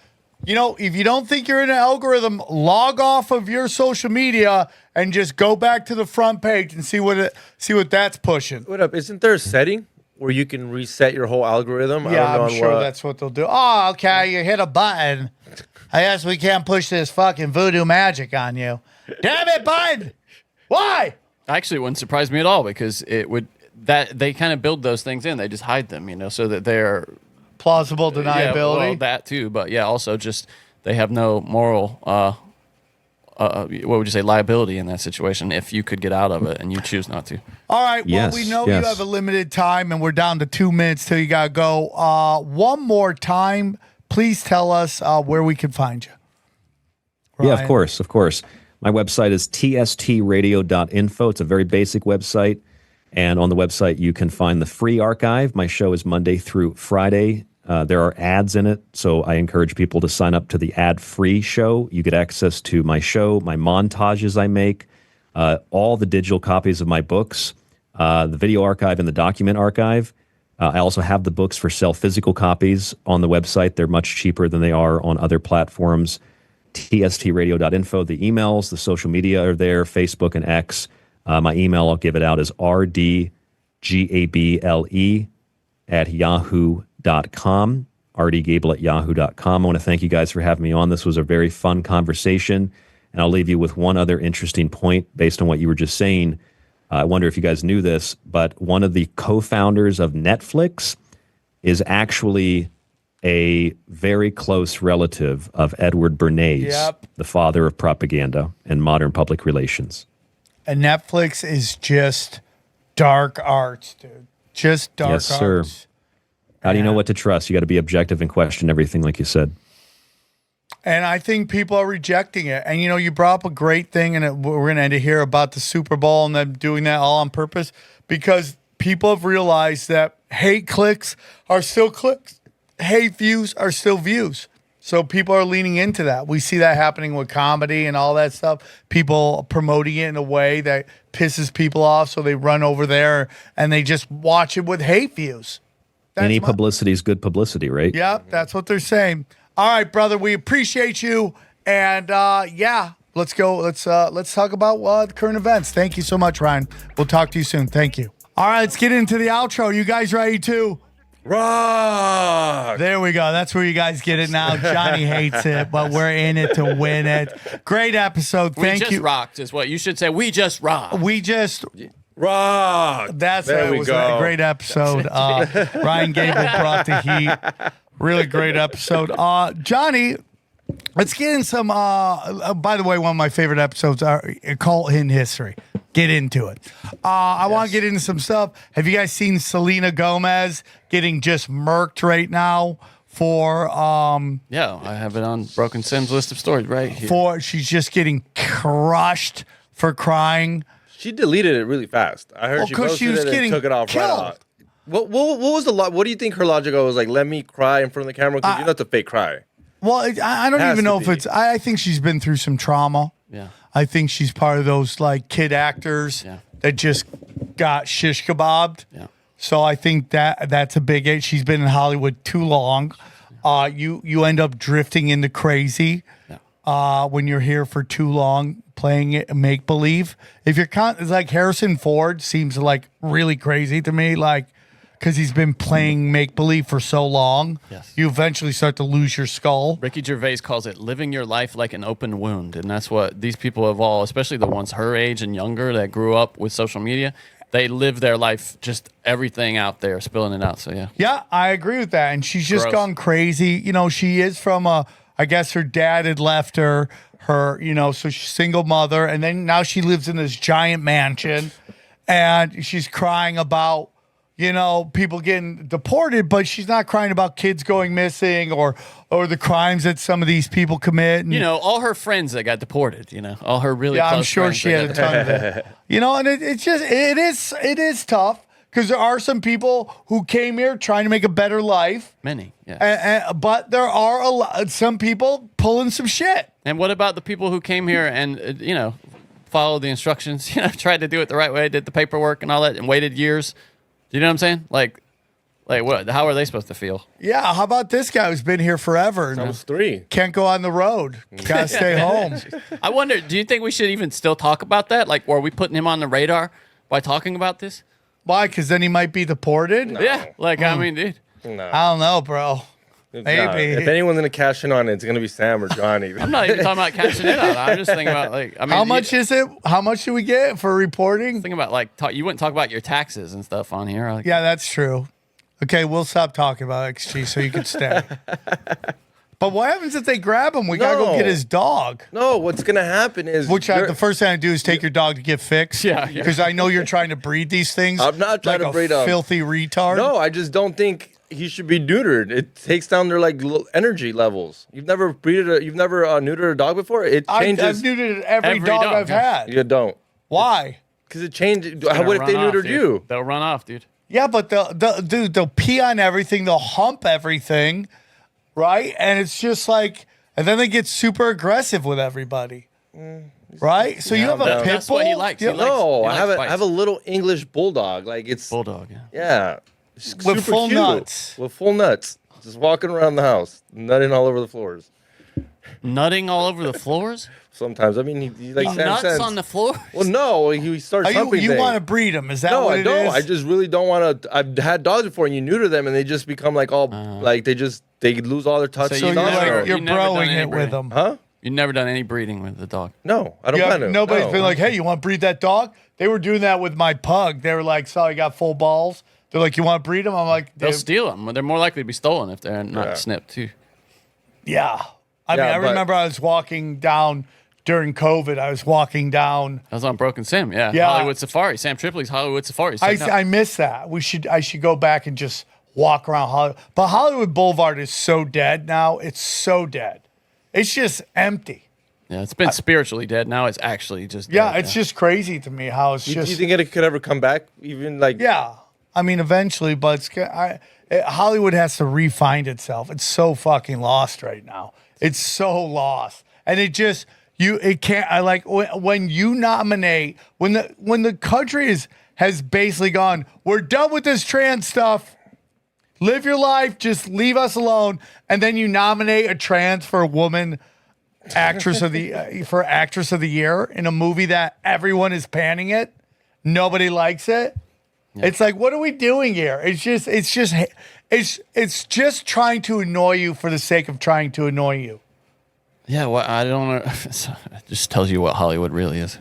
Speaker 6: if you don't think you're in an algorithm, log off of your social media and just go back to the front page and see what that's pushing.
Speaker 8: What up? Isn't there a setting where you can reset your whole algorithm?
Speaker 6: Yeah, I'm sure that's what they'll do. Oh, okay, you hit a button. I guess we can't push this fucking voodoo magic on you. Damn it, bud! Why?
Speaker 5: Actually, it wouldn't surprise me at all because they kind of build those things in. They just hide them, so that they're
Speaker 6: plausible deniability.
Speaker 5: Yeah, well, that too, but yeah, also just they have no moral, what would you say, liability in that situation if you could get out of it and you choose not to.
Speaker 6: All right, well, we know you have a limited time and we're down to 2 minutes till you got to go. One more time, please tell us where we can find you. Ryan.
Speaker 7: Yeah, of course. My website is tstradio.info. It's a very basic website. And on the website, you can find the free archive. My show is Monday through Friday. There are ads in it, so I encourage people to sign up to the ad-free show. You get access to my show, my montages I make, all the digital copies of my books, the video archive and the document archive. I also have the books for sale, physical copies on the website. They're much cheaper than they are on other platforms. tstradio.info. The emails, the social media are there, Facebook and X. My email, I'll give it out, is rdgable@yahoo.com. rdgable@yahoo.com. I want to thank you guys for having me on. This was a very fun conversation. And I'll leave you with one other interesting point based on what you were just saying. I wonder if you guys knew this, but one of the co-founders of Netflix is actually a very close relative of Edward Bernays, the father of propaganda and modern public relations.
Speaker 6: And Netflix is just dark arts, dude. Just dark arts.
Speaker 7: Yes, sir. How do you know what to trust? You got to be objective and question everything, like you said.
Speaker 6: And I think people are rejecting it. And, you brought up a great thing, and we're going to end it here about the Super Bowl and them doing that all on purpose, because people have realized that hate clicks are still clicks. Hate views are still views. So people are leaning into that. We see that happening with comedy and all that stuff. People promoting it in a way that pisses people off, so they run over there and they just watch it with hate views.
Speaker 7: Any publicity is good publicity, right?
Speaker 6: Yep, that's what they're saying. All right, brother, we appreciate you, and let's go. Let's talk about the current events. Thank you so much, Ryan. We'll talk to you soon. Thank you. All right, let's get into the outro. You guys ready to
Speaker 8: rock?
Speaker 6: There we go. That's where you guys get it now. Johnny hates it, but we're in it to win it. Great episode. Thank you.
Speaker 5: We just rocked is what you should say. We just rocked.
Speaker 6: We just
Speaker 8: rock.
Speaker 6: That's there right. It was a great episode. Ryan Gable brought the heat. Really great episode. Johnny, let's get in some, by the way, one of my favorite episodes are Occult in History. Get into it. I want to get into some stuff. Have you guys seen Selena Gomez getting just murked right now for...
Speaker 5: yeah, I have it on Broken Sims list of stories right here.
Speaker 6: She's just getting crushed for crying.
Speaker 8: She deleted it really fast. I heard she posted it and took it off right off. What was the what do you think her logic was? Like, let me cry in front of the camera because you're not the fake cry.
Speaker 6: Well, I don't even know if it's. I think she's been through some trauma.
Speaker 5: Yeah,
Speaker 6: I think she's part of those like kid actors that just got shish kebabbed.
Speaker 5: Yeah.
Speaker 6: So I think that's a big age. She's been in Hollywood too long. You end up drifting into crazy when you're here for too long playing it make believe. If you're it's like Harrison Ford seems like really crazy to me, like. Because he's been playing make-believe for so long, you eventually start to lose your skull.
Speaker 5: Ricky Gervais calls it living your life like an open wound. And that's what these people have all, especially the ones her age and younger that grew up with social media, they live their life just everything out there, spilling it out. So, yeah.
Speaker 6: Yeah, I agree with that. And she's just gone crazy. She is from I guess her dad had left her, so she's a single mother. And then now she lives in this giant mansion. And she's crying about... people getting deported, but she's not crying about kids going missing or the crimes that some of these people commit. And,
Speaker 5: all her friends that got deported, all her really close
Speaker 6: I'm sure
Speaker 5: friends
Speaker 6: she had a ton of it. And it is tough because there are some people who came here trying to make a better life.
Speaker 5: Many, yeah.
Speaker 6: But there are some people pulling some shit.
Speaker 5: And what about the people who came here and, followed the instructions, tried to do it the right way, did the paperwork and all that, and waited years? You know what I'm saying? Like what? How are they supposed to feel?
Speaker 6: Yeah. How about this guy who's been here forever? And
Speaker 8: almost 3.
Speaker 6: Can't go on the road. Gotta stay home.
Speaker 5: I wonder, do you think we should even still talk about that? Like, are we putting him on the radar by talking about this?
Speaker 6: Why? Because then he might be deported?
Speaker 5: No. Yeah. I mean, dude.
Speaker 8: No.
Speaker 6: I don't know, bro. Maybe.
Speaker 8: If anyone's going to cash in on it, it's going to be Sam or Johnny.
Speaker 5: I'm not even talking about cashing in on it. I'm just thinking about,
Speaker 6: how much is it? How much do we get for reporting?
Speaker 5: Thinking about, you wouldn't talk about your taxes and stuff on here.
Speaker 6: Yeah, that's true. Okay, we'll stop talking about XG so you can stay. But what happens if they grab him? We got to go get his dog.
Speaker 8: No, what's going to happen is...
Speaker 6: the first thing I do is take your dog to get fixed.
Speaker 5: Yeah.
Speaker 6: Because I know you're trying to breed these things.
Speaker 8: I'm not trying to breed them.
Speaker 6: Filthy retard.
Speaker 8: No, I just don't think... he should be neutered. It takes down their energy levels. You've never neutered a dog before. It changes.
Speaker 6: I've neutered every dog I've had.
Speaker 8: You don't.
Speaker 6: Why?
Speaker 8: Because it changed. What if they neutered you?
Speaker 5: They'll run off, dude.
Speaker 6: Yeah, but they'll pee on everything. They'll hump everything, right? And it's just like, and then they get super aggressive with everybody. Right? So you have a pit bull?
Speaker 5: That's what he likes.
Speaker 8: I have a little English bulldog. Like it's
Speaker 5: bulldog. Yeah.
Speaker 8: Yeah. Super
Speaker 6: full
Speaker 8: cute.
Speaker 6: nuts.
Speaker 8: With full nuts. Just walking around the house, nutting all over the floors.
Speaker 5: Nutting all over the floors?
Speaker 8: Sometimes. I mean, he like
Speaker 5: He
Speaker 8: Sam
Speaker 5: nuts
Speaker 8: says.
Speaker 5: on the floor?
Speaker 8: Well, no, he starts humping
Speaker 6: You
Speaker 8: things.
Speaker 6: want to breed them? Is that
Speaker 8: No,
Speaker 6: what
Speaker 8: I
Speaker 6: it
Speaker 8: don't.
Speaker 6: is?
Speaker 8: I just really don't want to. I've had dogs before, and you neuter them, and they just become like all like they lose all their touch.
Speaker 5: So
Speaker 6: So
Speaker 5: you
Speaker 6: you're
Speaker 5: never-
Speaker 6: like you're
Speaker 5: you never done
Speaker 6: broing
Speaker 5: any
Speaker 6: it with
Speaker 5: breeding?
Speaker 6: them.
Speaker 8: Huh?
Speaker 5: You've never done any breeding with the dog?
Speaker 8: No, I don't
Speaker 6: Yeah,
Speaker 8: plan to.
Speaker 6: nobody's
Speaker 8: No.
Speaker 6: been like, hey, you want to breed that dog? They were doing that with my pug. They were like, so I got full balls. They're like, you want to breed them? I'm like,
Speaker 5: They'll steal them. They're more likely to be stolen if they're not
Speaker 8: Yeah.
Speaker 5: snipped, too.
Speaker 6: yeah. I mean,
Speaker 8: Yeah,
Speaker 6: I
Speaker 8: but-
Speaker 6: remember I was walking down during COVID. I was walking down.
Speaker 5: That was on Broken Sim, yeah.
Speaker 6: Yeah.
Speaker 5: Hollywood Safari. Sam Tripoli's Hollywood Safari.
Speaker 6: I miss that. I should go back and just walk around Hollywood. But Hollywood Boulevard is so dead now. It's so dead. It's just empty.
Speaker 5: Yeah, it's been spiritually dead. Now it's actually just
Speaker 6: Yeah,
Speaker 5: dead,
Speaker 6: it's just crazy to me how it's
Speaker 8: Do
Speaker 6: just.
Speaker 8: you think it could ever come back? Even like
Speaker 6: Yeah, I mean, eventually, but Hollywood has to re-find itself. It's so fucking lost right now. It's so lost, and it just it can't. I like when you nominate when the country has basically gone. We're done with this trans stuff. Live your life. Just leave us alone. And then you nominate a trans for a woman actress of the for actress of the year in a movie that everyone is panning it. Nobody likes it. Yeah. It's like, what are we doing here? It's just trying to annoy you for the sake of trying to annoy you.
Speaker 5: Yeah, well, I don't know. It just tells you what Hollywood really is.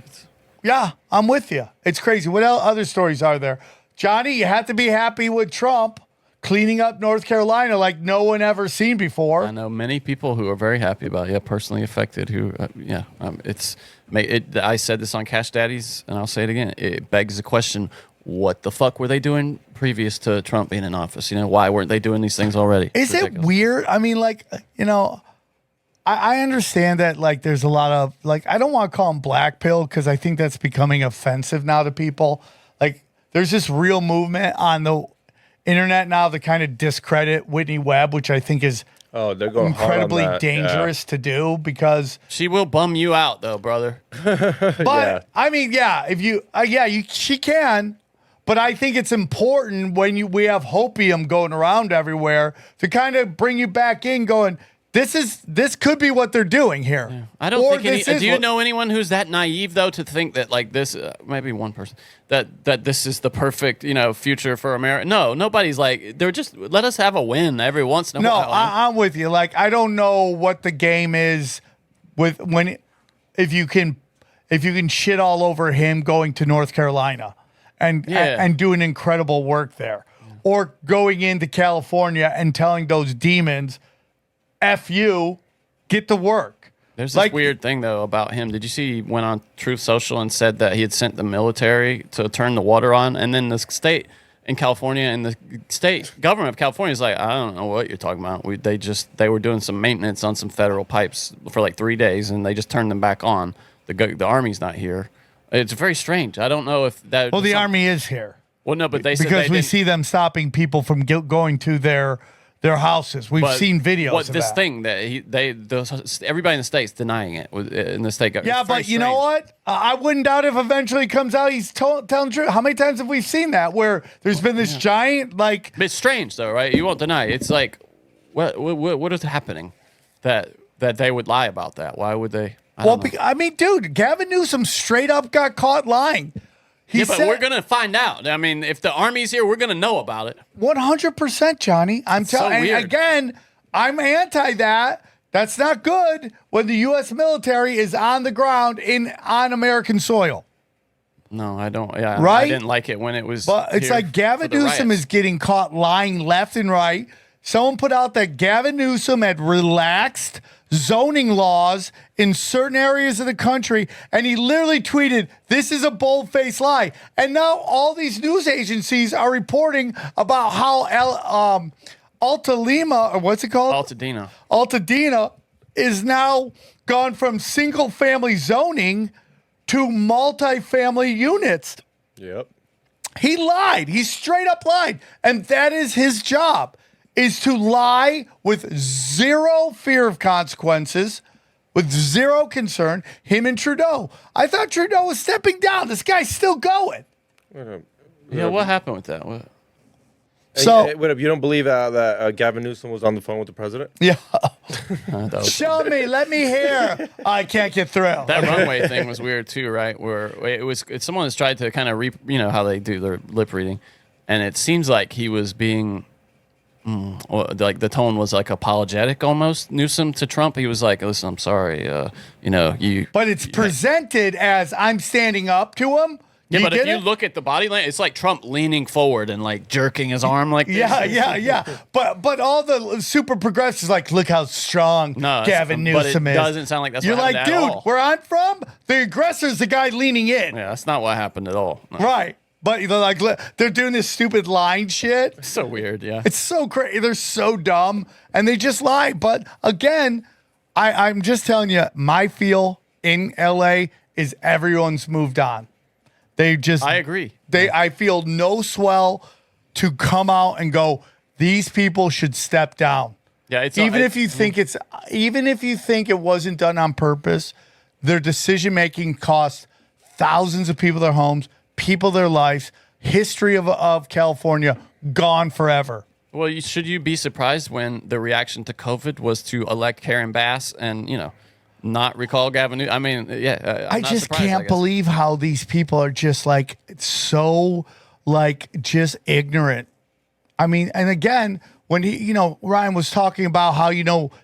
Speaker 6: Yeah, I'm with you. It's crazy. What other stories are there? Johnny, you have to be happy with Trump cleaning up North Carolina like no one ever seen before.
Speaker 5: I know many people who are very happy about it. Yeah, personally affected. Who, I said this on Cash Daddies, and I'll say it again. It begs the question: what the fuck were they doing previous to Trump being in office? You know, why weren't they doing these things already?
Speaker 6: Is it weird? I mean, like, you know, I understand that, like, there's a lot of, like, I don't want to call them black pill because I think that's becoming offensive now to people. Like, there's this real movement on the internet now to kind of discredit Whitney Webb, which I think is
Speaker 8: they're going
Speaker 6: incredibly
Speaker 8: hard on that.
Speaker 6: dangerous to do because
Speaker 5: she will bum you out, though, brother.
Speaker 6: But I mean, yeah, if you, she can. But I think it's important when we have hopium going around everywhere to kind of bring you back in, going, this could be what they're doing here.
Speaker 5: Yeah. I don't think do you know anyone who's that naive though to think that like this maybe one person that this is the perfect, you know, future for America? No, nobody's like, they're just let us have a win every once in a while.
Speaker 6: I'm with you. Like, I don't know what the game is with if you can shit all over him going to North Carolina and doing incredible work there, or going into California and telling those demons, F you, get to work.
Speaker 5: There's this weird thing, though, about him. Did you see he went on Truth Social and said that he had sent the military to turn the water on? And then the state in California and the state government of California is like, I don't know what you're talking about. They were doing some maintenance on some federal pipes for like 3 days, and they just turned them back on. The Army's not here. It's very strange. I don't know if that...
Speaker 6: Well, the Army is here.
Speaker 5: Well, no, but they said
Speaker 6: because
Speaker 5: we
Speaker 6: see them stopping people from going to their houses. We've seen videos of
Speaker 5: this
Speaker 6: that.
Speaker 5: thing that everybody in the states denying it in the state government.
Speaker 6: Yeah, but you know what? I wouldn't doubt if eventually it comes out he's telling the truth. How many times have we seen that where there's been this giant like?
Speaker 5: It's strange though, right? You won't deny it. It's like, what is happening that they would lie about that? Why would they?
Speaker 6: I mean, dude, Gavin Newsom straight up got caught lying.
Speaker 5: But we're going to find out. I mean, if the Army's here, we're going to know about it.
Speaker 6: 100%, Johnny. I'm telling you. Again, I'm anti that. That's not good when the U.S. military is on the ground on American soil.
Speaker 5: No, I don't. Yeah,
Speaker 6: right?
Speaker 5: I didn't like it when it was.
Speaker 6: But it's like Gavin Newsom is getting caught lying left and right. Someone put out that Gavin Newsom had relaxed zoning laws in certain areas of the country, and he literally tweeted, "This is a bold-faced lie." And now all these news agencies are reporting about how Altalima, or what's it called? Altadena is now gone from single-family zoning to multi-family units.
Speaker 8: Yep.
Speaker 6: He lied. He straight up lied. And that is his job, is to lie with zero fear of consequences, with zero concern. Him and Trudeau. I thought Trudeau was stepping down. This guy's still going.
Speaker 5: Yeah, what happened with that?
Speaker 6: So
Speaker 8: Hey, wait up, you don't believe that Gavin Newsom was on the phone with the president?
Speaker 6: yeah,
Speaker 5: That was-
Speaker 6: show me, let me hear. I can't get through.
Speaker 5: That runway thing was weird too, right? Where it's someone has tried to kind of how they do their lip reading, and it seems like he was being, like the tone was like apologetic almost. Newsom to Trump, he was like, "Listen, I'm sorry, you."
Speaker 6: But it's presented as I'm standing up to him.
Speaker 5: Yeah, but if
Speaker 6: get
Speaker 5: you
Speaker 6: it?
Speaker 5: look at the body language, it's like Trump leaning forward and like jerking his arm like this.
Speaker 6: Yeah. But all the super progressives like, look how strong
Speaker 5: No,
Speaker 6: Gavin
Speaker 5: but
Speaker 6: Newsom
Speaker 5: it
Speaker 6: is.
Speaker 5: doesn't sound like that's
Speaker 6: You're
Speaker 5: what
Speaker 6: like,
Speaker 5: happened
Speaker 6: dude,
Speaker 5: at all.
Speaker 6: where I'm from, the aggressor's the guy leaning in.
Speaker 5: Yeah, that's not what happened at all. No.
Speaker 6: Right. But they're like, they're doing this stupid line shit.
Speaker 5: It's so weird, yeah.
Speaker 6: It's so crazy. They're so dumb and they just lie. But again, I'm just telling you, my feel in LA is everyone's moved on. They just,
Speaker 5: I agree.
Speaker 6: I feel no swell to come out and go, these people should step down.
Speaker 5: Yeah, it's
Speaker 6: Even if you think it wasn't done on purpose, their decision making cost thousands of people their homes, people their lives, history of California gone forever.
Speaker 5: Well, should you be surprised when the reaction to COVID was to elect Karen Bass and not recall Gavin Newsom? I mean, yeah,
Speaker 6: I just can't believe how these people are just like so like just ignorant. I mean, and again, when Ryan was talking about how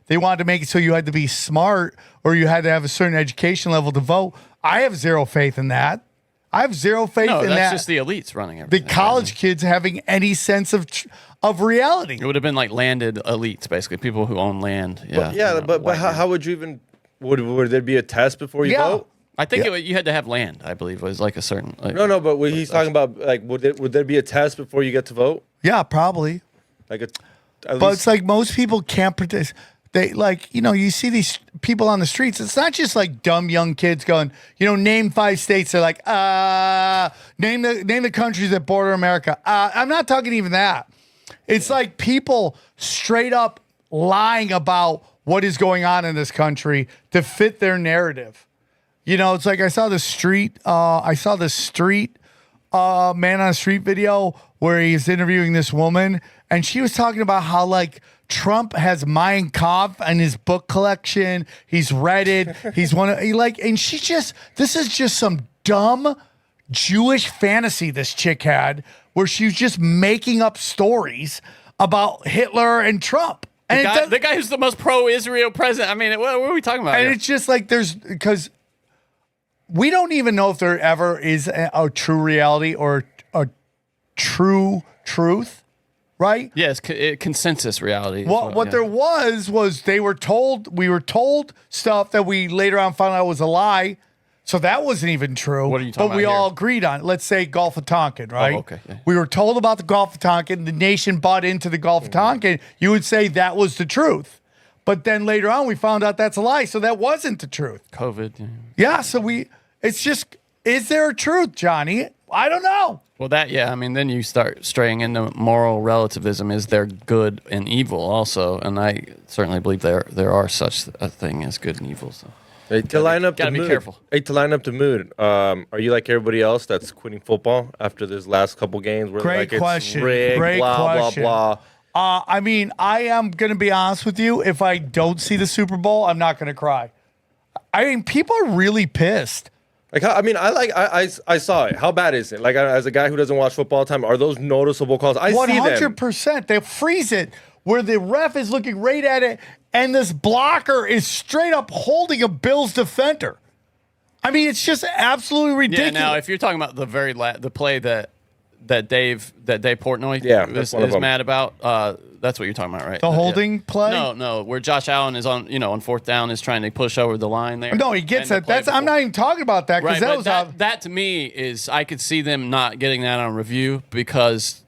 Speaker 6: they wanted to make it so you had to be smart or you had to have a certain education level to vote. I have zero faith in that. I have zero faith in that.
Speaker 5: That's just the elites running everything.
Speaker 6: The college kids having any sense of reality.
Speaker 5: It would have been like landed elites, basically people who own land. Yeah,
Speaker 8: But how would you even? Would there be a test before you vote?
Speaker 5: I think you had to have land. I believe was like a certain.
Speaker 8: No. But what he's talking about, like, would there be a test before you get to vote?
Speaker 6: Yeah, probably.
Speaker 8: Like
Speaker 6: But it's like most people can't predict. They you see these people on the streets. It's not just like dumb young kids going, name 5 states. They're like, name the countries that border America. I'm not talking even that. It's like people straight up lying about what is going on in this country to fit their narrative. It's like I saw the street man on the street video where he's interviewing this woman, and she was talking about how like Trump has Mein Kampf in his book collection. He's read it. He's and this is just some dumb Jewish fantasy this chick had where she was just making up stories about Hitler and Trump. And
Speaker 5: the guy who's the most pro-Israel president. I mean, what are we talking about?
Speaker 6: And
Speaker 5: here?
Speaker 6: it's just like because we don't even know if there ever is a true reality or a true truth, right?
Speaker 5: Yes, consensus reality.
Speaker 6: What there was we were told stuff that we later on found out was a lie. So that wasn't even true.
Speaker 5: What are you talking
Speaker 6: But we
Speaker 5: about
Speaker 6: all
Speaker 5: here?
Speaker 6: agreed on it. Let's say Gulf of Tonkin, right?
Speaker 5: Oh, okay. Yeah.
Speaker 6: We were told about the Gulf of Tonkin. The nation bought into the Gulf of Tonkin. You would say that was the truth. But then later on, we found out that's a lie. So that wasn't the truth.
Speaker 5: COVID.
Speaker 6: Yeah. So it's just, is there a truth, Johnny? I don't know.
Speaker 5: Well, I mean, then you start straying into moral relativism. Is there good and evil also? And I certainly believe there are such a thing as good and evil. So.
Speaker 8: Hey, to line up
Speaker 5: gotta
Speaker 8: the
Speaker 5: be
Speaker 8: mood.
Speaker 5: careful.
Speaker 8: Hey, to line up the mood. Are you like everybody else that's quitting football after this last couple games? Where
Speaker 6: Great
Speaker 8: like
Speaker 6: question.
Speaker 8: It's rigged,
Speaker 6: Great
Speaker 8: blah,
Speaker 6: question.
Speaker 8: blah, blah.
Speaker 6: I mean, I am going to be honest with you. If I don't see the Super Bowl, I'm not going to cry. I mean, people are really pissed.
Speaker 8: Like, I saw it. How bad is it? Like, as a guy who doesn't watch football all the time, are those noticeable calls? I see them.
Speaker 6: 100%. They freeze it where the ref is looking right at it, and this blocker is straight up holding a Bills defender. I mean, it's just absolutely ridiculous.
Speaker 5: Yeah. Now, if you're talking about the play that Dave Portnoy
Speaker 8: that's one of
Speaker 5: is
Speaker 8: them.
Speaker 5: mad about, that's what you're talking about, right?
Speaker 6: The holding play?
Speaker 5: No, where Josh Allen is on 4th down is trying to push over the line there.
Speaker 6: No, he gets
Speaker 5: And
Speaker 6: it.
Speaker 5: the play
Speaker 6: I'm not even talking about that because
Speaker 5: Right,
Speaker 6: that was how.
Speaker 5: that to me is I could see them not getting that on review because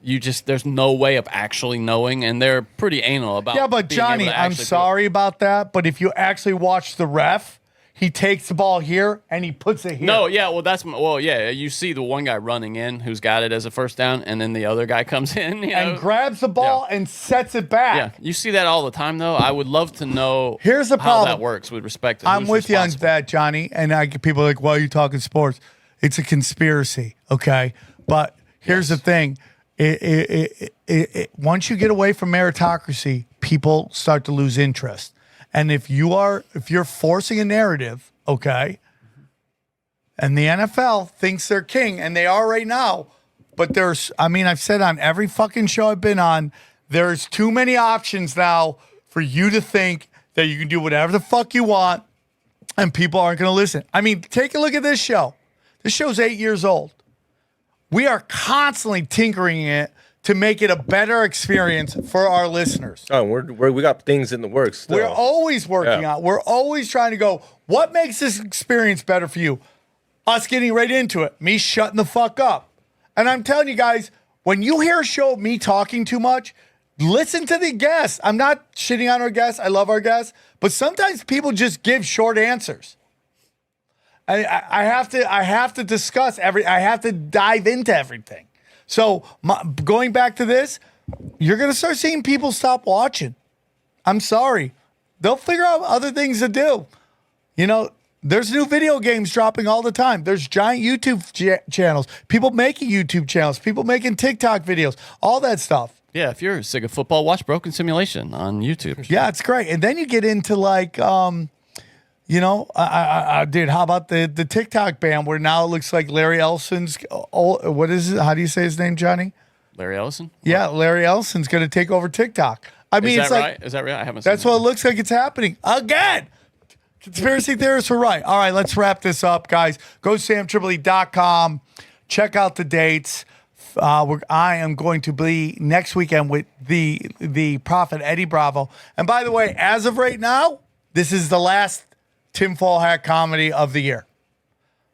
Speaker 5: there's no way of actually knowing, and they're pretty anal about.
Speaker 6: Yeah, but
Speaker 5: being able
Speaker 6: Johnny,
Speaker 5: to
Speaker 6: I'm
Speaker 5: actually do it.
Speaker 6: sorry about that, but if you actually watch the ref, he takes the ball here and he puts it here.
Speaker 5: No, yeah, you see the one guy running in who's got it as a first down, and then the other guy comes in
Speaker 6: and grabs the ball and sets it back.
Speaker 5: Yeah, you see that all the time, though. I would love to know
Speaker 6: Here's the
Speaker 5: how
Speaker 6: problem.
Speaker 5: that works with respect to
Speaker 6: I'm
Speaker 5: who's
Speaker 6: with you on
Speaker 5: responsible.
Speaker 6: that, Johnny. And I get people like, why are you talking sports? It's a conspiracy, okay? But here's the thing. It once you get away from meritocracy, people start to lose interest. And if you're forcing a narrative, okay, and the NFL thinks they're king, and they are right now, but I've said on every fucking show I've been on, there's too many options now for you to think that you can do whatever the fuck you want and people aren't going to listen. I mean, take a look at this show. This show's 8 years old. We are constantly tinkering it to make it a better experience for our listeners.
Speaker 8: Oh, we got things in the works still.
Speaker 6: We're always working on. We're always trying to go, what makes this experience better for you? Us getting right into it. Me shutting the fuck up. And I'm telling you guys, when you hear a show of me talking too much, listen to the guests. I'm not shitting on our guests. I love our guests. But sometimes people just give short answers. I have to discuss I have to dive into everything. So going back to this, you're going to start seeing people stop watching. I'm sorry. They'll figure out other things to do. You know, there's new video games dropping all the time. There's giant YouTube channels, people making YouTube channels, people making TikTok videos, all that stuff.
Speaker 5: Yeah, if you're sick of football, watch Broken Simulation on YouTube.
Speaker 6: Yeah, it's great. And then you get into like, dude, how about the TikTok ban where now it looks like Larry Ellison's, what is it? How do you say his name, Johnny?
Speaker 5: Larry Ellison?
Speaker 6: Yeah, Larry Ellison's going to take over TikTok. I mean,
Speaker 5: is
Speaker 6: it's
Speaker 5: that
Speaker 6: like,
Speaker 5: right? Is that right? I haven't
Speaker 6: that's
Speaker 5: seen
Speaker 6: what
Speaker 5: that.
Speaker 6: it looks like it's happening again. Conspiracy theorists were right. All right, let's wrap this up, guys. Go to samtripoli.com. Check out the dates. I am going to be next weekend with the prophet Eddie Bravo. And by the way, as of right now, this is the last tinfoil hat comedy of the year.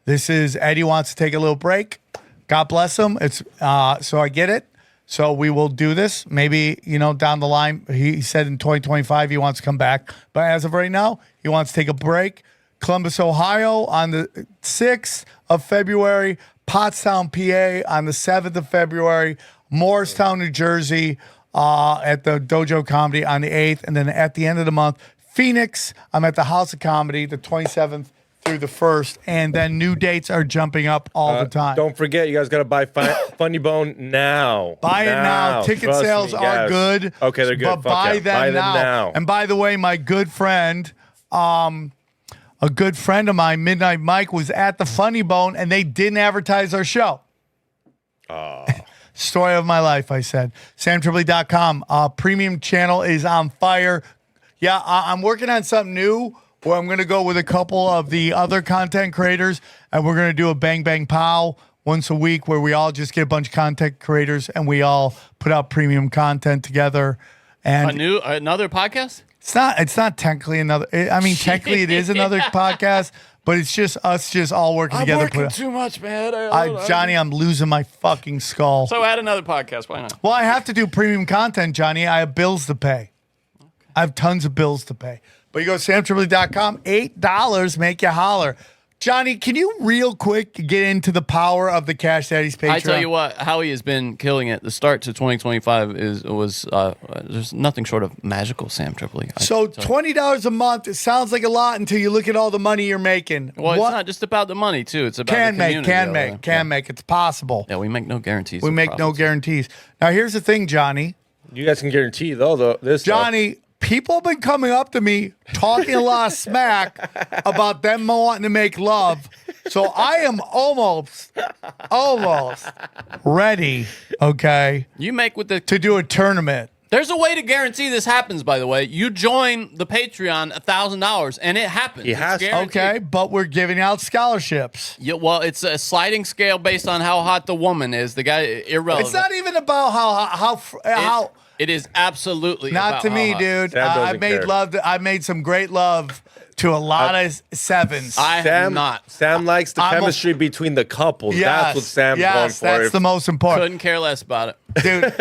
Speaker 6: This is Eddie wants to take a little break. God bless him. It's so I get it. So we will do this. Maybe, down the line, he said in 2025 he wants to come back. But as of right now, he wants to take a break. Columbus, Ohio on the 6th of February. Pottstown, PA on the 7th of February. Morristown, New Jersey at the Dojo Comedy on the 8th. And then at the end of the month, Phoenix, I'm at the House of Comedy the 27th through the 1st. And then new dates are jumping up all the time.
Speaker 8: Don't forget, you guys got to buy Funny Bone now.
Speaker 6: Buy it now. Ticket
Speaker 8: Trust
Speaker 6: sales
Speaker 8: me,
Speaker 6: are
Speaker 8: yes.
Speaker 6: good.
Speaker 8: Okay, they're good.
Speaker 6: But
Speaker 8: Fuck
Speaker 6: buy
Speaker 8: yeah.
Speaker 6: them now. And by the way, my good friend, a good friend of mine, Midnight Mike, was at the Funny Bone, and they didn't advertise our show. Story of my life, I said. SamTripoli.com. Premium channel is on fire. Yeah, I'm working on something new where I'm going to go with a couple of the other content creators, and we're going to do a Bang Bang Pow once a week where we all just get a bunch of content creators and we all put out premium content together. And
Speaker 5: another podcast?
Speaker 6: It's not technically another. I mean, technically it is another podcast, but it's just us just all working together.
Speaker 5: I'm working too much, man.
Speaker 6: Johnny, I'm losing my fucking skull.
Speaker 5: So add another podcast. Why not?
Speaker 6: Well, I have to do premium content, Johnny. I have bills to pay. Okay. I have tons of bills to pay. But you go to samtripoli.com, $8, make you holler. Johnny, can you real quick get into the power of the Cash Daddy's Patreon?
Speaker 5: I tell you what, Howie has been killing it. The start to 2025 was there's nothing short of magical, Sam Tripoli.
Speaker 6: So $20 a month, it sounds like a lot until you look at all the money you're making.
Speaker 5: Well, it's not just about the money, too. It's about the community.
Speaker 6: Can make. It's possible.
Speaker 5: Yeah, we make no guarantees.
Speaker 6: We make no guarantees. Now, here's the thing, Johnny.
Speaker 8: You guys can guarantee, though, this
Speaker 6: Johnny,
Speaker 8: stuff.
Speaker 6: People have been coming up to me talking a lot of smack about them wanting to make love. So I am almost ready, okay,
Speaker 5: you make with
Speaker 6: to do a tournament.
Speaker 5: There's a way to guarantee this happens, by the way. You join the Patreon $1,000, and it happens.
Speaker 6: Okay, but we're giving out scholarships.
Speaker 5: Yeah, well, it's a sliding scale based on how hot the woman is. The guy, irrelevant.
Speaker 6: It's not even about how.
Speaker 5: It is absolutely
Speaker 6: not to me, dude. I made love. I made some great love to a lot of sevens.
Speaker 5: Sam
Speaker 8: likes the chemistry between the couples.
Speaker 6: Yes,
Speaker 8: that's what Sam's going for.
Speaker 6: That's the most important.
Speaker 5: Couldn't care less about it,
Speaker 6: dude.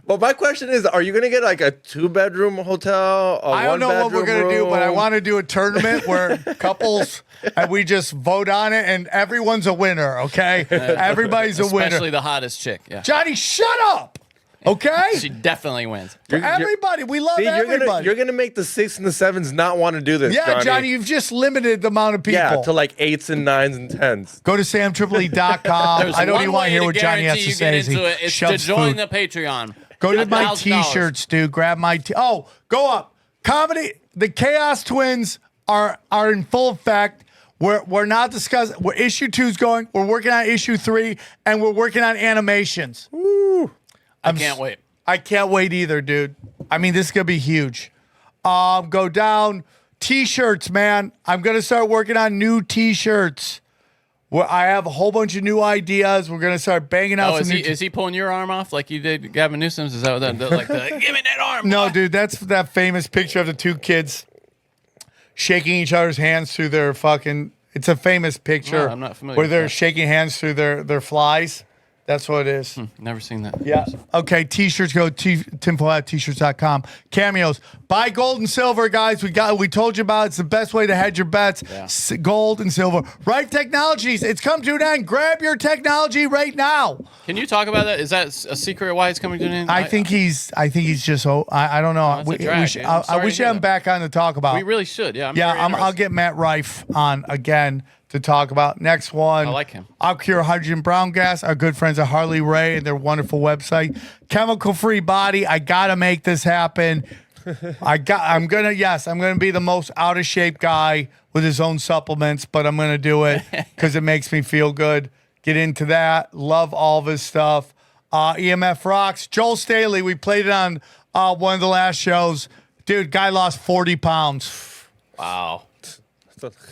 Speaker 8: Well, my question is, are you going to get like a 2-bedroom hotel?
Speaker 6: I don't know what we're going to do, but I want to do a tournament where couples, and we just vote on it, and everyone's a winner, okay? Everybody's a winner.
Speaker 5: Especially the hottest chick. Yeah.
Speaker 6: Johnny, shut up. Okay?
Speaker 5: She definitely wins.
Speaker 6: For everybody. We love everybody.
Speaker 8: You're gonna make the 6s and the 7s not want to do this.
Speaker 6: Yeah, Johnny, you've just limited the amount of people.
Speaker 8: Yeah, to like 8s and 9s and 10s.
Speaker 6: Go to samtripoli.com. I don't even want to hear what Johnny has to say.
Speaker 5: It's to join the Patreon.
Speaker 6: Go to my T-shirts, dude. Grab my go up. Comedy. The Chaos Twins are in full effect. We're not discussing. Issue 2's going. We're working on issue 3, and we're working on animations.
Speaker 5: Woo. I can't wait.
Speaker 6: I can't wait either, dude. I mean, this is gonna be huge. Go down. T-shirts, man. I'm gonna start working on new T-shirts. Where I have a whole bunch of new ideas. We're gonna start banging out some new.
Speaker 5: Is he pulling your arm off like you did Gavin Newsom's? Is that what that like? Give me that arm.
Speaker 6: No, dude, that's that famous picture of the two kids shaking each other's hands through their fucking. It's a famous picture.
Speaker 5: No, I'm not familiar
Speaker 6: where
Speaker 5: with
Speaker 6: they're
Speaker 5: that.
Speaker 6: shaking hands through their flies. That's what it is.
Speaker 5: Never seen that.
Speaker 6: Yeah. Okay. T-shirts. Go tinfoil@t-shirts.com. Cameos. Buy gold and silver, guys. We told you about it. It's the best way to hedge your bets.
Speaker 5: Yeah.
Speaker 6: Gold and silver. Right Technologies. It's come to an end. Grab your technology right now.
Speaker 5: Can you talk about that? Is that a secret why it's coming to an end?
Speaker 6: I think he's just. I don't know.
Speaker 5: That's a drag, dude. I'm
Speaker 6: I
Speaker 5: sorry
Speaker 6: wish
Speaker 5: to hear
Speaker 6: I'm
Speaker 5: that.
Speaker 6: back on to talk about.
Speaker 5: We really should. Yeah.
Speaker 6: I'll get Matt Rife on again to talk about. Next one.
Speaker 5: I like him.
Speaker 6: I'll cure hydrogen brown gas. Our good friends at Harley Ray and their wonderful website. Chemical free body. I gotta make this happen. I'm gonna be the most out of shape guy with his own supplements, but I'm gonna do it because it makes me feel good. Get into that. Love all of his stuff. EMF rocks. Joel Staley. We played it on one of the last shows. Dude, guy lost 40 pounds.
Speaker 5: Wow.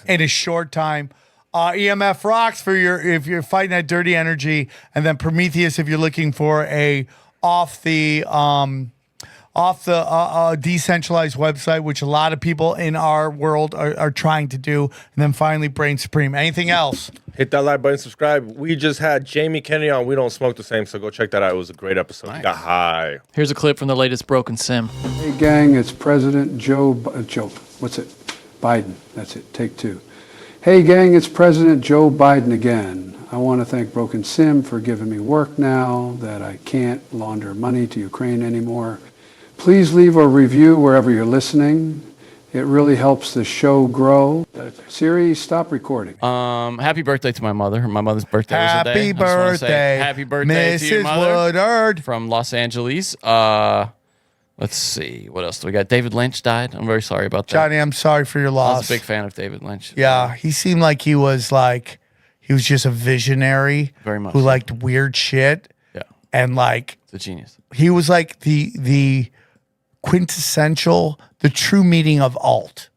Speaker 6: In a short time. EMF rocks for if you're fighting that dirty energy, and then Prometheus if you're looking for a off the decentralized website, which a lot of people in our world are trying to do, and then finally Brain Supreme. Anything else?
Speaker 8: Hit that like button, subscribe. We just had Jamie Kennedy on We Don't Smoke the Same, so go check that out. It was a great episode.
Speaker 5: Nice.
Speaker 8: We got high.
Speaker 9: Here's a clip from the latest Broken Sim.
Speaker 10: Hey, gang, it's President Joe. What's it? Biden. That's it. Take 2. Hey, gang, it's President Joe Biden again. I want to thank Broken Sim for giving me work now that I can't launder money to Ukraine anymore. Please leave a review wherever you're listening. It really helps the show grow. Siri, stop recording.
Speaker 5: Happy birthday to my mother. My mother's birthday was today.
Speaker 6: Happy birthday.
Speaker 5: Happy birthday to your
Speaker 6: Mrs.
Speaker 5: mother.
Speaker 6: Woodard.
Speaker 5: From Los Angeles. Let's see. What else do we got? David Lynch died. I'm very sorry about that.
Speaker 6: Johnny, I'm sorry for your
Speaker 5: I
Speaker 6: loss.
Speaker 5: was a big fan of David Lynch.
Speaker 6: Yeah, he seemed like he was just a visionary.
Speaker 5: Very much
Speaker 6: who
Speaker 5: so.
Speaker 6: liked weird shit.
Speaker 5: Yeah.
Speaker 6: And
Speaker 5: It's a genius.
Speaker 6: he was like the quintessential, the true meaning of alt.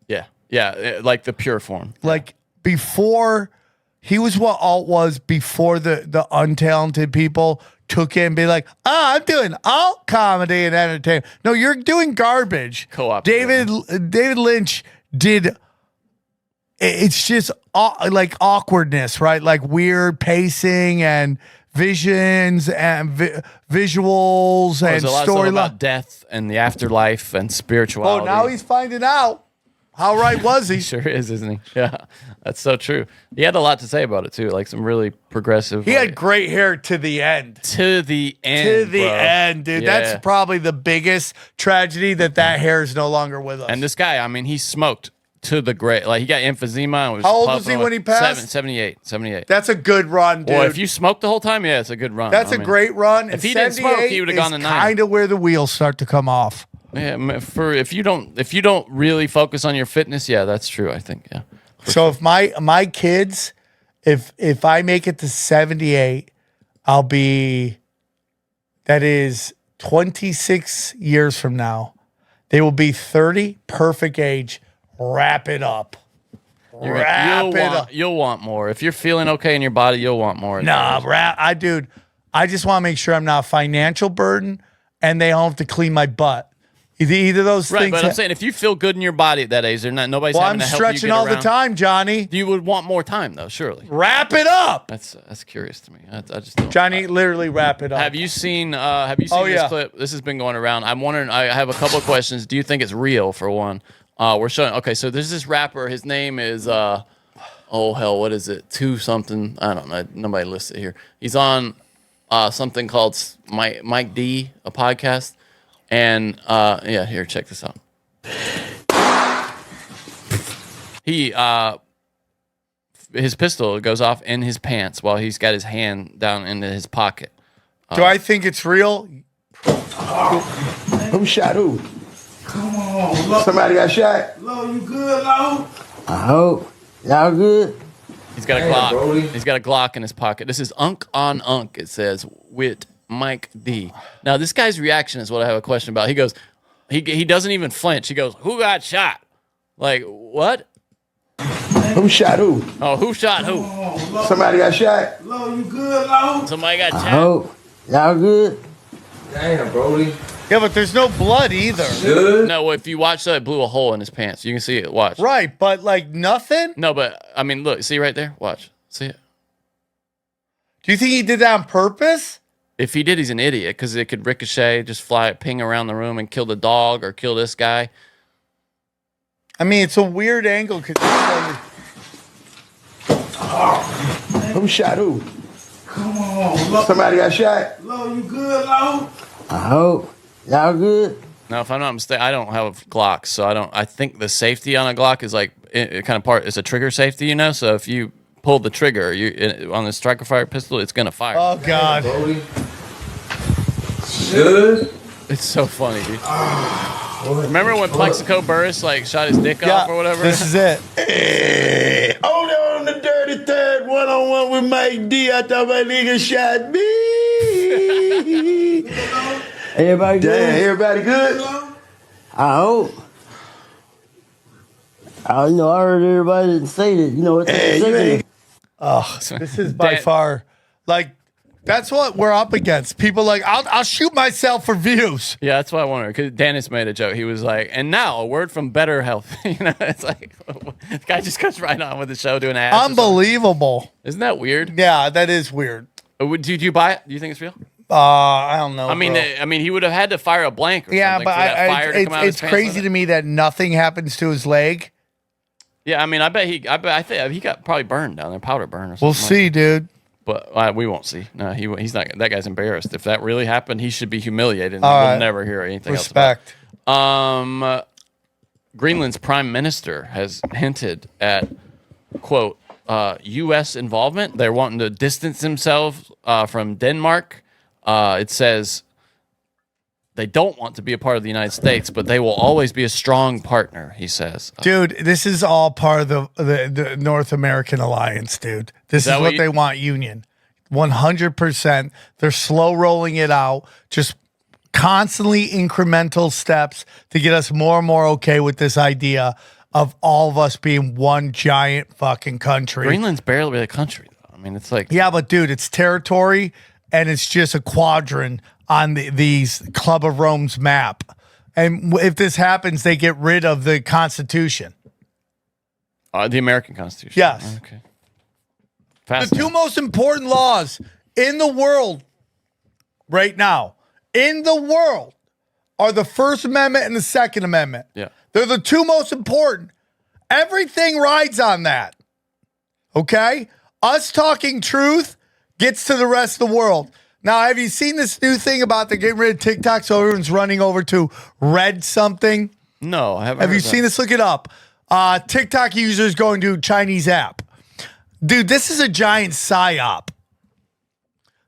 Speaker 5: Yeah. Yeah. Like the pure form.
Speaker 6: Like before, he was what alt was before the untalented people took it and be like, I'm doing alt comedy and entertainment. No, you're doing garbage.
Speaker 5: Co-op.
Speaker 6: David Lynch did. It's just like awkwardness, right? Like weird pacing and visions and visuals and
Speaker 5: There's a lot of stuff
Speaker 6: storyline.
Speaker 5: about death and the afterlife and spirituality.
Speaker 6: Oh, now he's finding out. How right was he?
Speaker 5: He sure is, isn't he? Yeah, that's so true. He had a lot to say about it too, like some really progressive.
Speaker 6: He had great hair to the end.
Speaker 5: To the end.
Speaker 6: To the
Speaker 5: bro.
Speaker 6: end, dude.
Speaker 5: Yeah.
Speaker 6: That's probably the biggest tragedy that hair is no longer with us.
Speaker 5: And this guy, I mean, he smoked to the great. Like he got emphysema. And was
Speaker 6: How old was
Speaker 5: puffing
Speaker 6: he
Speaker 5: away.
Speaker 6: when he passed?
Speaker 5: 78.
Speaker 6: That's a good run, dude.
Speaker 5: Well, if you smoked the whole time, yeah, it's a good run.
Speaker 6: That's
Speaker 5: I
Speaker 6: a
Speaker 5: mean,
Speaker 6: great run.
Speaker 5: If he didn't smoke, he would have gone to 9.
Speaker 6: Kind of where the wheels start to come off.
Speaker 5: Yeah, for if you don't really focus on your fitness, yeah, that's true. I think, yeah.
Speaker 6: So if my kids, if I make it to 78, I'll be. That is 26 years from now. They will be 30, perfect age. Wrap it up.
Speaker 5: You'll want more. If you're feeling okay in your body, you'll want more.
Speaker 6: Nah, I just want to make sure I'm not a financial burden and they don't have to clean my butt. Either those
Speaker 5: Right,
Speaker 6: things.
Speaker 5: but I'm saying if you feel good in your body at that age, nobody's
Speaker 6: well,
Speaker 5: having
Speaker 6: I'm
Speaker 5: to help you
Speaker 6: stretching
Speaker 5: get
Speaker 6: all the
Speaker 5: around.
Speaker 6: time, Johnny.
Speaker 5: You would want more time though, surely.
Speaker 6: Wrap it up.
Speaker 5: That's curious to me. I just don't.
Speaker 6: Johnny, literally wrap it up.
Speaker 5: Have you seen
Speaker 6: Oh,
Speaker 5: this
Speaker 6: yeah.
Speaker 5: clip? This has been going around. I'm wondering. I have a couple of questions. Do you think it's real? For one, we're showing. Okay, so there's this rapper. His name is oh hell, what is it? 2 something. I don't know. Nobody lists it here. He's on something called Mike D, a podcast, and yeah, here, check this out. He his pistol goes off in his pants while he's got his hand down into his pocket.
Speaker 6: Do I think it's real?
Speaker 1: Who shot who?
Speaker 11: Come on, Lo.
Speaker 1: Somebody got shot?
Speaker 11: Lo, you good, Lo?
Speaker 12: I hope. Y'all good?
Speaker 5: He's got a Glock. He's got a Glock in his pocket. This is Unk on Unk, it says, with Mike D. Now, this guy's reaction is what I have a question about. He goes, he doesn't even flinch. He goes, who got shot? Like, what?
Speaker 1: Who shot who?
Speaker 5: Oh, who shot who?
Speaker 1: Somebody got shot?
Speaker 11: Lo, you good, Lo?
Speaker 5: Somebody got shot?
Speaker 12: I hope. Y'all good?
Speaker 8: Damn, Brody.
Speaker 6: Yeah, but there's no blood either.
Speaker 8: Good.
Speaker 5: No, if you watch that, it blew a hole in his pants. You can see it. Watch.
Speaker 6: Right, but like nothing?
Speaker 5: No, but I mean, look, see right there? Watch. See it?
Speaker 6: Do you think he did that on purpose?
Speaker 5: If he did, he's an idiot because it could ricochet, just fly, ping around the room and kill the dog or kill this guy.
Speaker 6: I mean, it's a weird angle.
Speaker 1: Who shot who?
Speaker 11: Come on, Lo.
Speaker 1: Somebody got shot?
Speaker 11: Lo, you good, Lo?
Speaker 12: I hope. Y'all good?
Speaker 5: Now, if I'm not mistaken, I don't have Glocks, so I think the safety on a Glock is like it kind of part. It's a trigger safety, you know. So if you pull the trigger, on the striker fire pistol, it's gonna fire.
Speaker 6: Oh God!
Speaker 8: Good.
Speaker 5: It's so funny, dude. Remember when Plexico Burris like shot his dick off or whatever?
Speaker 6: This is it.
Speaker 1: Hey, hold on the dirty third one-on-one with Mike D. I thought my nigga shot me.
Speaker 12: Everybody good?
Speaker 1: Damn, everybody good?
Speaker 12: I hope. I know. I heard everybody say that. You know what
Speaker 1: Hey,
Speaker 12: they
Speaker 1: you
Speaker 12: say?
Speaker 1: ain't.
Speaker 6: Oh, this is by far like that's what we're up against. People like I'll shoot myself for views.
Speaker 5: Yeah, that's what I wonder. Because Dennis made a joke. He was like, "And now a word from Better Health." You know, it's like the guy just goes right on with the show doing ads.
Speaker 6: Unbelievable.
Speaker 5: Isn't that weird?
Speaker 6: Yeah, that is weird.
Speaker 5: Did you buy it? Do you think it's real?
Speaker 6: I don't know.
Speaker 5: I mean, he would have had to fire a blank. Or
Speaker 6: yeah,
Speaker 5: something
Speaker 6: but
Speaker 5: for that fire to come out of
Speaker 6: it's
Speaker 5: his
Speaker 6: crazy
Speaker 5: pants
Speaker 6: to me that nothing happens to his leg.
Speaker 5: Yeah, I mean, I think he got probably burned down there, powder burn or something.
Speaker 6: We'll see, dude.
Speaker 5: But we won't see. No, he's not. That guy's embarrassed. If that really happened, he should be humiliated. And we'll never hear anything
Speaker 6: Respect.
Speaker 5: else about it. Greenland's prime minister has hinted at, quote, U.S. involvement. They're wanting to distance themselves from Denmark. It says they don't want to be a part of the United States, but they will always be a strong partner, he says.
Speaker 6: Dude, this is all part of the North American alliance, dude. This is what they want, union. 100%. They're slow rolling it out, just constantly incremental steps to get us more and more okay with this idea of all of us being one giant fucking country.
Speaker 5: Greenland's barely a country, though. I mean, it's like...
Speaker 6: Yeah, but dude, it's territory, and it's just a quadrant on these Club of Rome's map. And if this happens, they get rid of the Constitution.
Speaker 5: The American Constitution.
Speaker 6: Yes.
Speaker 5: Okay.
Speaker 6: The two most important laws in the world right now, in the world, are the First Amendment and the Second Amendment.
Speaker 5: Yeah.
Speaker 6: They're the two most important. Everything rides on that. Okay? Us talking truth gets to the rest of the world. Now, have you seen this new thing about the getting rid of TikTok so everyone's running over to read something?
Speaker 5: No, I haven't.
Speaker 6: Have you seen this? Look it up. TikTok users going to Chinese app. Dude, this is a giant psyop.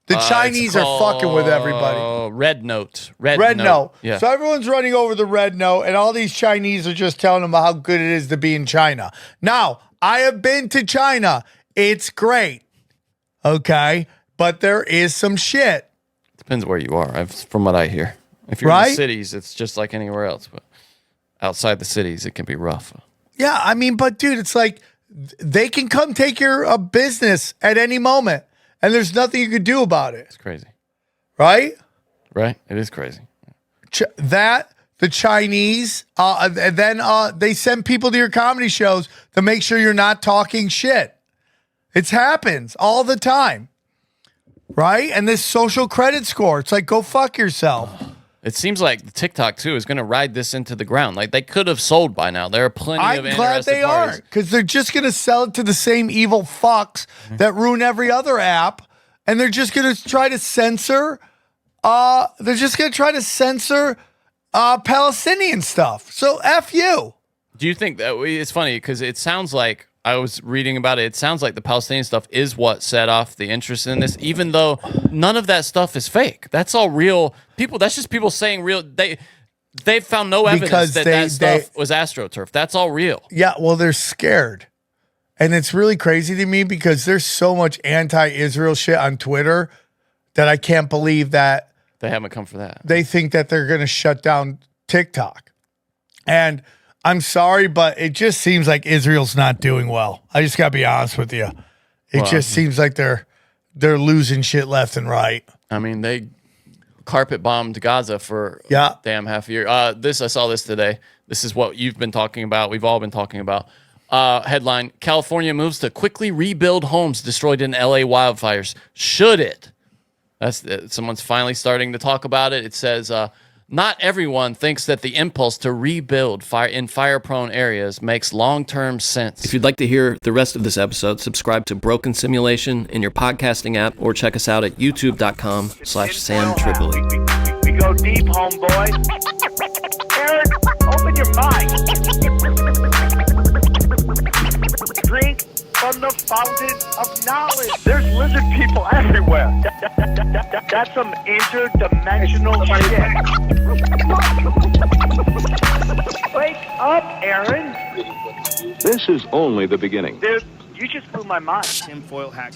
Speaker 6: The Chinese are fucking with everybody.
Speaker 5: Red Note.
Speaker 6: Red Note.
Speaker 5: Yeah.
Speaker 6: So everyone's running over the Red Note, and all these Chinese are just telling them how good it is to be in China. Now, I have been to China. It's great. Okay? But there is some shit.
Speaker 5: Depends where you are, from what I hear. If you're in the cities, it's just like anywhere else. But outside the cities, it can be rough.
Speaker 6: Yeah, I mean, but dude, it's like they can come take your business at any moment, and there's nothing you can do about it.
Speaker 5: It's crazy.
Speaker 6: Right?
Speaker 5: Right? It is crazy.
Speaker 6: The Chinese, and then they send people to your comedy shows to make sure you're not talking shit. It happens all the time. Right? And this social credit score, it's like, go fuck yourself.
Speaker 5: It seems like the TikTok, too, is going to ride this into the ground. Like, they could have sold by now. There are plenty of interested
Speaker 6: I'm glad they
Speaker 5: parties.
Speaker 6: aren't, because they're just going to sell it to the same evil fucks that ruin every other app and they're just going to try to censor. They're just going to try to censor Palestinian stuff. So F you.
Speaker 5: Do you think that it's funny because it sounds like I was reading about it. It sounds like the Palestinian stuff is what set off the interest in this, even though none of that stuff is fake. That's all real people. That's just people saying real. They've found no evidence that stuff was AstroTurf. That's all real.
Speaker 6: Yeah, well, they're scared. And it's really crazy to me because there's so much anti-Israel shit on Twitter that I can't believe that
Speaker 5: they haven't come for that.
Speaker 6: They think that they're going to shut down TikTok. And I'm sorry, but it just seems like Israel's not doing well. I just got to be honest with you. It just seems like they're losing shit left and right.
Speaker 5: I mean, they carpet bombed Gaza for damn half a year. I saw this today. This is what you've been talking about. We've all been talking about. Headline: California moves to quickly rebuild homes destroyed in LA wildfires. Should it? Someone's finally starting to talk about it. It says, not everyone thinks that the impulse to rebuild in fire-prone areas makes long-term sense.
Speaker 9: If you'd like to hear the rest of this episode, subscribe to Broken Simulation in your podcasting app or check us out at youtube.com/SamTripoli.
Speaker 3: We go deep, homeboy. Aaron, open your mind. Drink from the fountain of knowledge. There's lizard people everywhere. That's some interdimensional shit. Wake up, Aaron.
Speaker 2: This is only the beginning.
Speaker 3: Dude, you just blew my mind. Tinfoil hack.